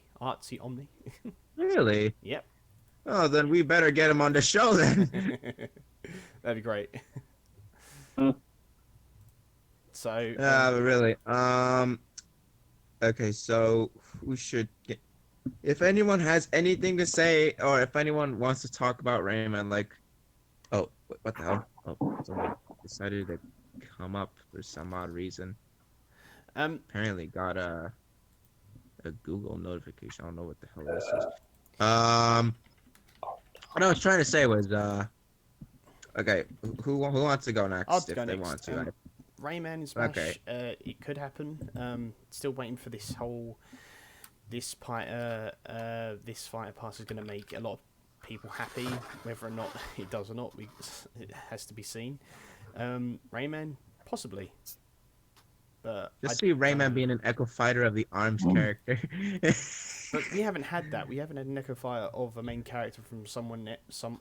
Really? Yep. Oh, then we better get him on the show then. That'd be great. So. Really. Okay, so who should get? If anyone has anything to say, or if anyone wants to talk about Rayman, like, oh, what the hell? Oh, someone decided to come up for some odd reason. Apparently got a Google notification. I don't know what the hell this is. What I was trying to say was, okay, who wants to go next? I'll if go they next. want to. Rayman in Smash. Okay. It could happen. Still waiting for this whole. This fighter pass is going to make a lot of people happy. Whether or not it does or not, it has to be seen. Rayman, possibly. But Just see Rayman being an Echo Fighter of the ARMS character. But we haven't had that. We haven't had an Echo Fighter of a main character from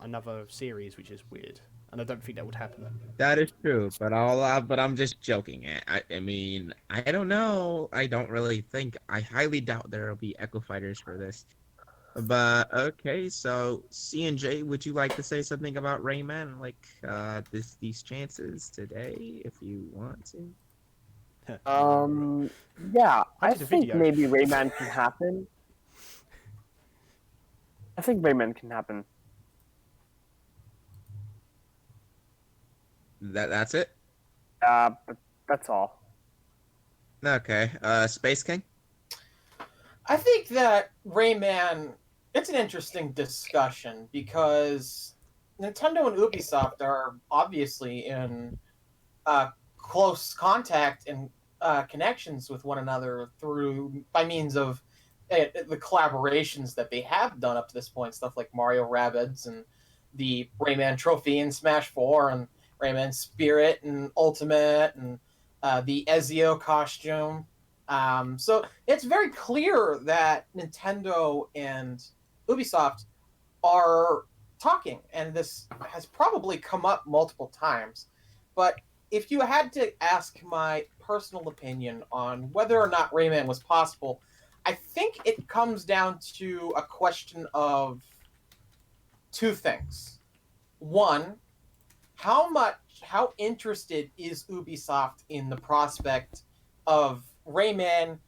another series, which is weird. And I don't think that would happen. That is true, but I'm just joking. I mean, I don't know. I don't really think. I highly doubt there will be Echo Fighters for this. But okay, so C&J, would you like to say something about Rayman? Like these chances today, if you want to. Yeah, I think maybe Rayman can happen. I think Rayman can happen. That's it? But that's all. Okay. Space King? I think that Rayman, it's an interesting discussion because Nintendo and Ubisoft are obviously in close contact and connections with one another by means of the collaborations that they have done up to this point, stuff like Mario Rabbids and the Rayman Trophy and Smash 4 and Rayman Spirit and Ultimate and the Ezio costume. So it's very clear that Nintendo and Ubisoft are talking, and this has probably come up multiple times. But if you had to ask my personal opinion on whether or not Rayman was possible, I think it comes down to a question of two things. One, how interested is Ubisoft in the prospect of Rayman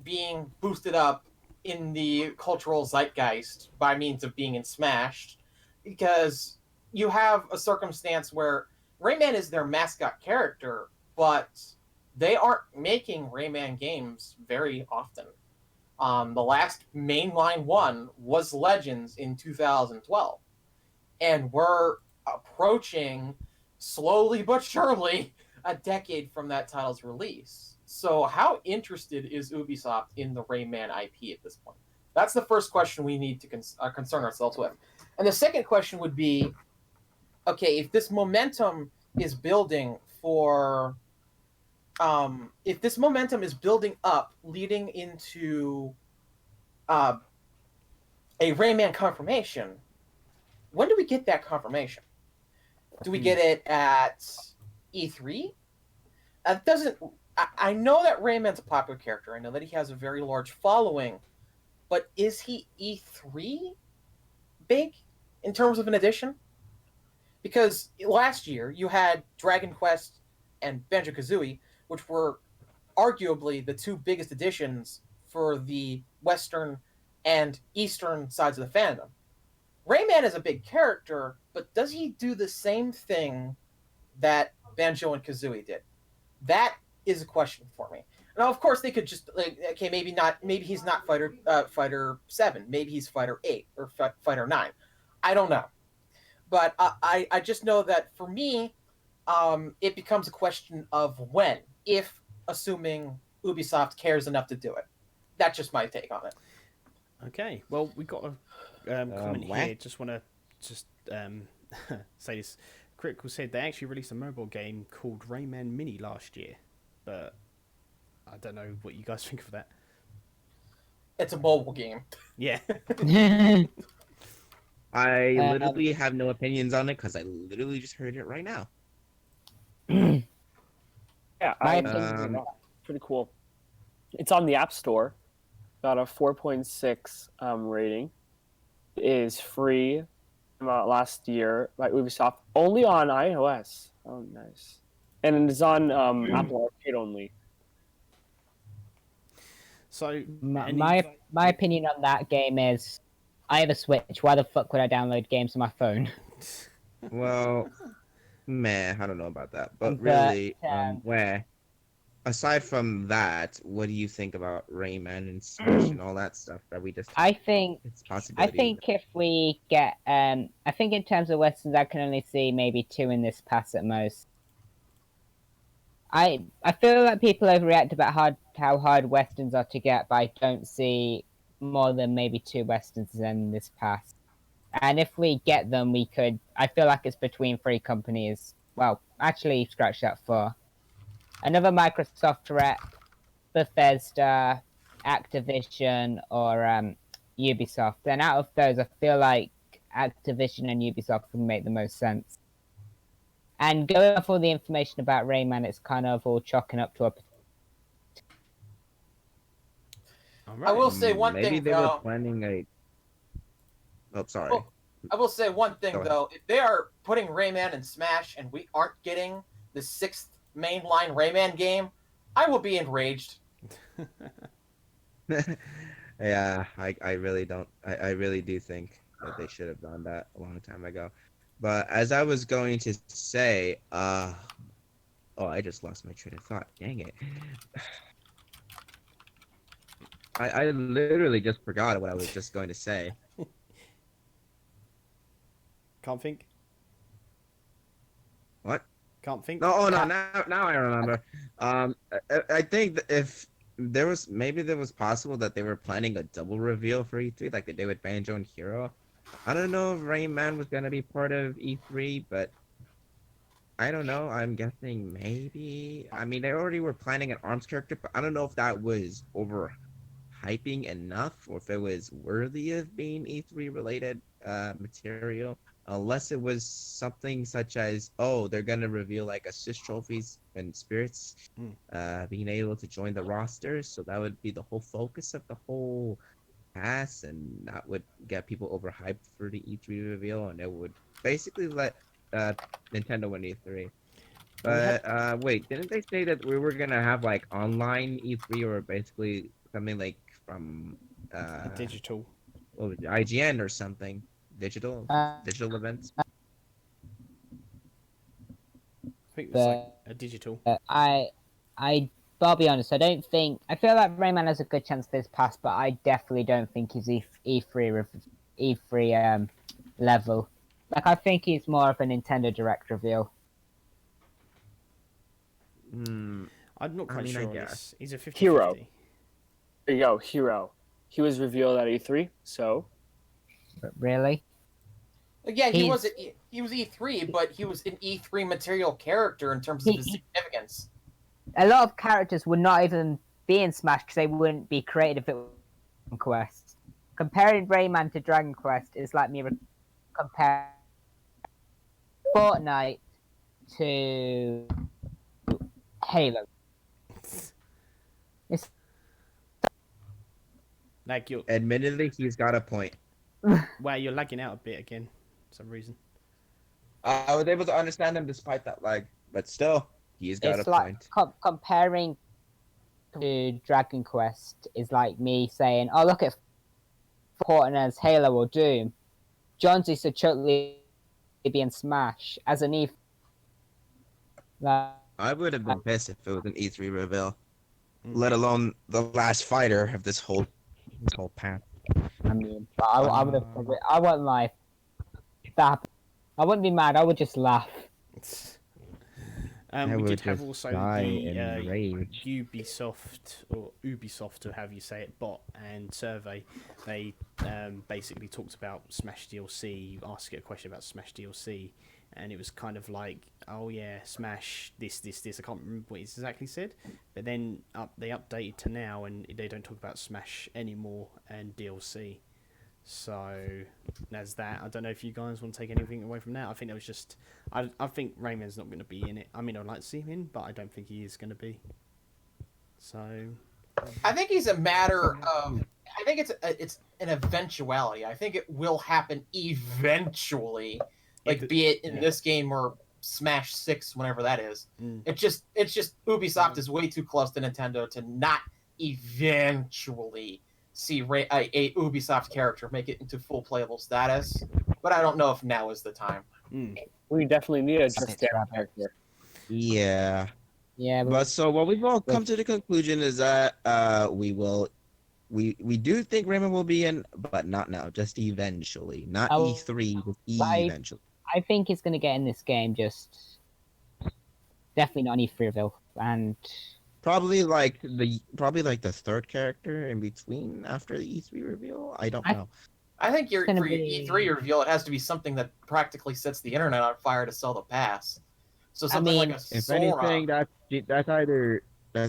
being boosted up in the cultural zeitgeist by means of being in Smash? Because you have a circumstance where Rayman is their mascot character, but they aren't making Rayman games very often. The last mainline one was Legends in 2012. And we're approaching, slowly but surely, a decade from that title's release. So how interested is Ubisoft in the Rayman IP at this point? That's the first question we need to concern ourselves with. And the second question would be, okay, if this momentum is building if this momentum is building up, leading into a Rayman confirmation, when do we get that confirmation? Do we get it at E3? I know that Rayman's a popular character. I know that he has a very large following, but is he E3 big in terms of an addition? Because last year you had Dragon Quest and Banjo-Kazooie, which were arguably the two biggest additions for the Western and Eastern sides of the fandom. Rayman is a big character, but does he do the same thing that Banjo and Kazooie did? That is a question for me. Now, of course, they could just okay, maybe not. Maybe he's not Fighter 7. Maybe he's Fighter 8 or Fighter 9. I don't know, but I just know that for me, it becomes a question of when, if assuming Ubisoft cares enough to do it. That's just my take on it. Okay, well, we got a comment here. Just want to say this. Critical said they actually released a mobile game called Rayman Mini last year, but I don't know what you guys think of that. It's a mobile game. Yeah. I literally have no opinions on it because I literally just heard it right now. Yeah, pretty cool. It's on the App Store. Got a 4.6 rating. It is free last year by Ubisoft, only on iOS. Oh, nice. And it's on Apple Arcade only. So My opinion on that game is, I have a Switch. Why the fuck would I download games on my phone? Well, man, I don't know about that, but But, really, where aside from that, what do you think about Rayman and Smash and all that stuff that we just? I think It's possibility. if we get I think in terms of westerns, I can only see maybe 2 in this pass at most. I feel like people overreact about how hard westerns are to get, but I don't see more than maybe 2 westerns in this pass. And if we get them, we could. I feel like it's between 3 companies. Well, actually, scratch that, 4. Another Microsoft rep, Bethesda, Activision, or Ubisoft. And out of those, I feel like Activision and Ubisoft would make the most sense. And going off all the information about Rayman, it's kind of all chalking up to a. Right. I will say one Maybe thing they though. were planning a. Oh, sorry. Well, I will say one thing Go ahead. though. If they are putting Rayman in Smash and we aren't getting the 6th mainline Rayman game, I will be enraged. Yeah, I really don't. I really do think that they should have done that a long time ago. But as I was going to say, oh, I just lost my train of thought. Dang it. I literally just forgot what I was just going to say. Can't think. What? Can't think. No, oh no, now I remember. I think that if there was possible that they were planning a double reveal for E3 like they did with Banjo and Hero. I don't know if Rayman was gonna be part of E3, but I don't know. I'm guessing maybe. I mean, they already were planning an ARMS character, but I don't know if that was overhyping enough or if it was worthy of being E3 related material. Unless it was something such as, oh, they're gonna reveal like assist trophies and spirits, being able to join the roster. So that would be the whole focus of the whole pass, and that would get people overhyped for the E3 reveal, and it would basically let Nintendo win E3. But wait, didn't they say that we were gonna have like online E3 or basically something like from Digital. what was it, IGN or something? Digital events. I think it was like a digital. I'll be honest. I don't think. I feel like Rayman has a good chance for this pass, but I definitely don't think he's E3 level. Like, I think he's more of a Nintendo Direct reveal. I'm not quite sure on this. He's a 50-50. Hero. There you go, Hero. He was revealed at E3, so. But really? Yeah, he was E3, but he was an E3 material character in terms of his significance. A lot of characters would not even be in Smash because they wouldn't be created if it was Dragon Quest. Comparing Rayman to Dragon Quest is like me comparing Fortnite to Halo. It's like you. Admittedly, he's got a point. Wow, you're lagging out a bit again, for some reason. I was able to understand him despite that lag, but still, he's got a point. Comparing to Dragon Quest is like me saying, "Oh, look at Fortnite as Halo or Doom." Johnsy should totally be in Smash as an E. I would have been pissed if it was an E3 reveal, let alone the last fighter of this whole path. I mean, but I would have. I wouldn't lie. That I wouldn't be mad. I would just laugh. We did have also the Ubisoft, or Ubisoft, or however you say it, bot and survey. They basically talked about Smash DLC. You asked it a question about Smash DLC, and it was kind of like, oh yeah, Smash this. I can't remember what it exactly said, but then they updated to now, and they don't talk about Smash anymore and DLC. So there's that. I don't know if you guys want to take anything away from that. I think it was just, I think Rayman's not going to be in it. I mean, I'd like to see him in, but I don't think he is going to be. So I think he's a matter of. I think it's an eventuality. I think it will happen eventually, like be it in this game or Smash 6, whenever that is. It's just Ubisoft is way too close to Nintendo to not eventually see a Ubisoft character make it into full playable status. But I don't know if now is the time. We definitely need a just character. Yeah. Yeah, But so what we've all come to the conclusion is that we do think Rayman will be in, but not now, just eventually. Not E3, but eventually. I think he's going to get in this game, just definitely not an E3 reveal, and probably like the third character in between after the E3 reveal. I don't know. I think for your E3 reveal, it has to be something that practically sets the internet on fire to sell the pass. So something like a Sora. If anything, that's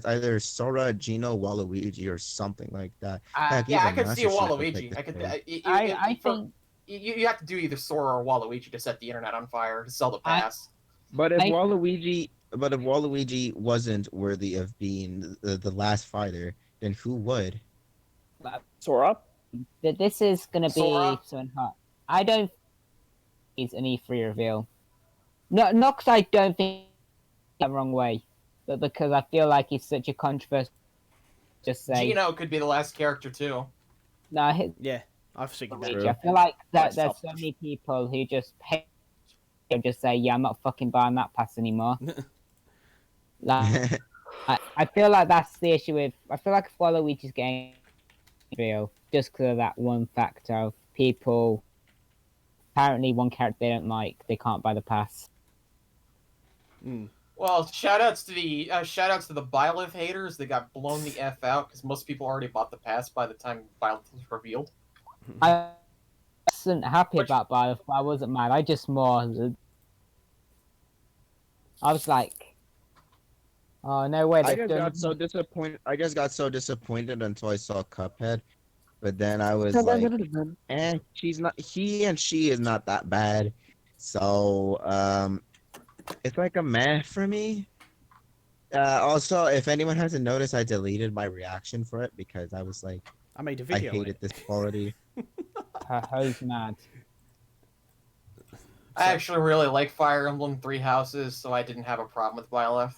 either Sora, Gino, Waluigi, or something like that. I could see a Waluigi. I think you have to do either Sora or Waluigi to set the internet on fire to sell the pass. But if Waluigi wasn't worthy of being the last fighter, then who would? Sora. This is gonna be something hot. I don't think it's an E3 reveal. Not because I don't think the wrong way, but because I feel like he's such a controversial. Just say Gino could be the last character too. No, yeah, I think I feel like there's so many people who just pay and just say, "Yeah, I'm not fucking buying that pass anymore." Like, I feel like that's the issue with. I feel like if Waluigi's game real, just because of that one factor of people. Apparently, one character they don't like, they can't buy the pass. Well, shoutouts to the Byleth haters. They got blown the F out because most people already bought the pass by the time Byleth was revealed. I wasn't happy about Byleth, but I wasn't mad. I was like, oh no way! I just got so disappointed. Until I saw Cuphead, but then I was like, she is not that bad. So it's like a meh for me. Also, if anyone hasn't noticed, I deleted my reaction for it because I was like, I made a video. I hated this quality. Who's mad? I actually really like Fire Emblem Three Houses, so I didn't have a problem with Byleth.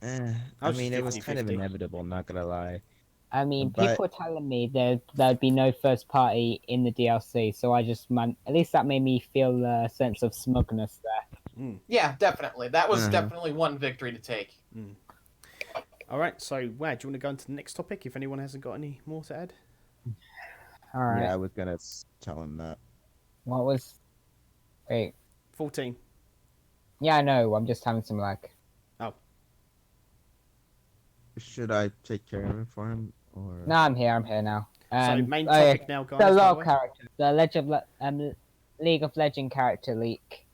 I mean, it was kind of inevitable, not gonna lie. I mean, people were telling me there'd be no first party in the DLC, so at least that made me feel a sense of smugness there. Yeah, definitely. That was definitely one victory to take. All right, so do you want to go into the next topic if anyone hasn't got any more to add? All right. Yeah, I was gonna tell him that. What was? Wait. 14. Yeah, I know. I'm just having some lag. Oh. Should I take care of it for him, or? No, I'm here now. So main topic now, guys. The LoL character, the League of Legends character leak.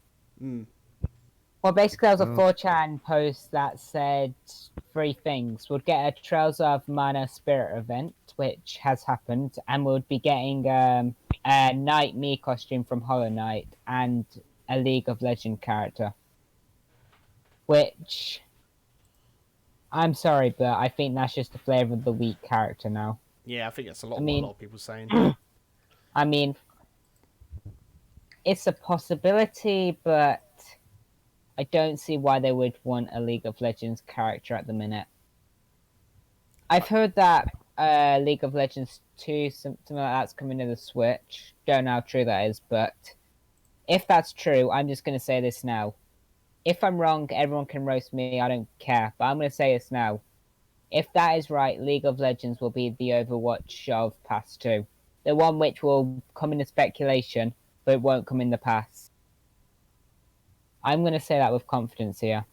Well, basically, there was a 4chan post that said 3 things. We'd get a Trails of Mana Spirit event, which has happened, and we'd be getting a Knight Me costume from Hollow Knight and a League of Legends character. Which, I'm sorry, but I think that's just the flavor of the week character now. Yeah, I think that's a lot of people saying. I mean, it's a possibility, but I don't see why they would want a League of Legends character at the minute. I've heard that League of Legends 2, something like that's coming to the Switch. Don't know how true that is, but if that's true, I'm just going to say this now. If I'm wrong, everyone can roast me, I don't care, but I'm going to say this now. If that is right, League of Legends will be the Overwatch of Pass 2. The one which will come in the speculation, but it won't come in the pass. I'm going to say that with confidence here.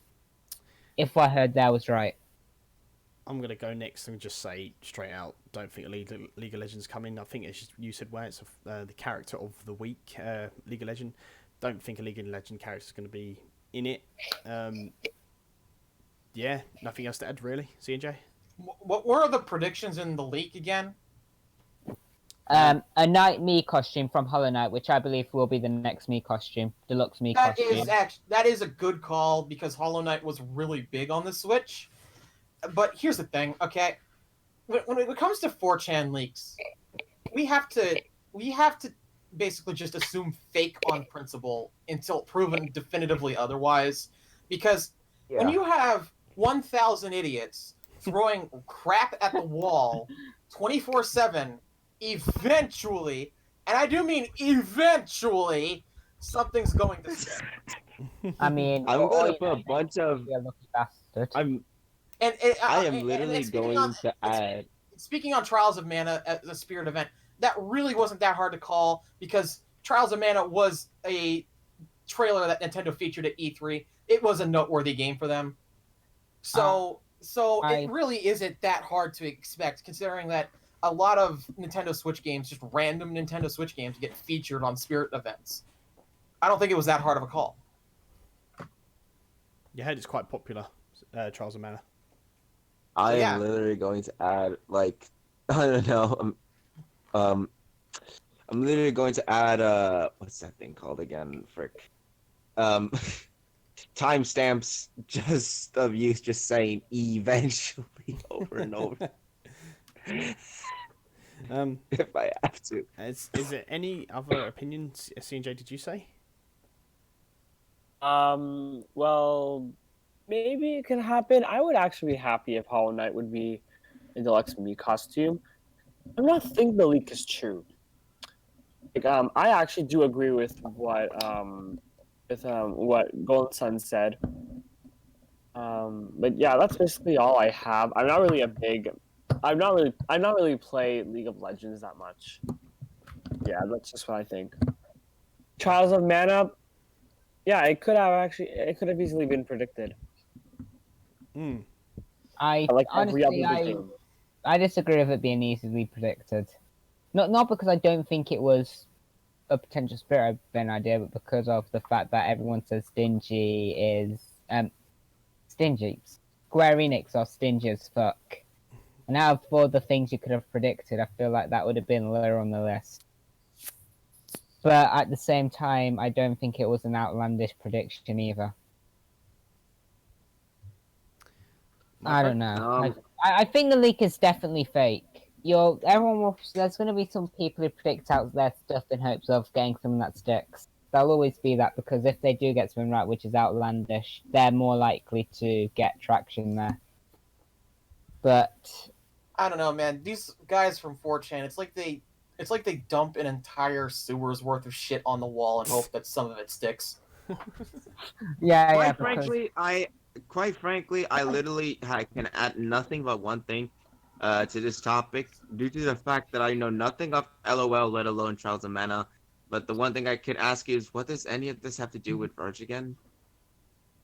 If what I heard there was right. I'm going to go next and just say straight out, don't think a League of Legends coming. I think it's just, you said where it's the character of the week, League of Legends. Don't think a League of Legends character is going to be in it. Yeah, nothing else to add really. CNJ? What were the predictions in the leak again? A Knight Me costume from Hollow Knight, which I believe will be the next Me costume, deluxe Me costume. That is a good call because Hollow Knight was really big on the Switch. But here's the thing, okay? When it comes to 4chan leaks, we have to basically just assume fake on principle until proven definitively otherwise, because when you have 1,000 idiots throwing crap at the wall 24/7, eventually, and I do mean eventually, something's going to stick. I mean, I'm gonna put a bunch of. you're a lucky bastard. I am literally going to add. Speaking on Trials of Mana at the Spirit event, that really wasn't that hard to call because Trials of Mana was a trailer that Nintendo featured at E3. It was a noteworthy game for them. So it really isn't that hard to expect, considering that a lot of Nintendo Switch games, just random Nintendo Switch games, get featured on Spirit events. I don't think it was that hard of a call. You heard it's quite popular, Trials of Mana. I am literally going to add, like, I don't know, I'm literally going to add, what's that thing called again, frick? Timestamps just of you just saying eventually over and over. If I have to. Is there any other opinions, CNJ, did you say? Well, maybe it can happen. I would actually be happy if Hollow Knight would be in Deluxe Mii costume. I'm not thinking the leak is true. Like, I actually do agree with what Golden Sun said. But yeah, that's basically all I have. I'm not really play League of Legends that much. Yeah, that's just what I think. Trials of Mana. Yeah, it could have easily been predicted. I disagree with it being easily predicted. Not because I don't think it was a potential Spirit event idea, but because of the fact that everyone says stingy is stingy. Square Enix are stingy as fuck. And out of all the things you could have predicted, I feel like that would have been lower on the list. But at the same time, I don't think it was an outlandish prediction either. I don't know. I think the leak is definitely fake. There's going to be some people who predict out their stuff in hopes of getting something that sticks. There'll always be that, because if they do get something right, which is outlandish, they're more likely to get traction there. But I don't know, man. These guys from 4chan, it's like they dump an entire sewer's worth of shit on the wall and hope that some of it sticks. Quite frankly, I literally can add nothing but one thing to this topic, due to the fact that I know nothing of LOL, let alone Trials of Mana. But the one thing I can ask is, what does any of this have to do with Verge again?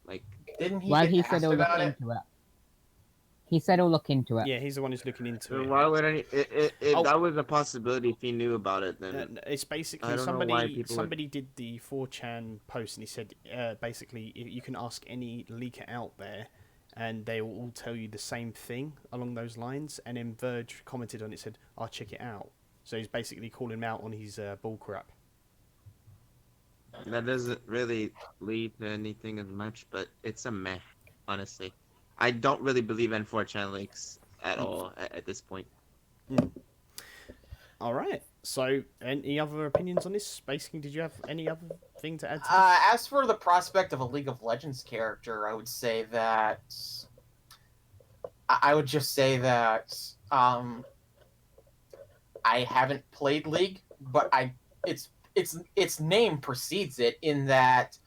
Like, didn't he? Well, he said he'll look into it. He said he'll look into it. Yeah, he's the one who's looking into it. Why would that was a possibility if he knew about it? Then it's basically somebody did the 4chan post, and he said basically you can ask any leaker out there, and they will all tell you the same thing along those lines. And then Verge commented on it, said, "I'll check it out." So he's basically calling him out on his bullcrap. that doesn't really lead to anything as much, but it's a meh, honestly. I don't really believe in 4chan leaks at all at this point. All right. So, any other opinions on this? Basically, did you have any other thing to add to this? As for the prospect of a League of Legends character, I would say that I haven't played League, but its name precedes it, in that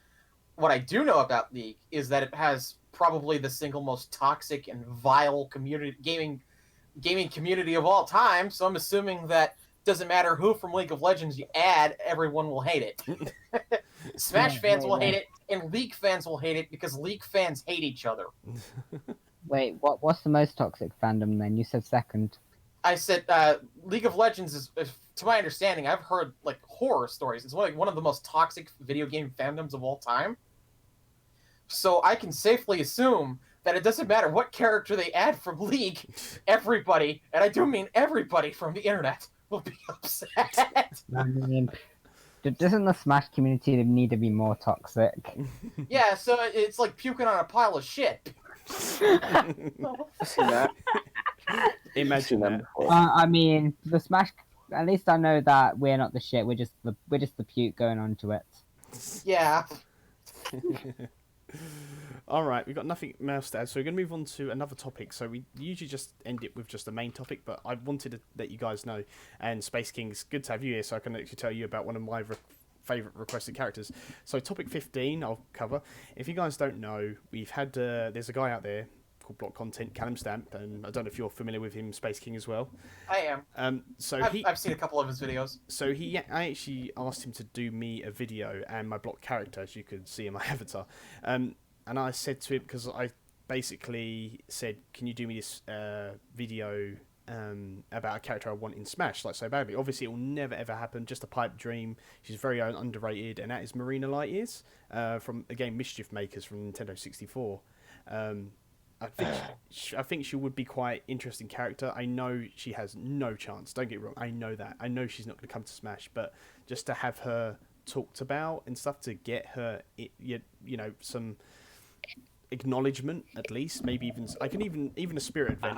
what I do know about League is that it has probably the single most toxic and vile gaming community of all time. So I'm assuming that doesn't matter who from League of Legends you add, everyone will hate it. Smash fans will hate it, and League fans will hate it because League fans hate each other. Wait, what's the most toxic fandom then? You said second. I said League of Legends is, to my understanding, I've heard like horror stories. It's one of the most toxic video game fandoms of all time. So I can safely assume that it doesn't matter what character they add from League, everybody, and I do mean everybody from the internet, will be upset. I mean, doesn't the Smash community need to be more toxic? Yeah, so it's like puking on a pile of shit. I've seen that. Imagine that. I mean, the Smash At least I know that we're not the shit. We're just the puke going on to it. Yeah. All right, we've got nothing else to add, so we're going to move on to another topic. So we usually just end it with just the main topic, but I wanted to let you guys know, and Space King's good to have you here, so I can actually tell you about one of my favourite requested characters. So topic 15, I'll cover. If you guys don't know, we've had there's a guy out there called Block Content, Callum Stamp, and I don't know if you're familiar with him, Space King, as well. I am. I've seen a couple of his videos. So I actually asked him to do me a video and my block character, as you could see in my avatar. And I said to him, because I basically said, can you do me this video about a character I want in Smash, like so badly? Obviously, it will never ever happen, just a pipe dream. She's very underrated, and that is Marina Lightyears from the game Mischief Makers from Nintendo 64. I think she would be quite interesting character. I know she has no chance. Don't get me wrong. I know that. I know she's not going to come to Smash, but just to have her talked about and stuff to get her, some acknowledgement at least. Maybe even a spirit event.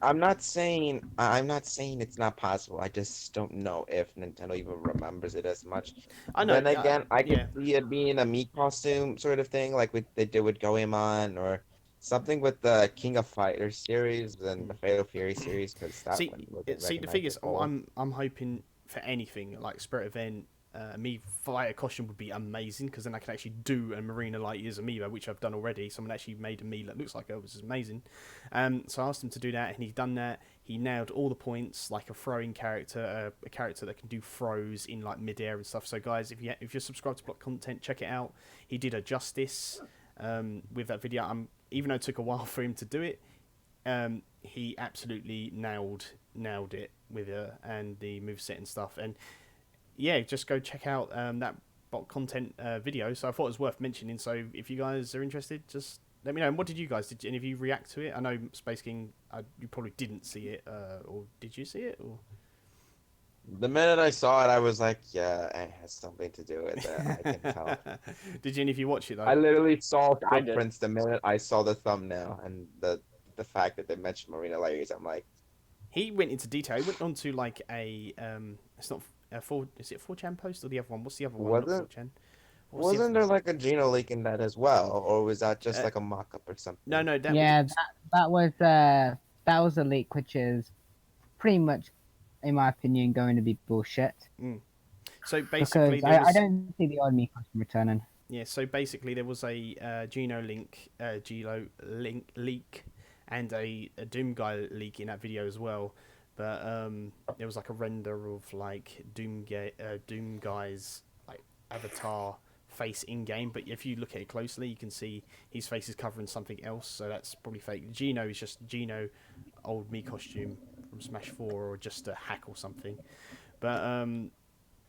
I'm not saying it's not possible. I just don't know if Nintendo even remembers it as much. I know. Then again, I could see it being a Mii costume sort of thing, like they did with Goemon, or something with the King of Fighters series and the Fatal Fury series. Because the thing is, I'm hoping for anything like spirit event. Me fighter costume would be amazing, because then I can actually do a Marina Lightyears amiibo, which I've done already. Someone actually made a me that looks like her, which is amazing. So I asked him to do that, and he's done that. He nailed all the points, like a throwing character, a character that can do throws in like midair and stuff. So guys, if you're subscribed to Block Content, check it out. He did a justice with that video. Even though it took a while for him to do it, he absolutely nailed it with her and the moveset and stuff. And yeah, just go check out that Block Content video. So I thought it was worth mentioning. So if you guys are interested, just let me know. And what did you guys? Did any of you react to it? I know Space King, you probably didn't see it, or did you see it? Or the minute I saw it, I was like, yeah, it has something to do with it. I can tell. Did any of you watch it though? I literally saw footprints the minute I saw the thumbnail and the fact that they mentioned Marina Lightyears. I'm like, he went into detail. He went on to like a it's not. Is it 4chan post or the other one? What's the other one? Wasn't there like a Geno leak in that as well, or was that just like a mock-up or something? No. That was a leak, which is pretty much, in my opinion, going to be bullshit. So basically, I don't see the odd me costume returning. Yeah. So basically, there was a Geno leak, leak, and a Doomguy leak in that video as well. But there was like a render of like Doomguy's like avatar face in game. But if you look at it closely, you can see his face is covering something else. So that's probably fake. Geno is just Geno, old Mii costume from Smash 4, or just a hack or something. But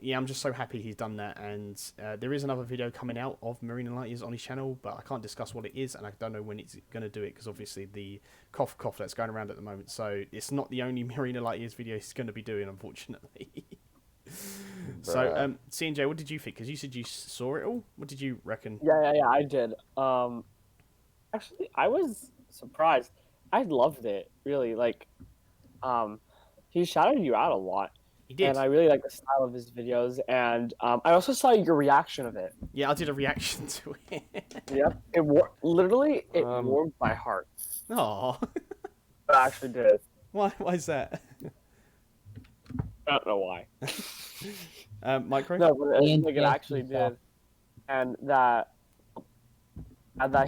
yeah, I'm just so happy he's done that. And there is another video coming out of Marina Lightyears on his channel, but I can't discuss what it is, and I don't know when it's going to do it, because obviously the cough that's going around at the moment. So it's not the only Marina Lightyears video he's going to be doing, unfortunately. So, CNJ, what did you think? Because you said you saw it all. What did you reckon? Yeah, I did. Actually, I was surprised. I loved it, really. Like, he shouted you out a lot. He did. And I really like the style of his videos. And I also saw your reaction of it. Yeah, I did a reaction to it. Yep. It warmed my heart. Aww. I actually did. Why is that? I don't know why. Micro? No, but it actually did. And that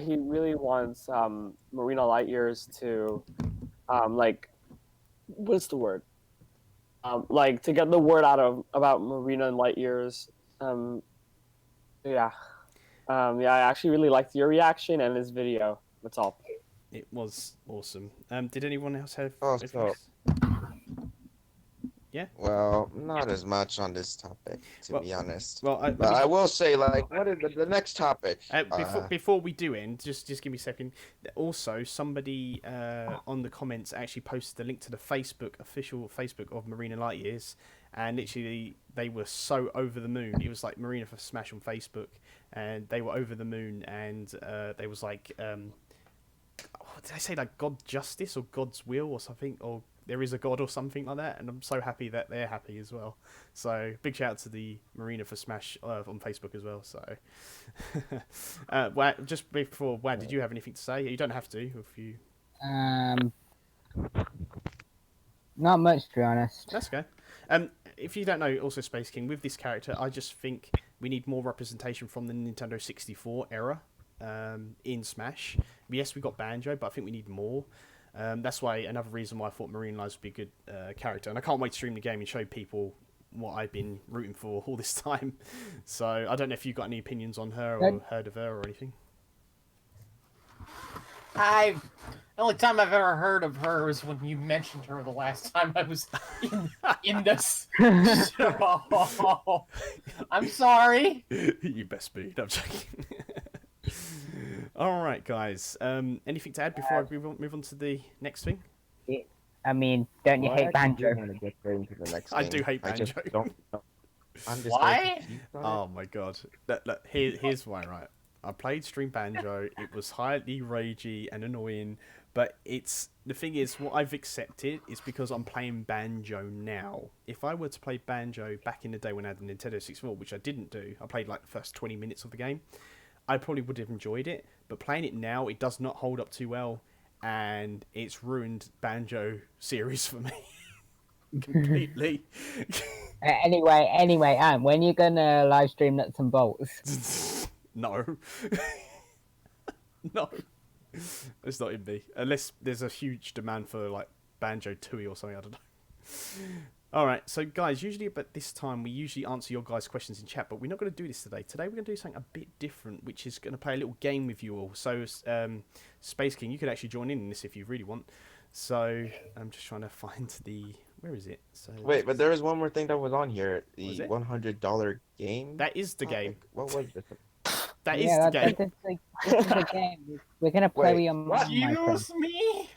he really wants Marina Lightyears to, like, what's the word? Like, to get the word out about Marina and Lightyears. Yeah. I actually really liked your reaction and this video. That's all. It was awesome. Did anyone else have? Yeah. Well, not as much on this topic, to be honest. Well, I will say, like, what is the next topic? Before we do end, just give me a second. Also, somebody on the comments actually posted a link to the official Facebook of Marina Lightyears, and literally they were so over the moon. It was like Marina for Smash on Facebook, and they were over the moon, and they was like, what did I say, like God Justice or God's Will or something, or there is a god or something like that, and I'm so happy that they're happy as well. So big shout out to the Marina for Smash on Facebook as well. So just before, did you have anything to say? You don't have to if you. Not much, to be honest. That's okay. If you don't know, also Space King, with this character, I just think we need more representation from the Nintendo 64 era in Smash. Yes, we got Banjo, but I think we need more. That's why another reason why I thought Marine Lives would be a good character. And I can't wait to stream the game and show people what I've been rooting for all this time. So I don't know if you've got any opinions on her or heard of her or anything. The only time I've ever heard of her was when you mentioned her the last time I was in this show. I'm sorry. You best be. No, I'm joking. All right, guys. Anything to add before I move on to the next thing? I mean, don't you hate Banjo? I do hate Banjo. Why? Oh my god. Look, here's why, right? I played Stream Banjo. It was highly ragey and annoying, but the thing is, what I've accepted is because I'm playing Banjo now. If I were to play Banjo back in the day when I had the Nintendo 64, which I didn't do, I played like the first 20 minutes of the game, I probably would have enjoyed it. But playing it now, it does not hold up too well, and it's ruined Banjo series for me completely. Anyway, Ant, when you gonna live stream Nuts and Bolts? No. No. It's not in me. Unless there's a huge demand for like Banjo Tooie or something, I don't know. Alright, so guys, usually about this time we usually answer your guys' questions in chat, but we're not going to do this today. Today we're going to do something a bit different, which is going to play a little game with you all. So, Space King, you could actually join in this if you really want. So, I'm just trying to find the... Where is it? So wait, but there was one more thing that was on here. The $100 game? That is the game. What was this? That is the game. This is the game. We're going to play with your mom. Excuse me?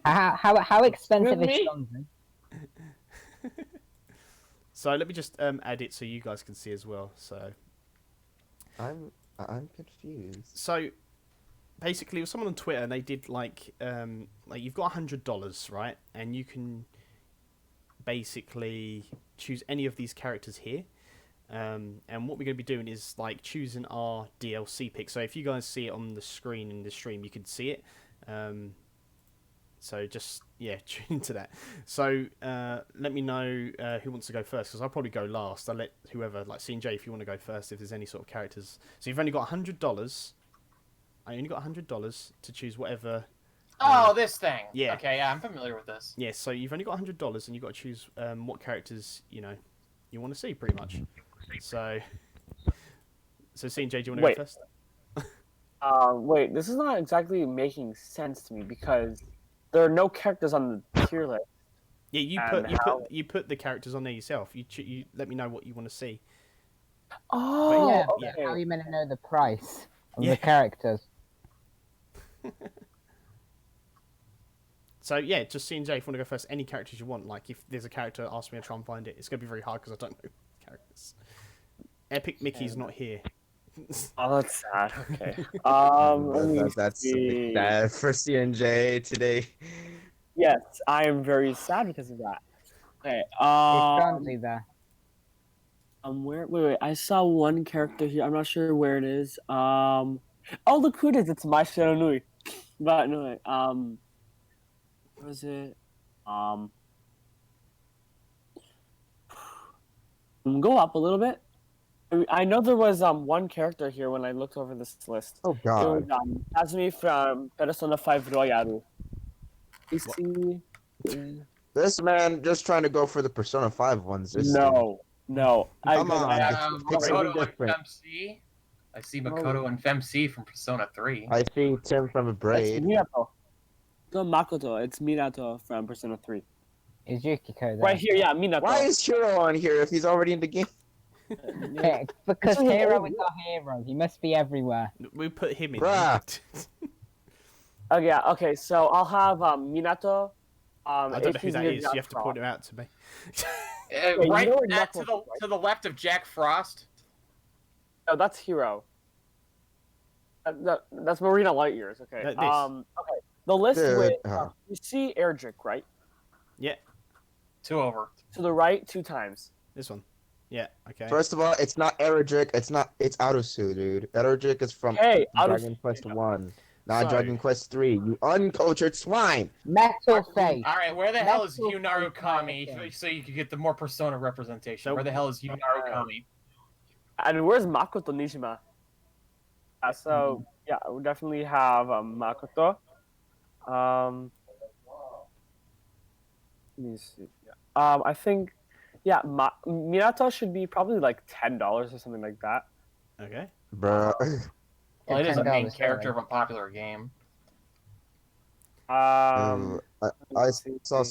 How expensive is Johnson? So let me just add it so you guys can see as well. So I'm confused. So basically, it was someone on Twitter, and they did like you've got $100, right? And you can basically choose any of these characters here. And what we're going to be doing is like choosing our DLC pick. So if you guys see it on the screen in the stream, you can see it. So just, yeah, tune into that. So let me know who wants to go first, because I'll probably go last. I'll let whoever, like C&J, if you want to go first, if there's any sort of characters. So you've only got $100. I only got $100 to choose whatever. Oh, this thing. Yeah. Okay, yeah, I'm familiar with this. Yeah, so you've only got $100, and you've got to choose what characters, you want to see, pretty much. So C&J, do you want to go first? Wait, this is not exactly making sense to me, because there are no characters on the tier list. Yeah, you put the characters on there yourself. You let me know what you want to see. Oh, yeah, okay. how are you meant to know the price of the characters? So yeah, just C&J, if you want to go first, any characters you want. Like if there's a character, ask me to try and find it. It's gonna be very hard because I don't know characters. Epic Mickey's not here. Oh, that's sad. Okay. That's a bit sad for C&J today. Yes, I am very sad because of that. Okay. It's currently there. Wait. I saw one character here. I'm not sure where it is. Oh, look who it is. It's my Shiranui. But no, where is it? Go up a little bit. I know there was one character here when I looked over this list. Oh God! It was Kazumi from Persona 5 Royal. You see? This man just trying to go for the Persona 5 ones. No. Come on. Makoto and FemC. I see Makoto and FemC from Persona 3. I see Tim from a Braid. It's Minato. No, Makoto. It's Minato from Persona 3. Is Yukiko there? Right here, yeah, Minato. Why is Hiro on here if he's already in the game? Because Hero is our hero. He must be everywhere. We put him in. Bruh. Okay, so I'll have Minato. I don't know who that is. You have to point him out to me. Right to the left of Jack Frost. No, that's Hero. That's Marina Light Years. Okay. Okay. The list with you see Erdrick, right? Yeah. 2 over. To the right 2 times. This one. Yeah. Okay. First of all, it's not Erigic. It's Autosu, dude. Erigic is from Hey, Dragon Quest 1, not Dragon Quest 3. You uncultured swine. Metal face. All right, where the hell is Metal Yunaru face Kami? fighting. So you could get the more Persona representation. So- Where the hell is Yunaru Kami? And where's Makoto Nijima? So yeah, we definitely have Makoto. Let me see. I think, yeah, Minato should be probably like $10 or something like that. Okay. Bruh. Well, it is a main $10, character of a popular game. I Let's saw see. something